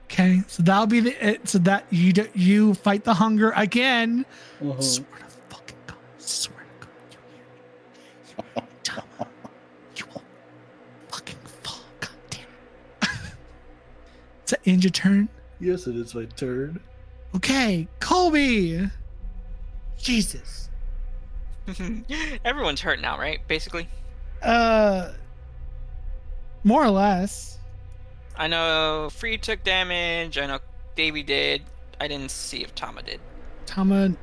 Speaker 3: Okay, so that'll be so that you fight the hunger again. Swear to fucking God. Swear to God. You hear me? Tama, you will fucking fall. God damn it. Is that end your turn?
Speaker 4: Yes, it is my turn.
Speaker 3: Okay, Colby. Jesus.
Speaker 5: Everyone's hurt now, right? Basically.
Speaker 3: More or less.
Speaker 5: I know Free took damage. I know Davey did. I didn't see if Tama did.
Speaker 3: Tama,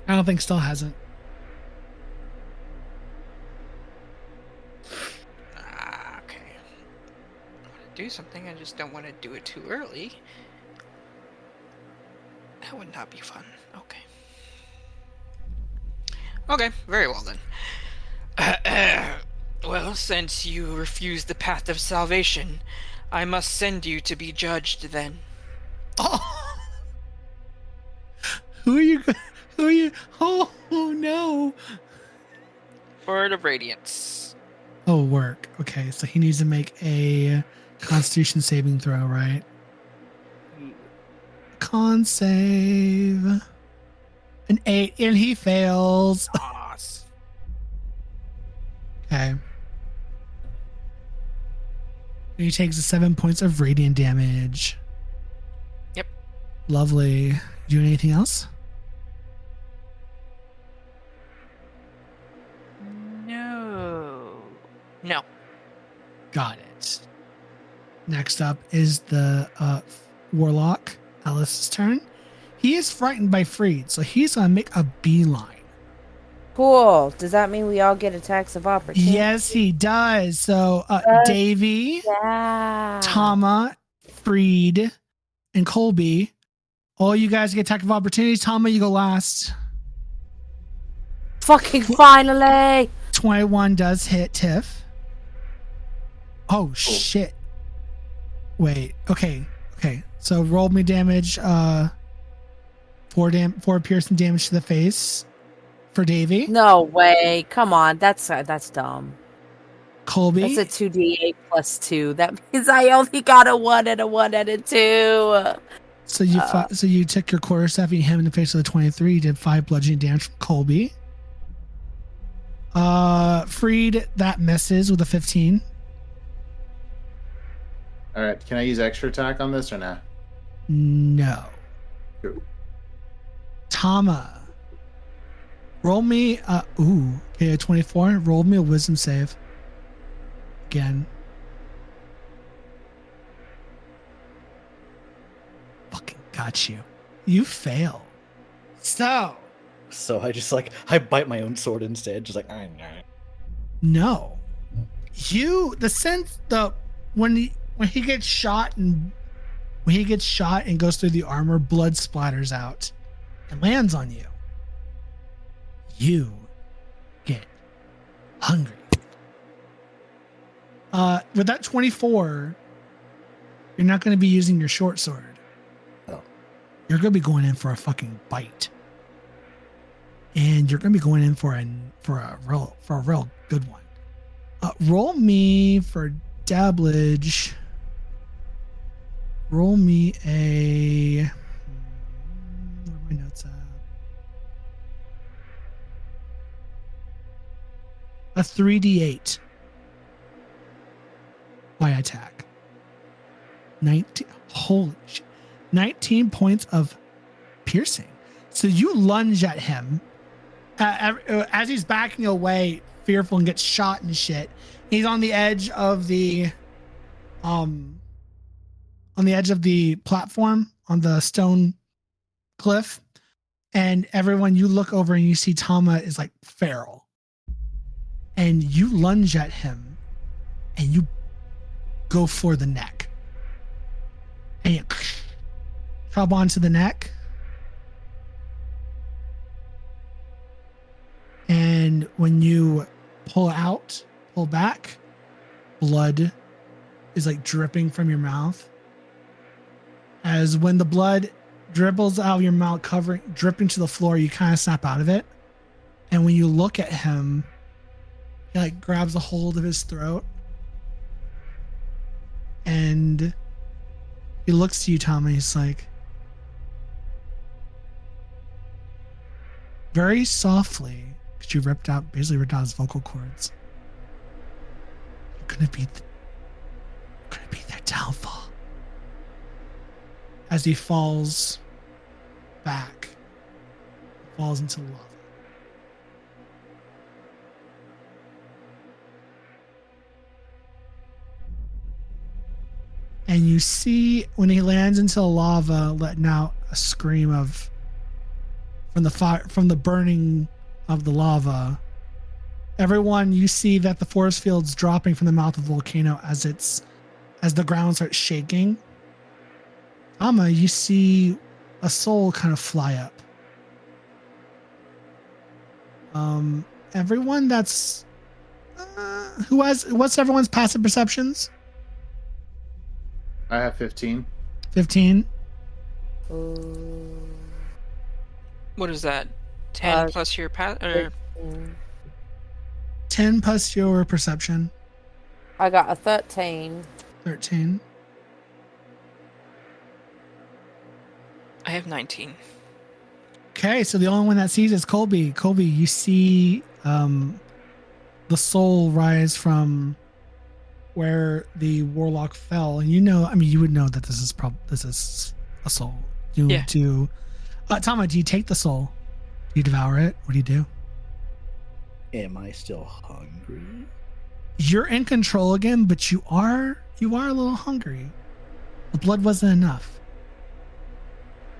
Speaker 3: I don't think still hasn't.
Speaker 5: Okay. I want to do something. I just don't want to do it too early. That would not be fun. Okay. Okay, very well then. Well, since you refuse the path of salvation, I must send you to be judged then.
Speaker 3: Oh, who are you? Oh no.
Speaker 5: Word of Radiance.
Speaker 3: Oh, work. Okay, so he needs to make a Constitution saving throw, right? Con save. An 8, and he fails.
Speaker 5: Awesome.
Speaker 3: Okay. He takes 7 points of radiant damage.
Speaker 5: Yep.
Speaker 3: Lovely. Doing anything else?
Speaker 5: No.
Speaker 3: Got it. Next up is the Warlock, Alice's turn. He is frightened by Freed, so he's going to make a beeline.
Speaker 6: Cool. Does that mean we all get attacks of opportunity?
Speaker 3: Yes, he does. So Davey,
Speaker 6: Yeah.
Speaker 3: Tama, Freed, and Colby, all you guys get attack of opportunity. Tama, you go last.
Speaker 6: Fucking finally.
Speaker 3: 21 does hit Tiff. Oh, shit. Wait. Okay. So roll me damage. 4 piercing damage to the face for Davey.
Speaker 6: No way. Come on. That's dumb.
Speaker 3: Colby.
Speaker 6: That's a 2d8 plus 2. That means I only got a 1 and a 1 and a 2.
Speaker 3: So you took your quarterstaff and you hit him in the face with a 23. You did 5 bludgeoning damage from Colby. Freed, that misses with a 15.
Speaker 2: All right. Can I use extra attack on this or not?
Speaker 3: No.
Speaker 2: Cool.
Speaker 3: Tama. Roll me a 24. Roll me a wisdom save. Again. Fucking got you. You fail. So
Speaker 4: I just I bite my own sword instead, just like
Speaker 3: no. When he gets shot and goes through the armor, blood splatters out and lands on you. You get hungry. With that 24, you're not going to be using your short sword.
Speaker 4: Oh.
Speaker 3: You're going to be going in for a fucking bite. And you're going to be going in for a real good one. Roll me for dabblage. Roll me a... Where are my notes at? A 3d8 by attack. 19. Holy shit. 19 points of piercing. So you lunge at him as he's backing away, fearful, and gets shot and shit. He's on the edge of the platform on the stone cliff, and everyone, you look over and you see Tama is like feral, and you lunge at him and you go for the neck, and Chop onto the neck. And when you pull back, blood is like dripping from your mouth. As when the blood dribbles out of your mouth, dripping to the floor, you kind of snap out of it. And when you look at him, he like grabs a hold of his throat. And he looks to you, Tama, and he's like, very softly, because you basically ripped out his vocal cords. You're gonna be their downfall. As he falls back, falls into lava. And you see when he lands into the lava, letting out a scream from the fire, from the burning of the lava. Everyone, you see that the force field's dropping from the mouth of the volcano as the ground starts shaking. Tama, you see a soul kind of fly up. Everyone that's what's everyone's passive perceptions?
Speaker 2: I have 15.
Speaker 3: 15.
Speaker 5: What is that? 10 plus your or
Speaker 3: 10 plus your perception.
Speaker 6: I got a 13.
Speaker 3: 13.
Speaker 5: I have 19.
Speaker 3: Okay, so the only one that sees is Colby. Colby, you see the soul rise from where the warlock fell, and you would know that this is a soul. Tama, do you take the soul? Do you devour it? What do you do?
Speaker 4: Am I still hungry?
Speaker 3: You're in control again, but you are a little hungry. The blood wasn't enough.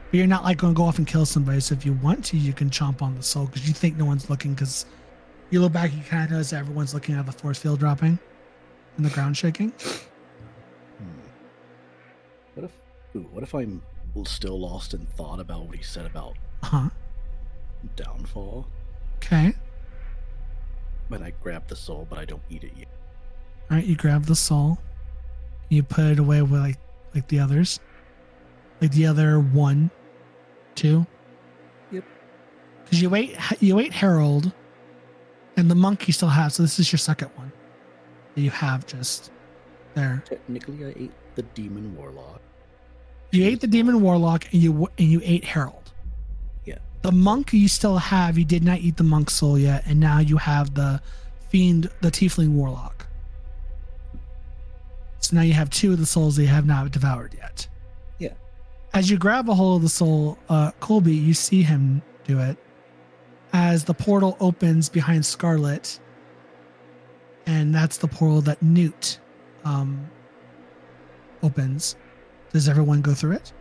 Speaker 3: But you're not like going to go off and kill somebody, so if you want to, you can chomp on the soul because you think no one's looking, because you look back, you kind of notice that everyone's looking at the force field dropping and the ground shaking.
Speaker 4: What if I'm still lost in thought about what he said about downfall?
Speaker 3: Okay.
Speaker 4: When I grab the soul, but I don't eat it yet.
Speaker 3: All right, you grab the soul. You put it away with like the others. Like the other 1, 2.
Speaker 4: Yep.
Speaker 3: Because you ate Harold, and the monk you still have. So this is your second one that you have just there.
Speaker 4: Technically, I ate the demon warlock.
Speaker 3: You ate the demon warlock, and you ate Harold.
Speaker 4: Yeah.
Speaker 3: The monk you still have. You did not eat the monk soul yet, and now you have the fiend, the tiefling warlock. So now you have 2 of the souls that you have not devoured yet.
Speaker 4: Yeah.
Speaker 3: As you grab a hold of the soul, Colby, you see him do it. As the portal opens behind Scarlet, and that's the portal that Newt opens. Does everyone go through it?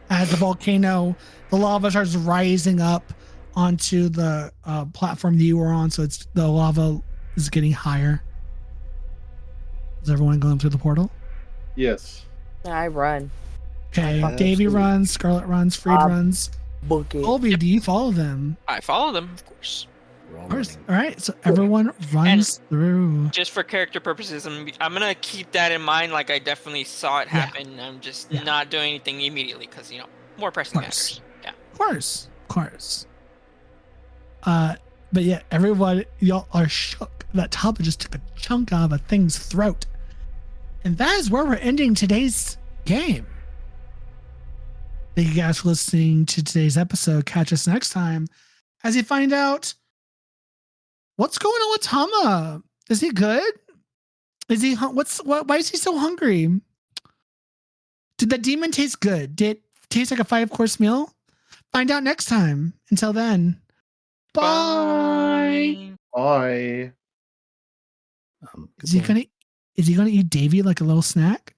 Speaker 3: As the volcano, the lava starts rising up onto the platform that you were on, so the lava is getting higher. Is everyone going through the portal?
Speaker 2: Yes.
Speaker 6: I run.
Speaker 3: Okay,
Speaker 4: Yeah,
Speaker 3: Davey
Speaker 4: absolutely.
Speaker 3: runs, Scarlet runs, Freed runs.
Speaker 6: Book it.
Speaker 3: Colby, do you follow them?
Speaker 5: I follow them, of course.
Speaker 4: We're all
Speaker 3: Of course.
Speaker 4: running.
Speaker 3: All right, so everyone runs through.
Speaker 5: Just for character purposes, I'm gonna keep that in mind. Like I definitely saw it happen. I'm just not doing anything immediately because more pressing
Speaker 3: course.
Speaker 5: matters. Yeah.
Speaker 3: Of course. But yeah, everyone, y'all are shook that Tama just took a chunk out of a thing's throat. And that is where we're ending today's game. Thank you guys for listening to today's episode. Catch us next time as you find out what's going on with Tama. Is he good? Is he why is he so hungry? Did the demon taste good? Did it taste like a 5-course meal? Find out next time. Until then, bye.
Speaker 2: Bye.
Speaker 3: Is he gonna eat Davy like a little snack?